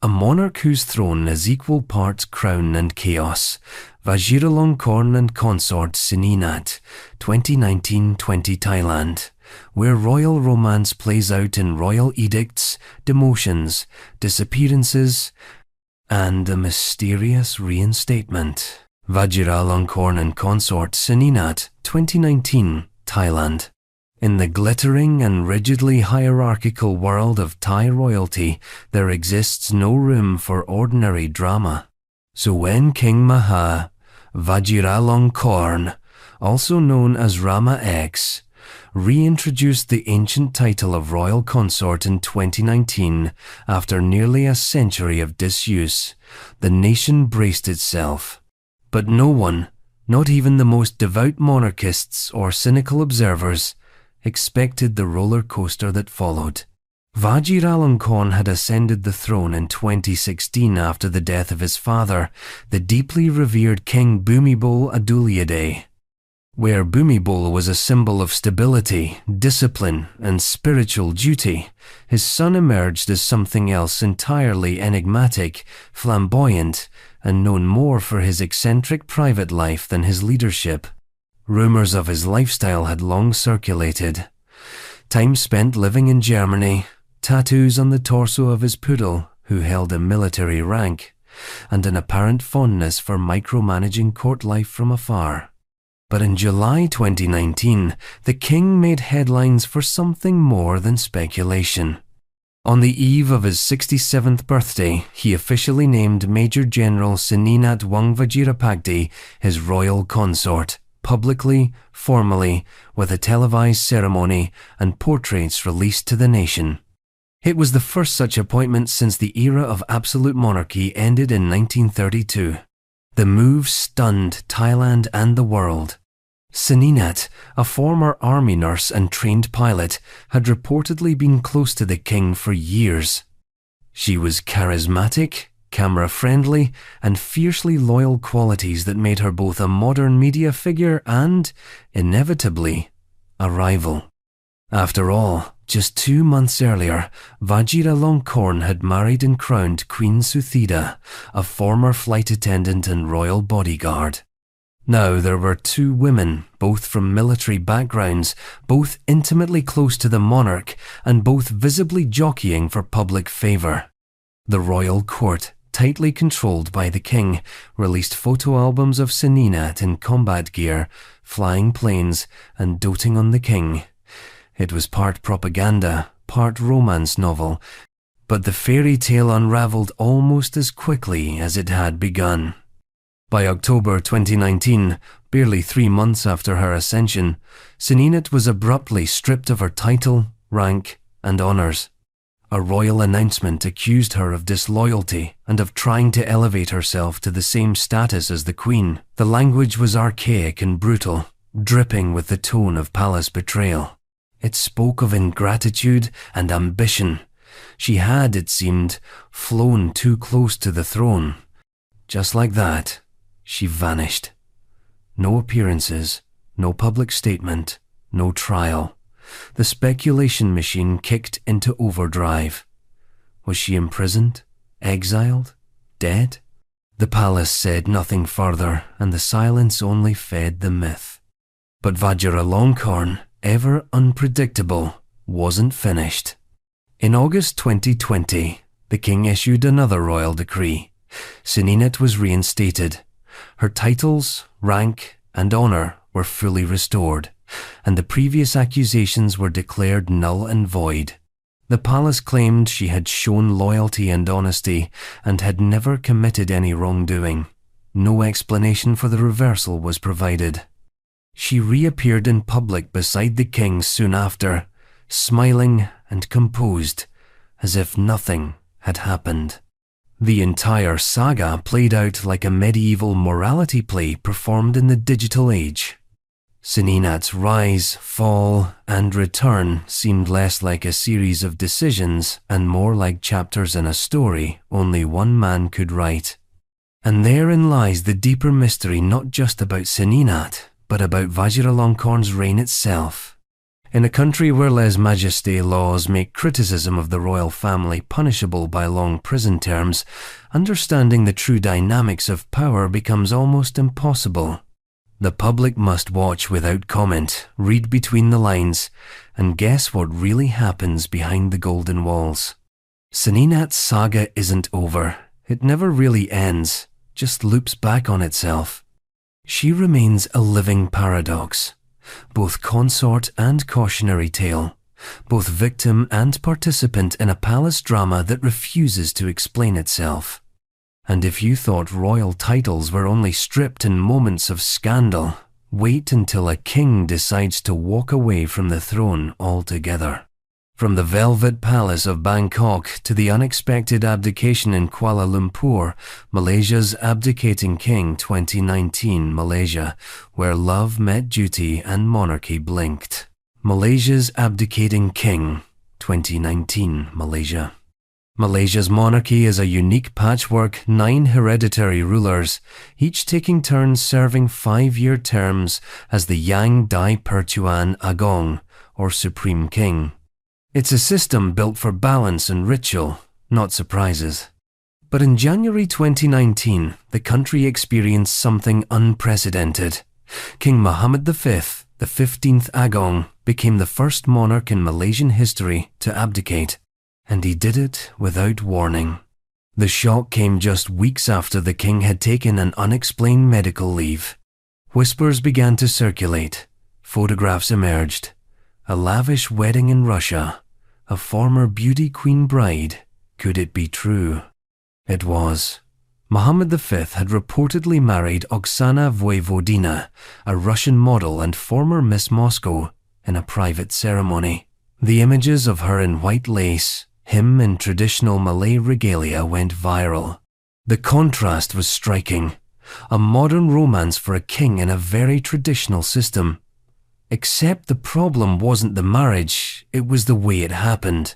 Speaker 1: a monarch whose throne is equal parts crown and chaos, Vajiralongkorn and consort Fascinate, 2019-20 Thailand, where royal romance plays out in royal edicts, demotions, disappearances, and a mysterious reinstatement. Vajiralongkorn and consort Fascinate, 2019 Thailand. In the glittering and rigidly hierarchical world of Thai royalty, there exists no room for ordinary drama. So when King Maha Vajiralongkorn, also known as Rama X, reintroduced the ancient title of royal consort in 2019 after nearly a century of disuse, the nation braced itself. But no one, not even the most devout monarchists or cynical observers, expected the roller coaster that followed. Vajiralongkorn had ascended the throne in 2016 after the death of his father, the deeply revered King Bhumibol Adulyadej. Where Bhumibol was a symbol of stability, discipline, and spiritual duty, his son emerged as something else entirely enigmatic, flamboyant, and known more for his eccentric private life than his leadership. Rumors of his lifestyle had long circulated. Time spent living in Germany, tattoos on the torso of his poodle, who held a military rank, and an apparent fondness for micromanaging court life from afar. But in July 2019, the king made headlines for something more than speculation. On the eve of his 67th birthday, he officially named Major General Saninat Wangvajirapakdi his royal consort, publicly, formally, with a televised ceremony and portraits released to the nation. It was the first such appointment since the era of absolute monarchy ended in 1932. The move stunned Thailand and the world. Saninat, a former army nurse and trained pilot, had reportedly been close to the king for years. She was charismatic, camera-friendly, and fiercely loyal, qualities that made her both a modern media figure and, inevitably, a rival. After all, just 2 months earlier, Vajiralongkorn had married and crowned Queen Suthida, a former flight attendant and royal bodyguard. Now there were 2 women, both from military backgrounds, both intimately close to the monarch, and both visibly jockeying for public favour. The royal court, tightly controlled by the king, released photo albums of Saninat in combat gear, flying planes, and doting on the king. It was part propaganda, part romance novel, but the fairy tale unravelled almost as quickly as it had begun. By October 2019, barely 3 months after her ascension, Saninat was abruptly stripped of her title, rank, and honours. A royal announcement accused her of disloyalty and of trying to elevate herself to the same status as the queen. The language was archaic and brutal, dripping with the tone of palace betrayal. It spoke of ingratitude and ambition. She had, it seemed, flown too close to the throne. Just like that, she vanished. No appearances, no public statement, no trial. The speculation machine kicked into overdrive. Was she imprisoned? Exiled? Dead? The palace said nothing further, and the silence only fed the myth. But Vajiralongkorn, ever unpredictable, wasn't finished. In August 2020, the king issued another royal decree. Saninat was reinstated. Her titles, rank, and honour were fully restored, and the previous accusations were declared null and void. The palace claimed she had shown loyalty and honesty and had never committed any wrongdoing. No explanation for the reversal was provided. She reappeared in public beside the king soon after, smiling and composed, as if nothing had happened. The entire saga played out like a medieval morality play performed in the digital age. Seninat's rise, fall, and return seemed less like a series of decisions and more like chapters in a story only one man could write. And therein lies the deeper mystery, not just about Seninat, but about Vajiralongkorn's reign itself. In a country where lèse-majesté laws make criticism of the royal family punishable by long prison terms, understanding the true dynamics of power becomes almost impossible. The public must watch without comment, read between the lines, and guess what really happens behind the golden walls. Seninat's saga isn't over. It never really ends, just loops back on itself. She remains a living paradox, both consort and cautionary tale, both victim and participant in a palace drama that refuses to explain itself. And if you thought royal titles were only stripped in moments of scandal, wait until a king decides to walk away from the throne altogether. From the Velvet Palace of Bangkok to the unexpected abdication in Kuala Lumpur, Malaysia's Abdicating King 2019 Malaysia, where love met duty and monarchy blinked. Malaysia's Abdicating King 2019 Malaysia. Malaysia's monarchy is a unique patchwork, 9 hereditary rulers, each taking turns serving 5-year terms as the Yang Dai Pertuan Agong, or Supreme King. It's a system built for balance and ritual, not surprises. But in January 2019, the country experienced something unprecedented. King Muhammad V, the 15th Agong, became the first monarch in Malaysian history to abdicate. And he did it without warning. The shock came just weeks after the king had taken an unexplained medical leave. Whispers began to circulate. Photographs emerged. A lavish wedding in Russia. A former beauty queen bride. Could it be true? It was. Muhammad V had reportedly married Oksana Voivodina, a Russian model and former Miss Moscow, in a private ceremony. The images of her in white lace, him in traditional Malay regalia, went viral. The contrast was striking. A modern romance for a king in a very traditional system. Except the problem wasn't the marriage, it was the way it happened.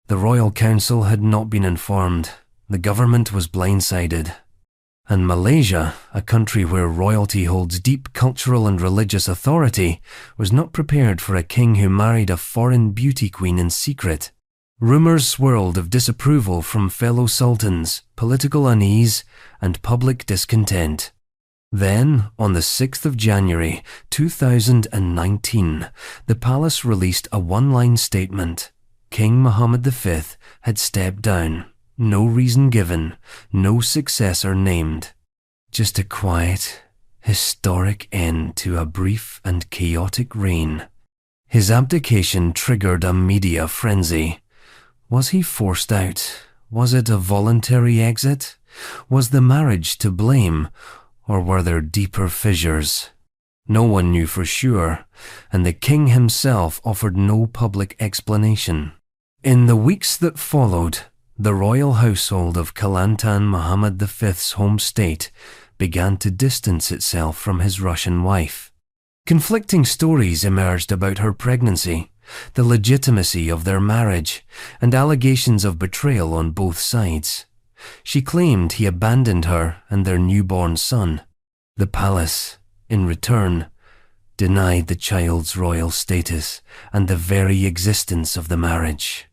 Speaker 1: The royal council had not been informed. The government was blindsided. And Malaysia, a country where royalty holds deep cultural and religious authority, was not prepared for a king who married a foreign beauty queen in secret. Rumours swirled of disapproval from fellow sultans, political unease, and public discontent. Then, on the 6th of January 2019, the palace released a one-line statement. King Muhammad V had stepped down. No reason given, no successor named. Just a quiet, historic end to a brief and chaotic reign. His abdication triggered a media frenzy. Was he forced out? Was it a voluntary exit? Was the marriage to blame? Or were there deeper fissures? No one knew for sure, and the king himself offered no public explanation. In the weeks that followed, the royal household of Kelantan Muhammad V's home state began to distance itself from his Russian wife. Conflicting stories emerged about her pregnancy, the legitimacy of their marriage, and allegations of betrayal on both sides. She claimed he abandoned her and their newborn son. The palace, in return, denied the child's royal status and the very existence of the marriage.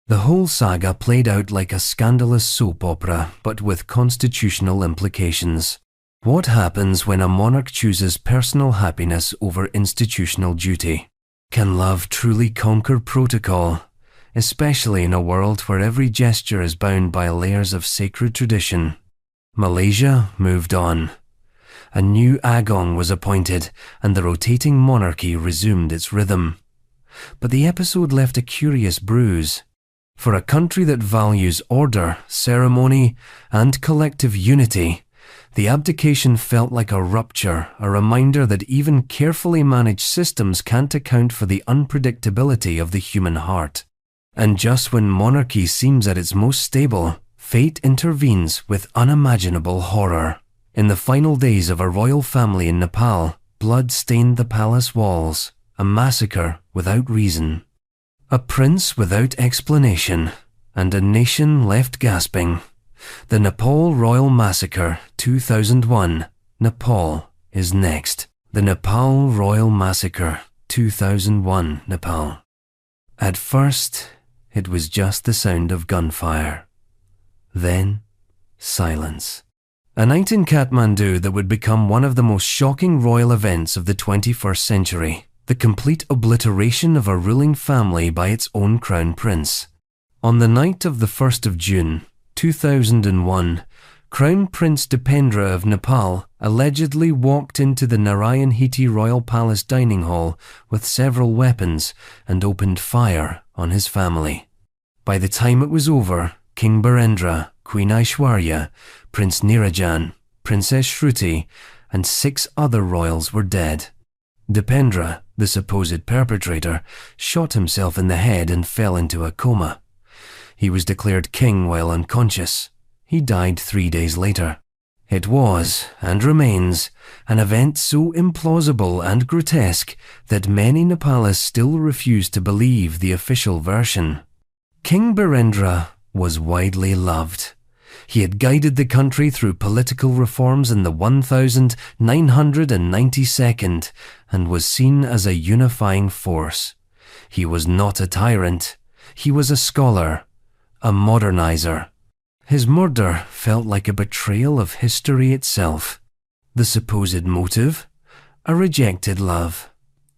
Speaker 1: The whole saga played out like a scandalous soap opera, but with constitutional implications. What happens when a monarch chooses personal happiness over institutional duty? Can love truly conquer protocol, especially in a world where every gesture is bound by layers of sacred tradition? Malaysia moved on. A new Agong was appointed, and the rotating monarchy resumed its rhythm. But the episode left a curious bruise. For a country that values order, ceremony, and collective unity, The abdication felt like a rupture, a reminder that even carefully managed systems can't account for the unpredictability of the human heart. And just when monarchy seems at its most stable, fate intervenes with unimaginable horror. In the final days of a royal family in Nepal, blood stained the palace walls, a massacre without reason. A prince without explanation, and a nation left gasping. The Nepal Royal Massacre 2001. Nepal is next. The Nepal Royal Massacre 2001, Nepal. At first, it was just the sound of gunfire. Then, silence. A night in Kathmandu that would become one of the most shocking royal events of the 21st century. The complete obliteration of a ruling family by its own crown prince. On the night of the 1st of June, 2001, Crown Prince Dipendra of Nepal allegedly walked into the Narayan Hiti Royal Palace dining hall with several weapons and opened fire on his family. By the time it was over, King Birendra, Queen Aishwarya, Prince Nirajan, Princess Shruti, and 6 other royals were dead. Dipendra, the supposed perpetrator, shot himself in the head and fell into a coma. He was declared king while unconscious. He died 3 days later. It was, and remains, an event so implausible and grotesque that many Nepalis still refuse to believe the official version. King Birendra was widely loved. He had guided the country through political reforms in the 1992nd and was seen as a unifying force. He was not a tyrant. He was a scholar, a modernizer. His murder felt like a betrayal of history itself. The supposed motive? A rejected love.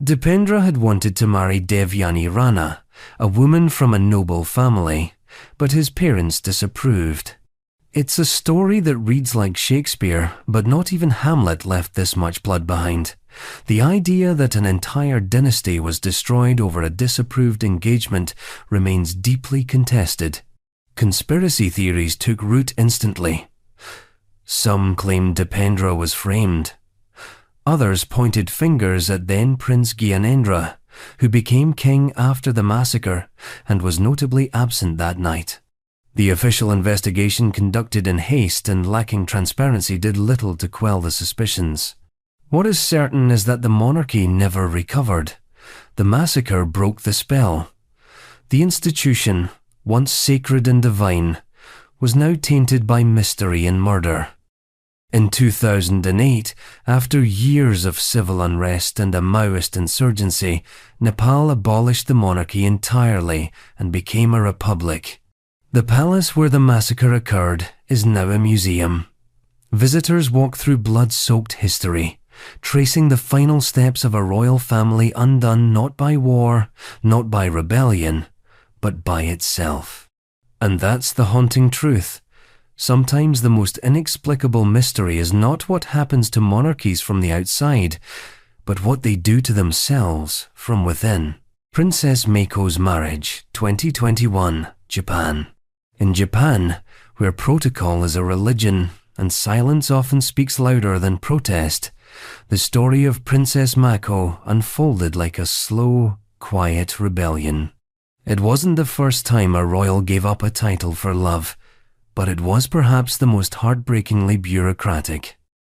Speaker 1: Dipendra had wanted to marry Devyani Rana, a woman from a noble family, but his parents disapproved. It's a story that reads like Shakespeare, but not even Hamlet left this much blood behind. The idea that an entire dynasty was destroyed over a disapproved engagement remains deeply contested. Conspiracy theories took root instantly. Some claimed Dipendra was framed. Others pointed fingers at then Prince Gyanendra, who became king after the massacre and was notably absent that night. The official investigation conducted in haste and lacking transparency did little to quell the suspicions. What is certain is that the monarchy never recovered. The massacre broke the spell. The institution, once sacred and divine, was now tainted by mystery and murder. In 2008, after years of civil unrest and a Maoist insurgency, Nepal abolished the monarchy entirely and became a republic. The palace where the massacre occurred is now a museum. Visitors walk through blood-soaked history, tracing the final steps of a royal family undone not by war, not by rebellion, but by itself. And that's the haunting truth. Sometimes the most inexplicable mystery is not what happens to monarchies from the outside, but what they do to themselves from within. Princess Meiko's Marriage, 2021, Japan. In Japan, where protocol is a religion and silence often speaks louder than protest, the story of Princess Mako unfolded like a slow, quiet rebellion. It wasn't the first time a royal gave up a title for love, but it was perhaps the most heartbreakingly bureaucratic.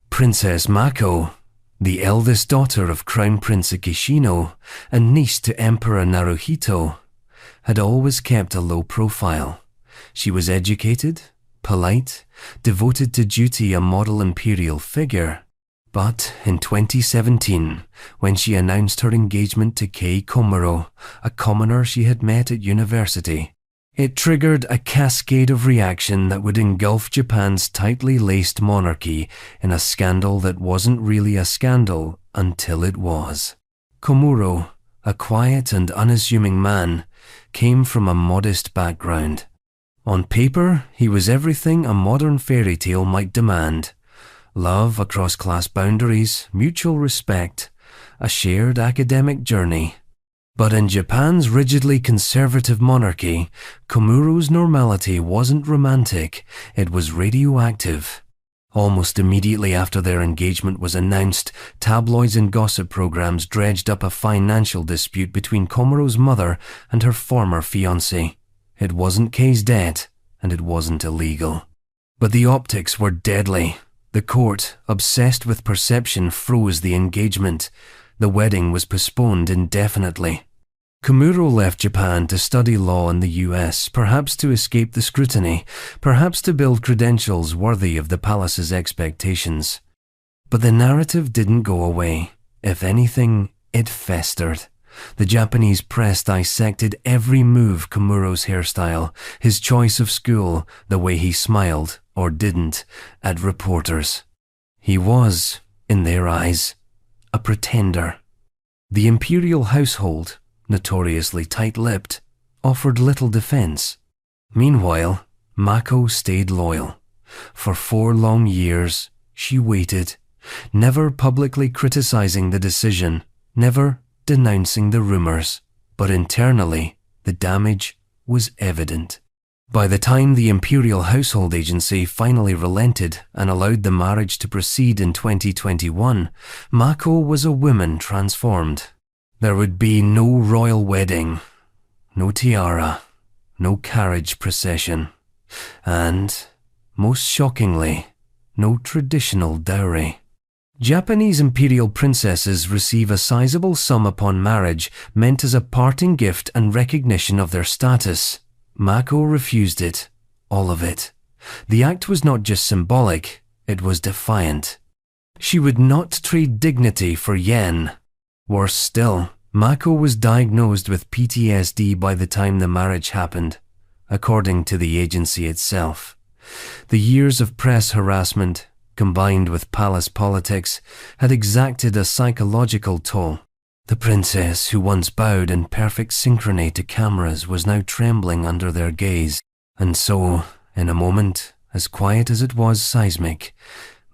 Speaker 1: Princess Mako, the eldest daughter of Crown Prince Akishino and niece to Emperor Naruhito, had always kept a low profile. She was educated, polite, devoted to duty, a model imperial figure. But in 2017, when she announced her engagement to Kei Komuro, a commoner she had met at university, it triggered a cascade of reaction that would engulf Japan's tightly laced monarchy in a scandal that wasn't really a scandal until it was. Komuro, a quiet and unassuming man, came from a modest background. On paper, he was everything a modern fairy tale might demand. Love across class boundaries, mutual respect, a shared academic journey. But in Japan's rigidly conservative monarchy, Komuro's normality wasn't romantic, it was radioactive. Almost immediately after their engagement was announced, tabloids and gossip programs dredged up a financial dispute between Komaro's mother and her former fiancé. It wasn't Kay's debt, and it wasn't illegal. But the optics were deadly. The court, obsessed with perception, froze the engagement. The wedding was postponed indefinitely. Komuro left Japan to study law in the US, perhaps to escape the scrutiny, perhaps to build credentials worthy of the palace's expectations. But the narrative didn't go away. If anything, it festered. The Japanese press dissected every move: Komuro's hairstyle, his choice of school, the way he smiled, or didn't, at reporters. He was, in their eyes, a pretender. The imperial household, notoriously tight-lipped, offered little defense. Meanwhile, Mako stayed loyal. For 4 long years, she waited, never publicly criticizing the decision, never denouncing the rumors, but internally, the damage was evident. By the time the Imperial Household Agency finally relented and allowed the marriage to proceed in 2021, Mako was a woman transformed. There would be no royal wedding, no tiara, no carriage procession, and, most shockingly, no traditional dowry. Japanese imperial princesses receive a sizable sum upon marriage, meant as a parting gift and recognition of their status. Mako refused it, all of it. The act was not just symbolic, it was defiant. She would not trade dignity for yen. Worse still, Mako was diagnosed with PTSD by the time the marriage happened, according to the agency itself. The years of press harassment, combined with palace politics, had exacted a psychological toll. The princess, who once bowed in perfect synchrony to cameras, was now trembling under their gaze. And so, in a moment, as quiet as it was seismic,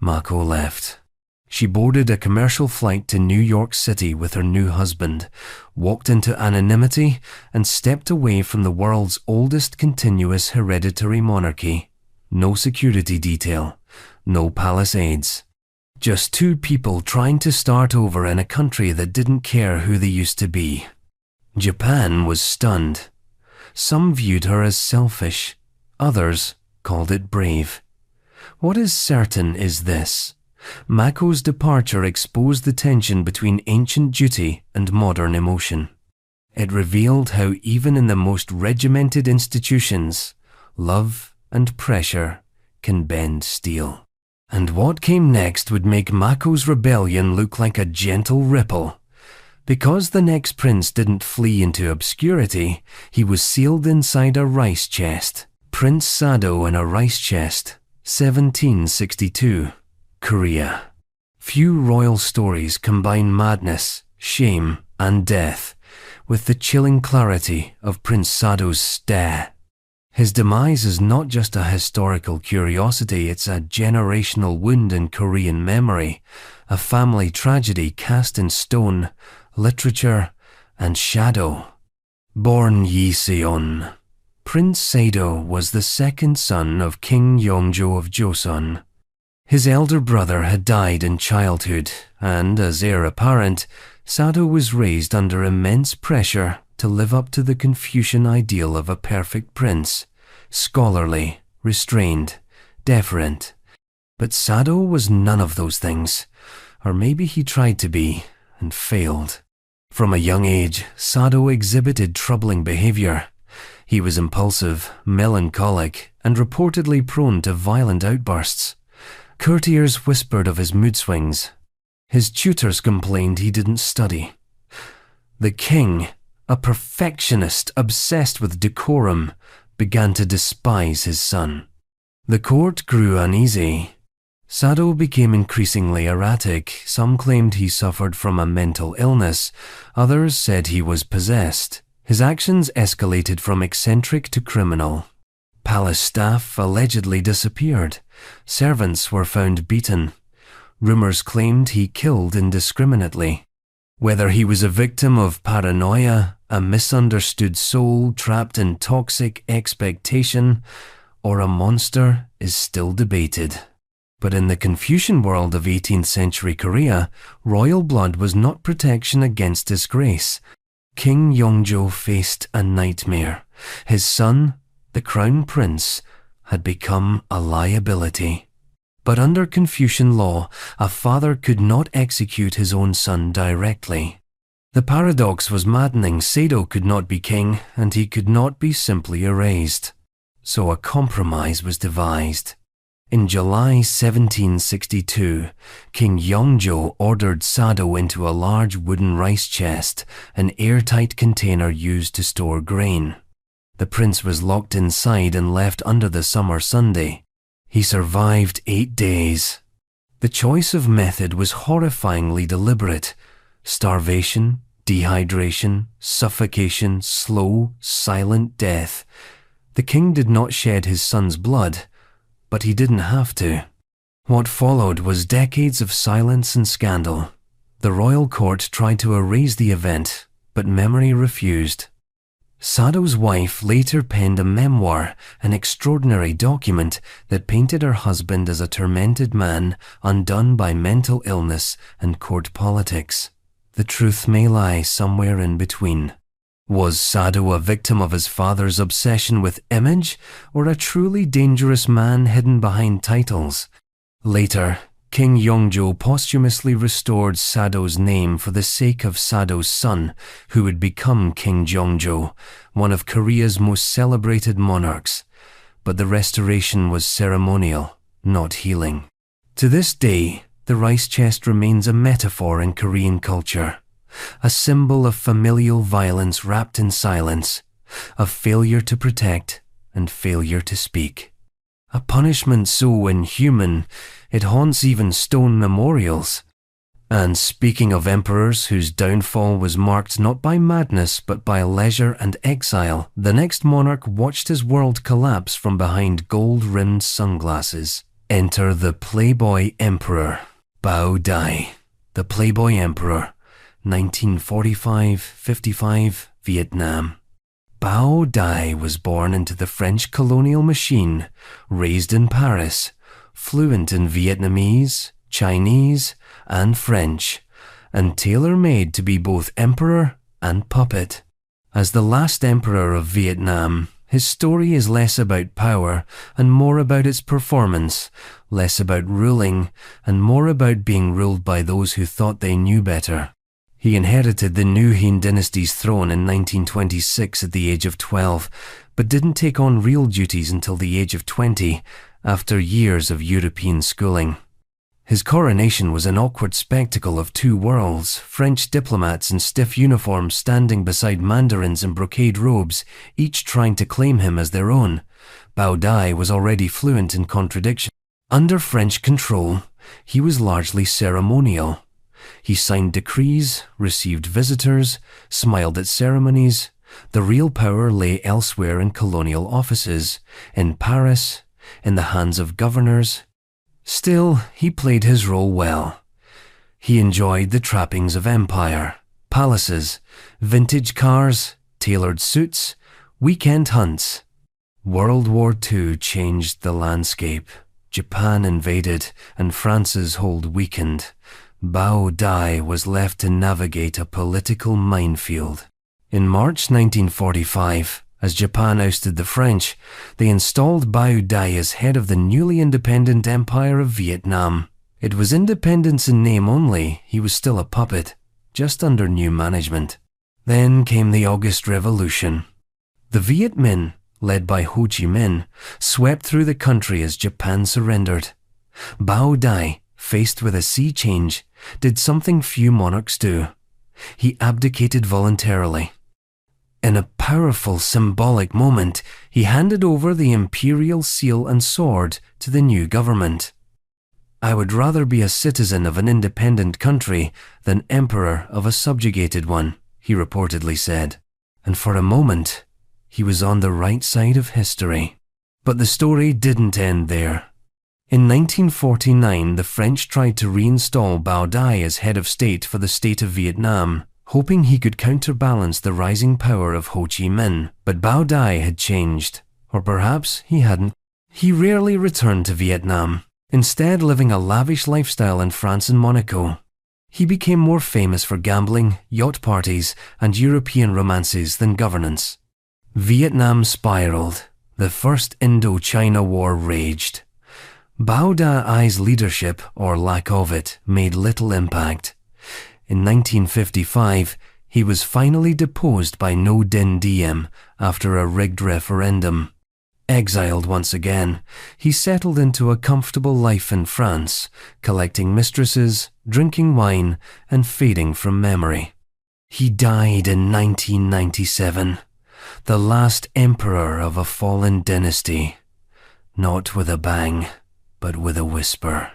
Speaker 1: Mako left. She boarded a commercial flight to New York City with her new husband, walked into anonymity, and stepped away from the world's oldest continuous hereditary monarchy. No security detail, no palace aides. Just 2 people trying to start over in a country that didn't care who they used to be. Japan was stunned. Some viewed her as selfish. Others called it brave. What is certain is this: Mako's departure exposed the tension between ancient duty and modern emotion. It revealed how even in the most regimented institutions, love and pressure can bend steel. And what came next would make Mako's rebellion look like a gentle ripple. Because the next prince didn't flee into obscurity, he was sealed inside a rice chest. Prince Sado in a rice chest, 1762. Korea. Few royal stories combine madness, shame, and death with the chilling clarity of Prince Sado's stare. His demise is not just a historical curiosity, it's a generational wound in Korean memory, a family tragedy cast in stone, literature, and shadow. Born Yi-seon, Prince Sado was the second son of King Yongjo of Joseon. His elder brother had died in childhood, and as heir apparent, Sado was raised under immense pressure to live up to the Confucian ideal of a perfect prince, scholarly, restrained, deferent. But Sado was none of those things, or maybe he tried to be, and failed. From a young age, Sado exhibited troubling behavior. He was impulsive, melancholic, and reportedly prone to violent outbursts. Courtiers whispered of his mood swings. His tutors complained he didn't study. The king, a perfectionist obsessed with decorum, began to despise his son. The court grew uneasy. Sado became increasingly erratic. Some claimed he suffered from a mental illness. Others said he was possessed. His actions escalated from eccentric to criminal. Palace staff allegedly disappeared. Servants were found beaten. Rumors claimed he killed indiscriminately. Whether he was a victim of paranoia, a misunderstood soul trapped in toxic expectation, or a monster is still debated. But in the Confucian world of 18th century Korea, royal blood was not protection against disgrace. King Yongjo faced a nightmare. His son, the crown prince, had become a liability. But under Confucian law, a father could not execute his own son directly. The paradox was maddening. Sado could not be king, and he could not be simply erased. So a compromise was devised. In July 1762, King Yongjo ordered Sado into a large wooden rice chest, an airtight container used to store grain. The prince was locked inside and left under the summer Sunday. He survived 8 days. The choice of method was horrifyingly deliberate. Starvation, dehydration, suffocation, slow, silent death. The king did not shed his son's blood, but he didn't have to. What followed was decades of silence and scandal. The royal court tried to erase the event, but memory refused. Sado's wife later penned a memoir, an extraordinary document that painted her husband as a tormented man, undone by mental illness and court politics. The truth may lie somewhere in between. Was Sado a victim of his father's obsession with image, or a truly dangerous man hidden behind titles? Later, King Yongjo posthumously restored Sado's name for the sake of Sado's son, who would become King Jeongjo, one of Korea's most celebrated monarchs. But the restoration was ceremonial, not healing. To this day, the rice chest remains a metaphor in Korean culture, a symbol of familial violence wrapped in silence, of failure to protect and failure to speak. A punishment so inhuman, it haunts even stone memorials. And speaking of emperors whose downfall was marked not by madness but by leisure and exile, the next monarch watched his world collapse from behind gold-rimmed sunglasses. Enter the Playboy Emperor, Bao Dai. The Playboy Emperor, 1945-55, Vietnam. Bao Dai was born into the French colonial machine, raised in Paris, fluent in Vietnamese, Chinese, and French, and tailor-made to be both emperor and puppet. As the last emperor of Vietnam, his story is less about power and more about its performance, less about ruling and more about being ruled by those who thought they knew better. He inherited the New Han dynasty's throne in 1926 at the age of 12, but didn't take on real duties until the age of 20, after years of European schooling. His coronation was an awkward spectacle of two worlds, French diplomats in stiff uniforms standing beside mandarins in brocade robes, each trying to claim him as their own. Bao Dai was already fluent in contradiction. Under French control, he was largely ceremonial. He signed decrees, received visitors, smiled at ceremonies. The real power lay elsewhere in colonial offices, in Paris, in the hands of governors. Still, he played his role well. He enjoyed the trappings of empire, palaces, vintage cars, tailored suits, weekend hunts. World War II changed the landscape. Japan invaded, and France's hold weakened. Bao Dai was left to navigate a political minefield. In March 1945, as Japan ousted the French, they installed Bao Dai as head of the newly independent Empire of Vietnam. It was independence in name only. He was still a puppet, just under new management. Then came the August Revolution. The Viet Minh, led by Ho Chi Minh, swept through the country as Japan surrendered. Bao Dai, faced with a sea change, did something few monarchs do. He abdicated voluntarily. In a powerful symbolic moment, he handed over the imperial seal and sword to the new government. "I would rather be a citizen of an independent country than emperor of a subjugated one," he reportedly said. And for a moment, he was on the right side of history. But the story didn't end there. In 1949, the French tried to reinstall Bao Dai as head of state for the state of Vietnam, hoping he could counterbalance the rising power of Ho Chi Minh. But Bao Dai had changed, or perhaps he hadn't. He rarely returned to Vietnam. instead living a lavish lifestyle in France and Monaco. He became more famous for gambling, yacht parties, and European romances than governance. Vietnam spiraled. The First Indochina War raged. Bao Dai's leadership, or lack of it, made little impact. In 1955, he was finally deposed by No Din Diem after a rigged referendum. Exiled once again, he settled into a comfortable life in France, collecting mistresses, drinking wine, and fading from memory. He died in 1997, the last emperor of a fallen dynasty, not with a bang, but with a whisper.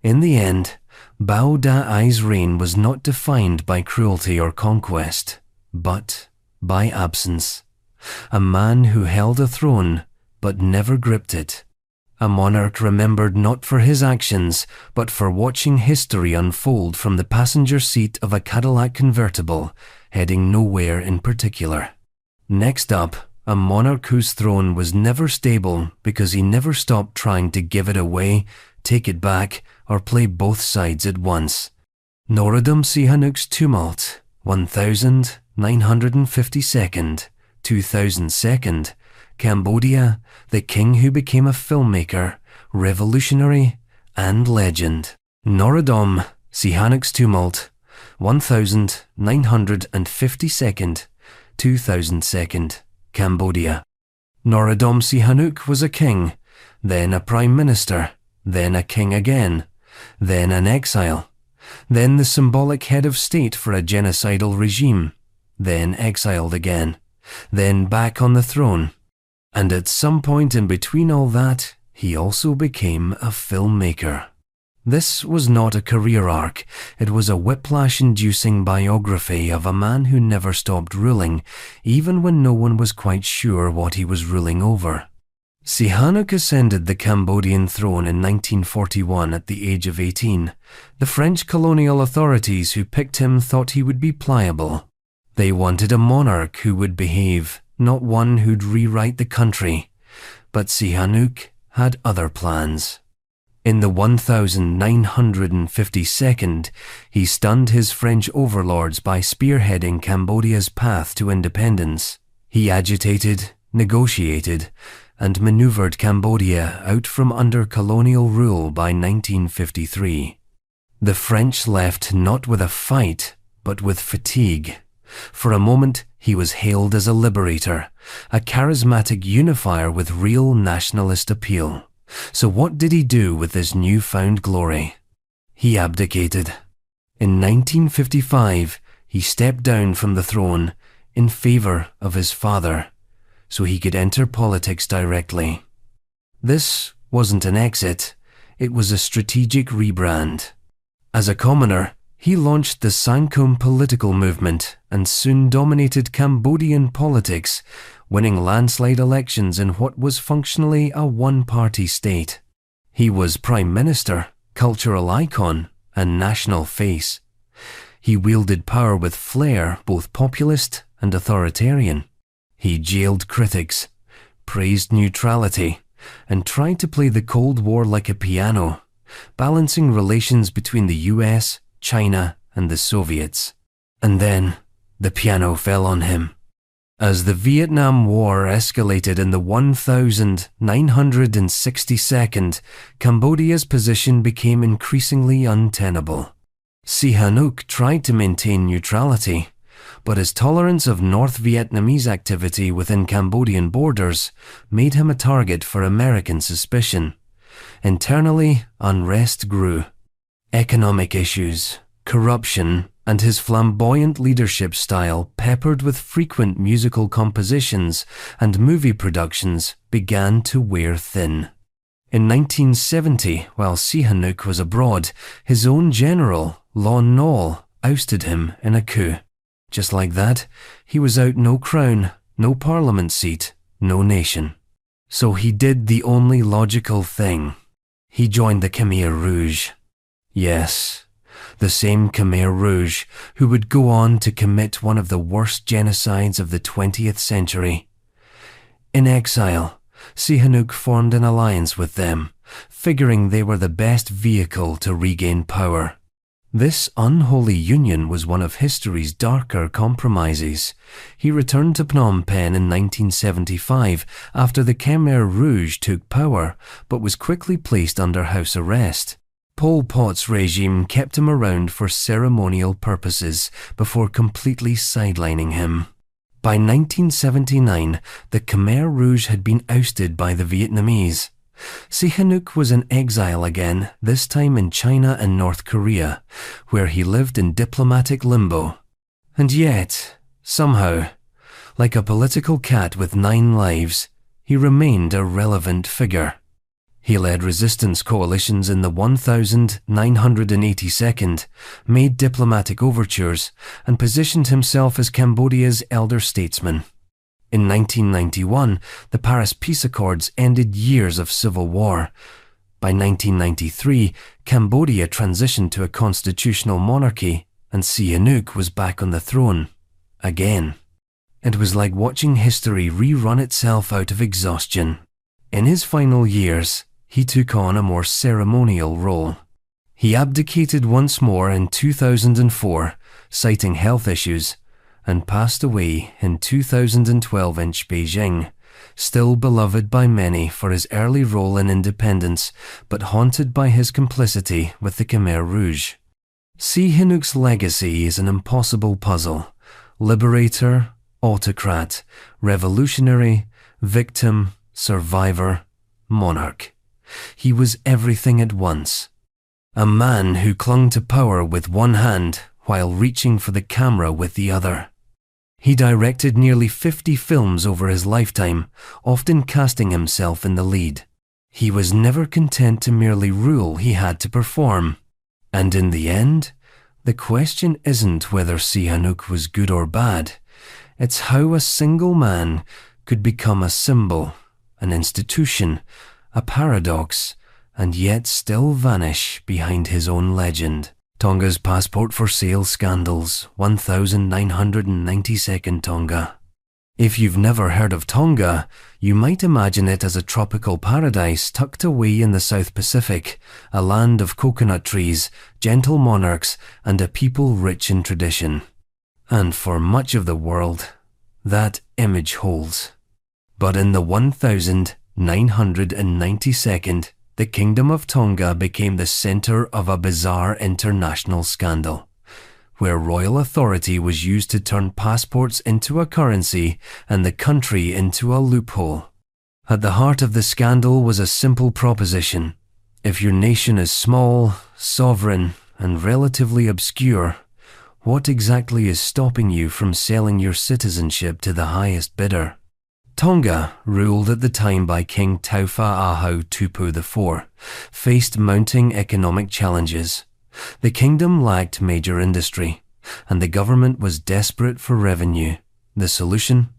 Speaker 1: In the end, Bao Dai's reign was not defined by cruelty or conquest, but by absence. A man who held a throne but never gripped it. A monarch remembered not for his actions, but for watching history unfold from the passenger seat of a Cadillac convertible, heading nowhere in particular. Next up, a monarch whose throne was never stable because he never stopped trying to give it away, take it back, or play both sides at once. Norodom Sihanouk's tumult, 1952nd, 2002nd, Cambodia, the king who became a filmmaker, revolutionary, and legend. Norodom Sihanouk's tumult, 1952nd, 2002nd, Cambodia. Norodom Sihanouk was a king, then a prime minister, then a king again, then an exile, then the symbolic head of state for a genocidal regime, then exiled again, then back on the throne. And at some point in between all that, he also became a filmmaker. This was not a career arc, it was a whiplash-inducing biography of a man who never stopped ruling, even when no one was quite sure what he was ruling over. Sihanouk ascended the Cambodian throne in 1941 at the age of 18. The French colonial authorities who picked him thought he would be pliable. They wanted a monarch who would behave, not one who'd rewrite the country. But Sihanouk had other plans. In the 1952nd, he stunned his French overlords by spearheading Cambodia's path to independence. He agitated, negotiated, and maneuvered Cambodia out from under colonial rule by 1953. The French left not with a fight, but with fatigue. For a moment, he was hailed as a liberator, a charismatic unifier with real nationalist appeal. So what did he do with this newfound glory? He abdicated. In 1955, he stepped down from the throne in favor of his father, so he could enter politics directly. This wasn't an exit, it was a strategic rebrand. As a commoner, he launched the Sankom political movement and soon dominated Cambodian politics, winning landslide elections in what was functionally a one-party state. He was prime minister, cultural icon, and national face. He wielded power with flair, both populist and authoritarian. He jailed critics, praised neutrality, and tried to play the Cold War like a piano, balancing relations between the US, China, and the Soviets. And then, the piano fell on him. As the Vietnam War escalated in the 1962nd, Cambodia's position became increasingly untenable. Sihanouk tried to maintain neutrality, but his tolerance of North Vietnamese activity within Cambodian borders made him a target for American suspicion. Internally, unrest grew. Economic issues, corruption, and his flamboyant leadership style, peppered with frequent musical compositions and movie productions, began to wear thin. In 1970, while Sihanouk was abroad, his own general, Lon Nol, ousted him in a coup. Just like that, he was out no crown, no parliament seat, no nation. So he did the only logical thing. He joined the Khmer Rouge. Yes, the same Khmer Rouge who would go on to commit one of the worst genocides of the 20th century. In exile, Sihanouk formed an alliance with them, figuring they were the best vehicle to regain power. This unholy union was one of history's darker compromises. He returned to Phnom Penh in 1975 after the Khmer Rouge took power, but was quickly placed under house arrest. Pol Pot's regime kept him around for ceremonial purposes before completely sidelining him. By 1979, the Khmer Rouge had been ousted by the Vietnamese. Sihanouk was in exile again, this time in China and North Korea, where he lived in diplomatic limbo. And yet, somehow, like a political cat with 9 lives, he remained a relevant figure. He led resistance coalitions in the 1982nd, made diplomatic overtures, and positioned himself as Cambodia's elder statesman. In 1991, the Paris Peace Accords ended years of civil war. By 1993, Cambodia transitioned to a constitutional monarchy, and Sihanouk was back on the throne. Again. It was like watching history rerun itself out of exhaustion. In his final years, he took on a more ceremonial role. He abdicated once more in 2004, citing health issues, and passed away in 2012 in Beijing, still beloved by many for his early role in independence, but haunted by his complicity with the Khmer Rouge. Sihanouk's legacy is an impossible puzzle: liberator, autocrat, revolutionary, victim, survivor, monarch. He was everything at once. A man who clung to power with one hand while reaching for the camera with the other. He directed nearly 50 films over his lifetime, often casting himself in the lead. He was never content to merely rule, he had to perform. And in the end, the question isn't whether Sihanouk was good or bad. It's how a single man could become a symbol, an institution, a paradox, and yet still vanish behind his own legend. Tonga's passport for sale scandals, 1992nd Tonga. If you've never heard of Tonga, you might imagine it as a tropical paradise tucked away in the South Pacific, a land of coconut trees, gentle monarchs, and a people rich in tradition. And for much of the world, that image holds. But in the 1992nd, the Kingdom of Tonga became the center of a bizarre international scandal, where royal authority was used to turn passports into a currency and the country into a loophole. At the heart of the scandal was a simple proposition: if your nation is small, sovereign, and relatively obscure, what exactly is stopping you from selling your citizenship to the highest bidder? Tonga, ruled at the time by King Taufa Ahau Tupu IV, faced mounting economic challenges. The kingdom lacked major industry, and the government was desperate for revenue. The solution?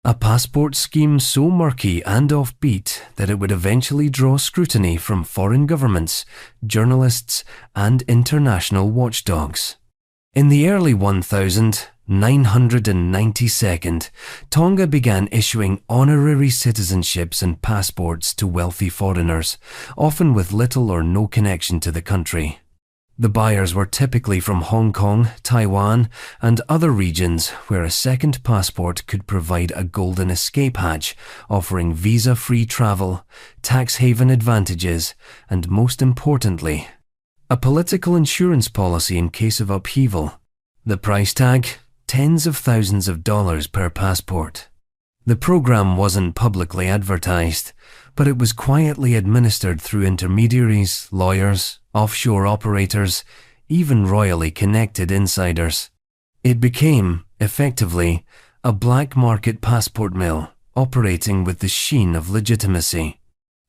Speaker 1: A passport scheme so murky and offbeat that it would eventually draw scrutiny from foreign governments, journalists, and international watchdogs. In the early 1992nd, Tonga began issuing honorary citizenships and passports to wealthy foreigners, often with little or no connection to the country. The buyers were typically from Hong Kong, Taiwan, and other regions where a second passport could provide a golden escape hatch, offering visa-free travel, tax haven advantages, and most importantly, a political insurance policy in case of upheaval. The price tag? Tens of thousands of dollars per passport. The program wasn't publicly advertised, but it was quietly administered through intermediaries, lawyers, offshore operators, even royally connected insiders. It became, effectively, a black market passport mill, operating with the sheen of legitimacy.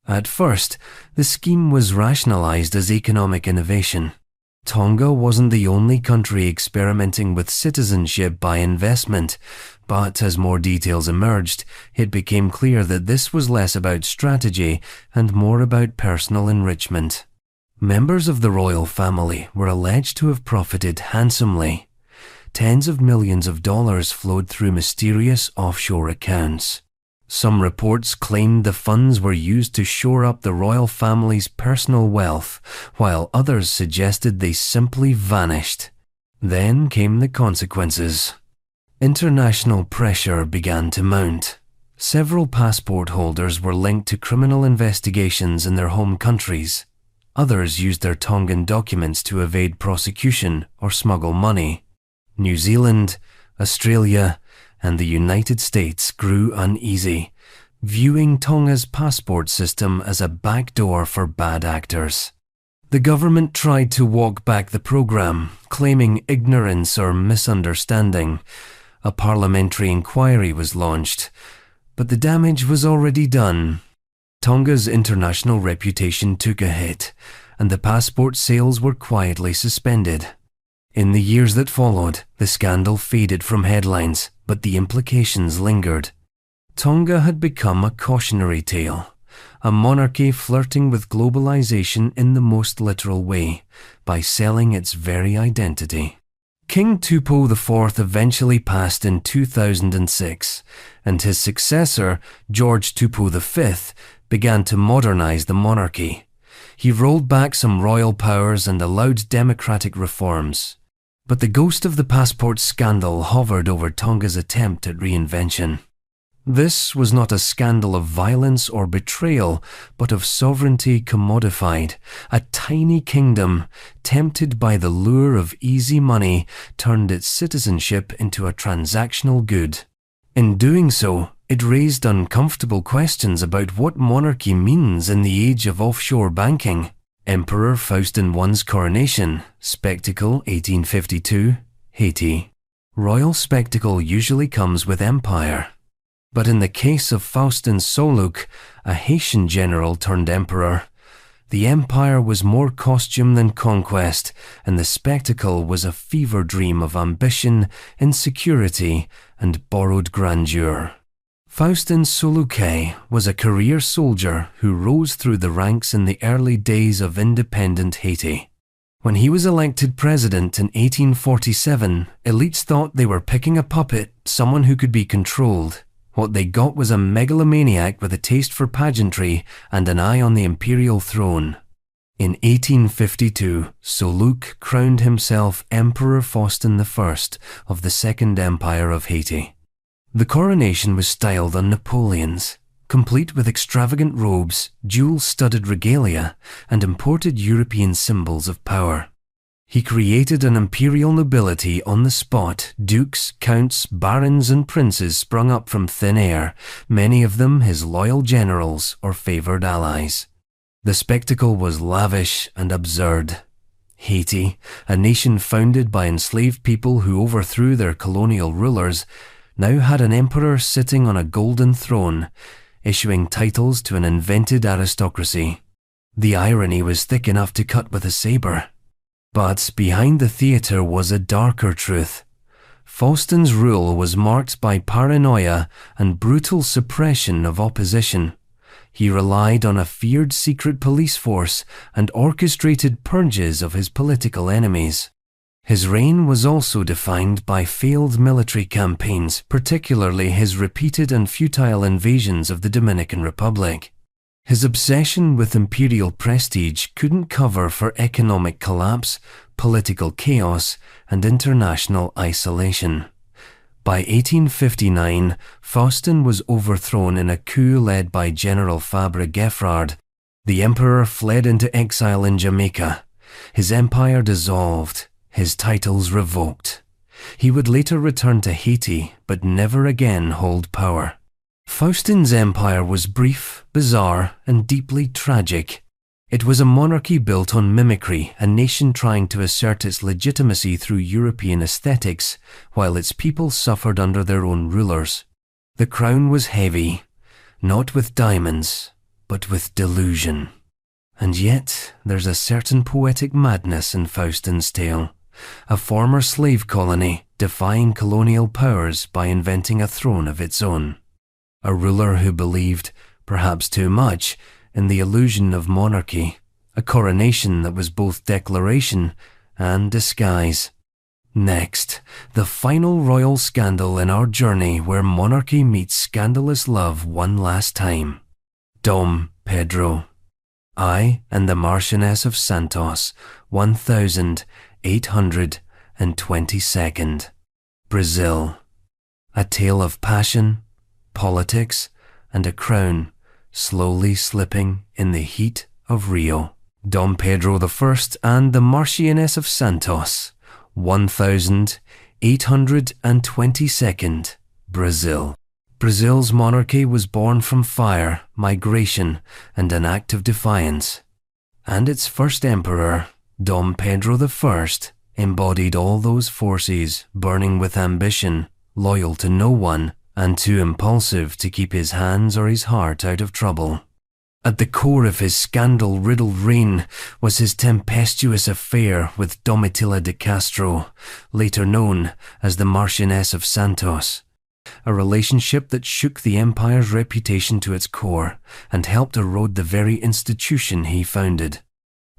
Speaker 1: At first, the scheme was rationalized as economic innovation. Tonga wasn't the only country experimenting with citizenship by investment, but as more details emerged, it became clear that this was less about strategy and more about personal enrichment. Members of the royal family were alleged to have profited handsomely. Tens of millions of dollars flowed through mysterious offshore accounts. Some reports claimed the funds were used to shore up the royal family's personal wealth, while others suggested they simply vanished. Then came the consequences. International pressure began to mount. Several passport holders were linked to criminal investigations in their home countries. Others used their Tongan documents to evade prosecution or smuggle money. New Zealand, Australia, and the United States grew uneasy, viewing Tonga's passport system as a backdoor for bad actors. The government tried to walk back the program, claiming ignorance or misunderstanding. A parliamentary inquiry was launched, but the damage was already done. Tonga's international reputation took a hit, and the passport sales were quietly suspended. In the years that followed, the scandal faded from headlines, but the implications lingered. Tonga had become a cautionary tale, a monarchy flirting with globalization in the most literal way, by selling its very identity. King Tupou IV eventually passed in 2006, and his successor, George Tupou V, began to modernize the monarchy. He rolled back some royal powers and allowed democratic reforms. But the ghost of the passport scandal hovered over Tonga's attempt at reinvention. This was not a scandal of violence or betrayal, but of sovereignty commodified. A tiny kingdom, tempted by the lure of easy money, turned its citizenship into a transactional good. In doing so, it raised uncomfortable questions about what monarchy means in the age of offshore banking. Emperor Faustin I's coronation, spectacle 1852, Haiti. Royal spectacle usually comes with empire. But in the case of Faustin Soluk, a Haitian general turned emperor, the empire was more costume than conquest, and the spectacle was a fever dream of ambition, insecurity, and borrowed grandeur. Faustin Soluke was a career soldier who rose through the ranks in the early days of independent Haiti. When he was elected president in 1847, elites thought they were picking a puppet, someone who could be controlled. What they got was a megalomaniac with a taste for pageantry and an eye on the imperial throne. In 1852, Soluk crowned himself Emperor Faustin I of the Second Empire of Haiti. The coronation was styled on Napoleon's, complete with extravagant robes, jewel-studded regalia, and imported European symbols of power. He created an imperial nobility on the spot. Dukes, counts, barons, and princes sprung up from thin air, many of them his loyal generals or favored allies. The spectacle was lavish and absurd. Haiti, a nation founded by enslaved people who overthrew their colonial rulers, now had an emperor sitting on a golden throne, issuing titles to an invented aristocracy. The irony was thick enough to cut with a saber. But behind the theatre was a darker truth. Faustin's rule was marked by paranoia and brutal suppression of opposition. He relied on a feared secret police force and orchestrated purges of his political enemies. His reign was also defined by failed military campaigns, particularly his repeated and futile invasions of the Dominican Republic. His obsession with imperial prestige couldn't cover for economic collapse, political chaos, and international isolation. By 1859, Faustin was overthrown in a coup led by General Fabre Geffrard. The emperor fled into exile in Jamaica. His empire dissolved, his titles revoked. He would later return to Haiti, but never again hold power. Faustin's empire was brief, bizarre, and deeply tragic. It was a monarchy built on mimicry, a nation trying to assert its legitimacy through European aesthetics, while its people suffered under their own rulers. The crown was heavy, not with diamonds, but with delusion. And yet, there's a certain poetic madness in Faustin's tale. A former slave colony defying colonial powers by inventing a throne of its own. A ruler who believed, perhaps too much, in the illusion of monarchy, a coronation that was both declaration and disguise. Next, the final royal scandal in our journey where monarchy meets scandalous love one last time. Dom Pedro. I and the Marchioness of Santos, 1822nd. Brazil. A tale of passion, politics, and a crown slowly slipping in the heat of Rio. Dom Pedro I and the Marchioness of Santos, 1822nd. Brazil. Brazil's monarchy was born from fire, migration, and an act of defiance. And its first emperor, Dom Pedro I, embodied all those forces, burning with ambition, loyal to no one, and too impulsive to keep his hands or his heart out of trouble. At the core of his scandal-riddled reign was his tempestuous affair with Domitila de Castro, later known as the Marchioness of Santos, a relationship that shook the empire's reputation to its core and helped erode the very institution he founded.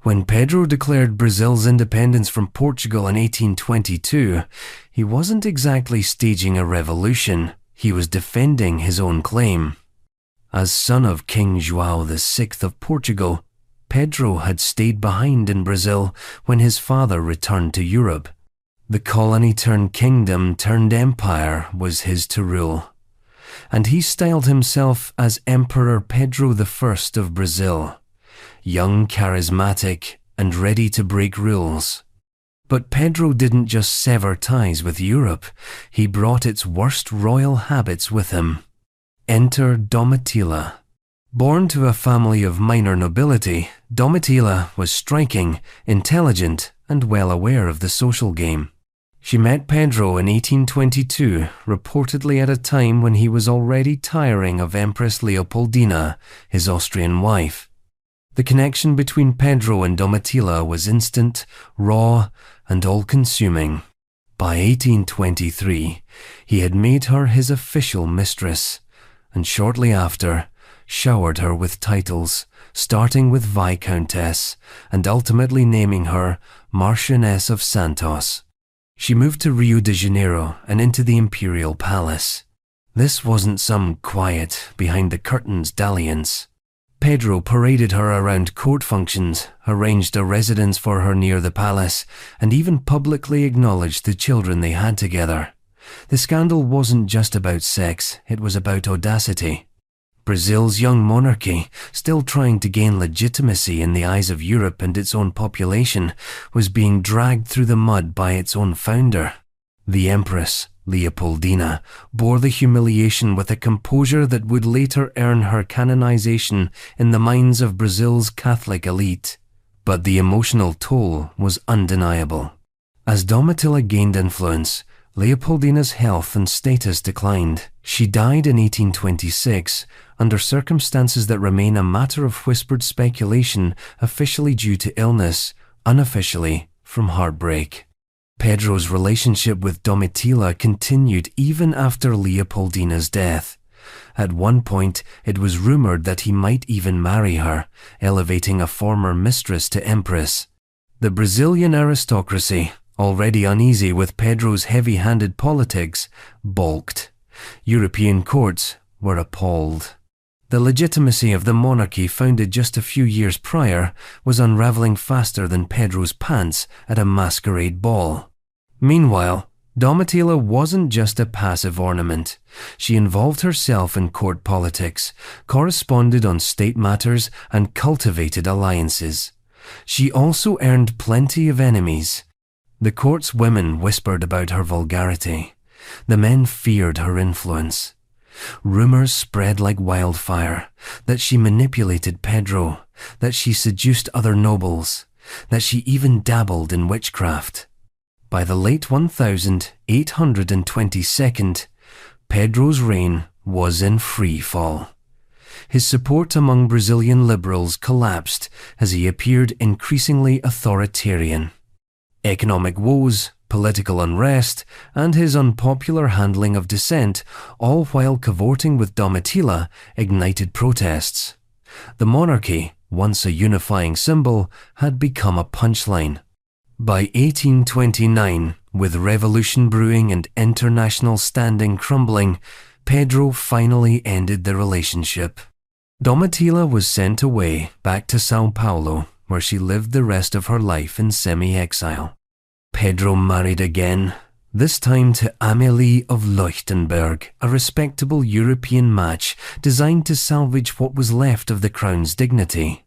Speaker 1: When Pedro declared Brazil's independence from Portugal in 1822, he wasn't exactly staging a revolution, he was defending his own claim. As son of King João VI of Portugal, Pedro had stayed behind in Brazil when his father returned to Europe. The colony-turned-kingdom-turned-empire was his to rule, and he styled himself as Emperor Pedro I of Brazil, young, charismatic, and ready to break rules. But Pedro didn't just sever ties with Europe, he brought its worst royal habits with him. Enter Domitila. Born to a family of minor nobility, Domitila was striking, intelligent, and well aware of the social game. She met Pedro in 1822, reportedly at a time when he was already tiring of Empress Leopoldina, his Austrian wife. The connection between Pedro and Domitila was instant, raw, and all-consuming. By 1823, he had made her his official mistress, and shortly after, showered her with titles, starting with Viscountess, and ultimately naming her Marchioness of Santos. She moved to Rio de Janeiro and into the imperial palace. This wasn't some quiet, behind-the-curtains dalliance. Pedro paraded her around court functions, arranged a residence for her near the palace, and even publicly acknowledged the children they had together. The scandal wasn't just about sex, it was about audacity. Brazil's young monarchy, still trying to gain legitimacy in the eyes of Europe and its own population, was being dragged through the mud by its own founder. The Empress, Leopoldina, bore the humiliation with a composure that would later earn her canonization in the minds of Brazil's Catholic elite. But the emotional toll was undeniable. As Domitila gained influence, Leopoldina's health and status declined. She died in 1826, under circumstances that remain a matter of whispered speculation, officially due to illness, unofficially from heartbreak. Pedro's relationship with Domitila continued even after Leopoldina's death. At one point, it was rumored that he might even marry her, elevating a former mistress to empress. The Brazilian aristocracy, already uneasy with Pedro's heavy-handed politics, balked. European courts were appalled. The legitimacy of the monarchy founded just a few years prior was unraveling faster than Pedro's pants at a masquerade ball. Meanwhile, Domitila wasn't just a passive ornament. She involved herself in court politics, corresponded on state matters, and cultivated alliances. She also earned plenty of enemies. The court's women whispered about her vulgarity. The men feared her influence. Rumors spread like wildfire that she manipulated Pedro, that she seduced other nobles, that she even dabbled in witchcraft. By the late 1822nd, Pedro's reign was in free fall. His support among Brazilian liberals collapsed as he appeared increasingly authoritarian. Economic woes, political unrest, and his unpopular handling of dissent, all while cavorting with Domitila, ignited protests. The monarchy, once a unifying symbol, had become a punchline. By 1829, With revolution brewing and international standing crumbling, Pedro finally ended the relationship. Domitila was sent away back to Sao Paulo, where she lived the rest of her life in semi-exile. Pedro married again, this time to Amélie of Leuchtenberg, a respectable European match designed to salvage what was left of the crown's dignity.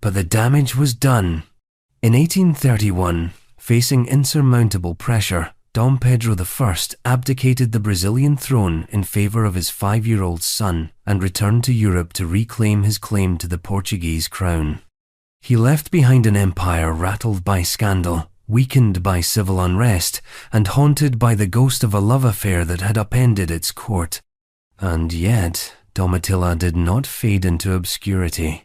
Speaker 1: But the damage was done. In 1831, facing insurmountable pressure, Dom Pedro I abdicated the Brazilian throne in favor of his 5-year-old son and returned to Europe to reclaim his claim to the Portuguese crown. He left behind an empire rattled by scandal, weakened by civil unrest, and haunted by the ghost of a love affair that had upended its court. And yet, Domitila did not fade into obscurity.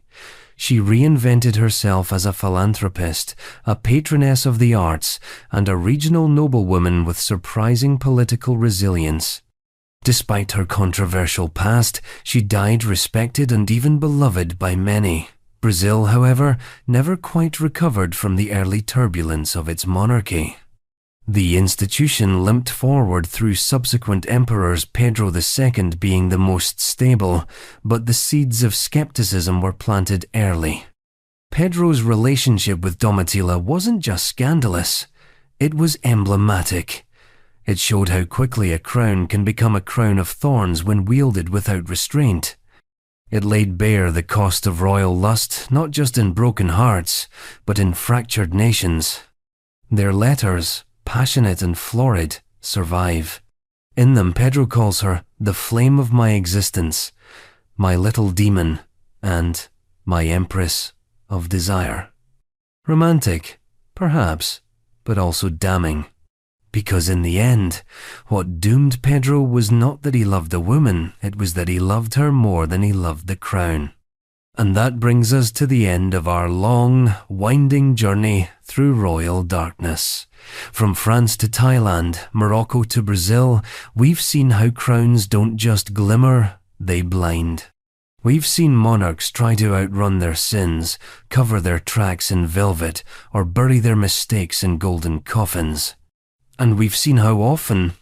Speaker 1: She reinvented herself as a philanthropist, a patroness of the arts, and a regional noblewoman with surprising political resilience. Despite her controversial past, she died respected and even beloved by many. Brazil, however, never quite recovered from the early turbulence of its monarchy. The institution limped forward through subsequent emperors, Pedro II being the most stable, but the seeds of skepticism were planted early. Pedro's relationship with Domitila wasn't just scandalous, it was emblematic. It showed how quickly a crown can become a crown of thorns when wielded without restraint. It laid bare the cost of royal lust, not just in broken hearts, but in fractured nations. Their letters, passionate and florid, survive. In them, Pedro calls her the flame of my existence, my little demon, and my empress of desire. Romantic, perhaps, but also damning. Because in the end, what doomed Pedro was not that he loved a woman, it was that he loved her more than he loved the crown. And that brings us to the end of our long, winding journey through royal darkness. From France to Thailand, Morocco to Brazil, we've seen how crowns don't just glimmer, they blind. We've seen monarchs try to outrun their sins, cover their tracks in velvet, or bury their mistakes in golden coffins. And we've seen how often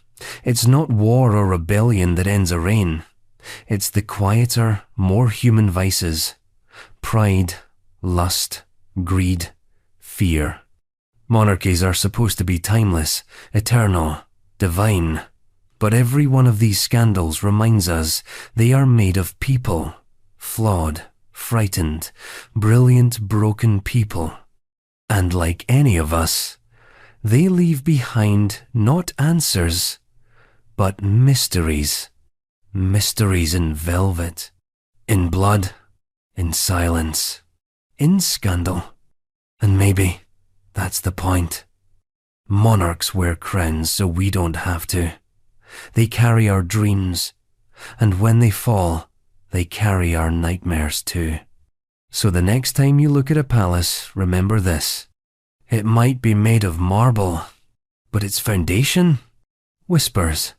Speaker 1: it's not war or rebellion that ends a reign. It's the quieter, more human vices. Pride, lust, greed, fear. Monarchies are supposed to be timeless, eternal, divine. But every one of these scandals reminds us they are made of people. Flawed, frightened, brilliant, broken people. And like any of us, they leave behind not answers, but mysteries. Mysteries in velvet, in blood, in silence, in scandal. And maybe that's the point. Monarchs wear crowns so we don't have to. They carry our dreams, and when they fall, they carry our nightmares too. So the next time you look at a palace, remember this. It might be made of marble, but its foundation whispers.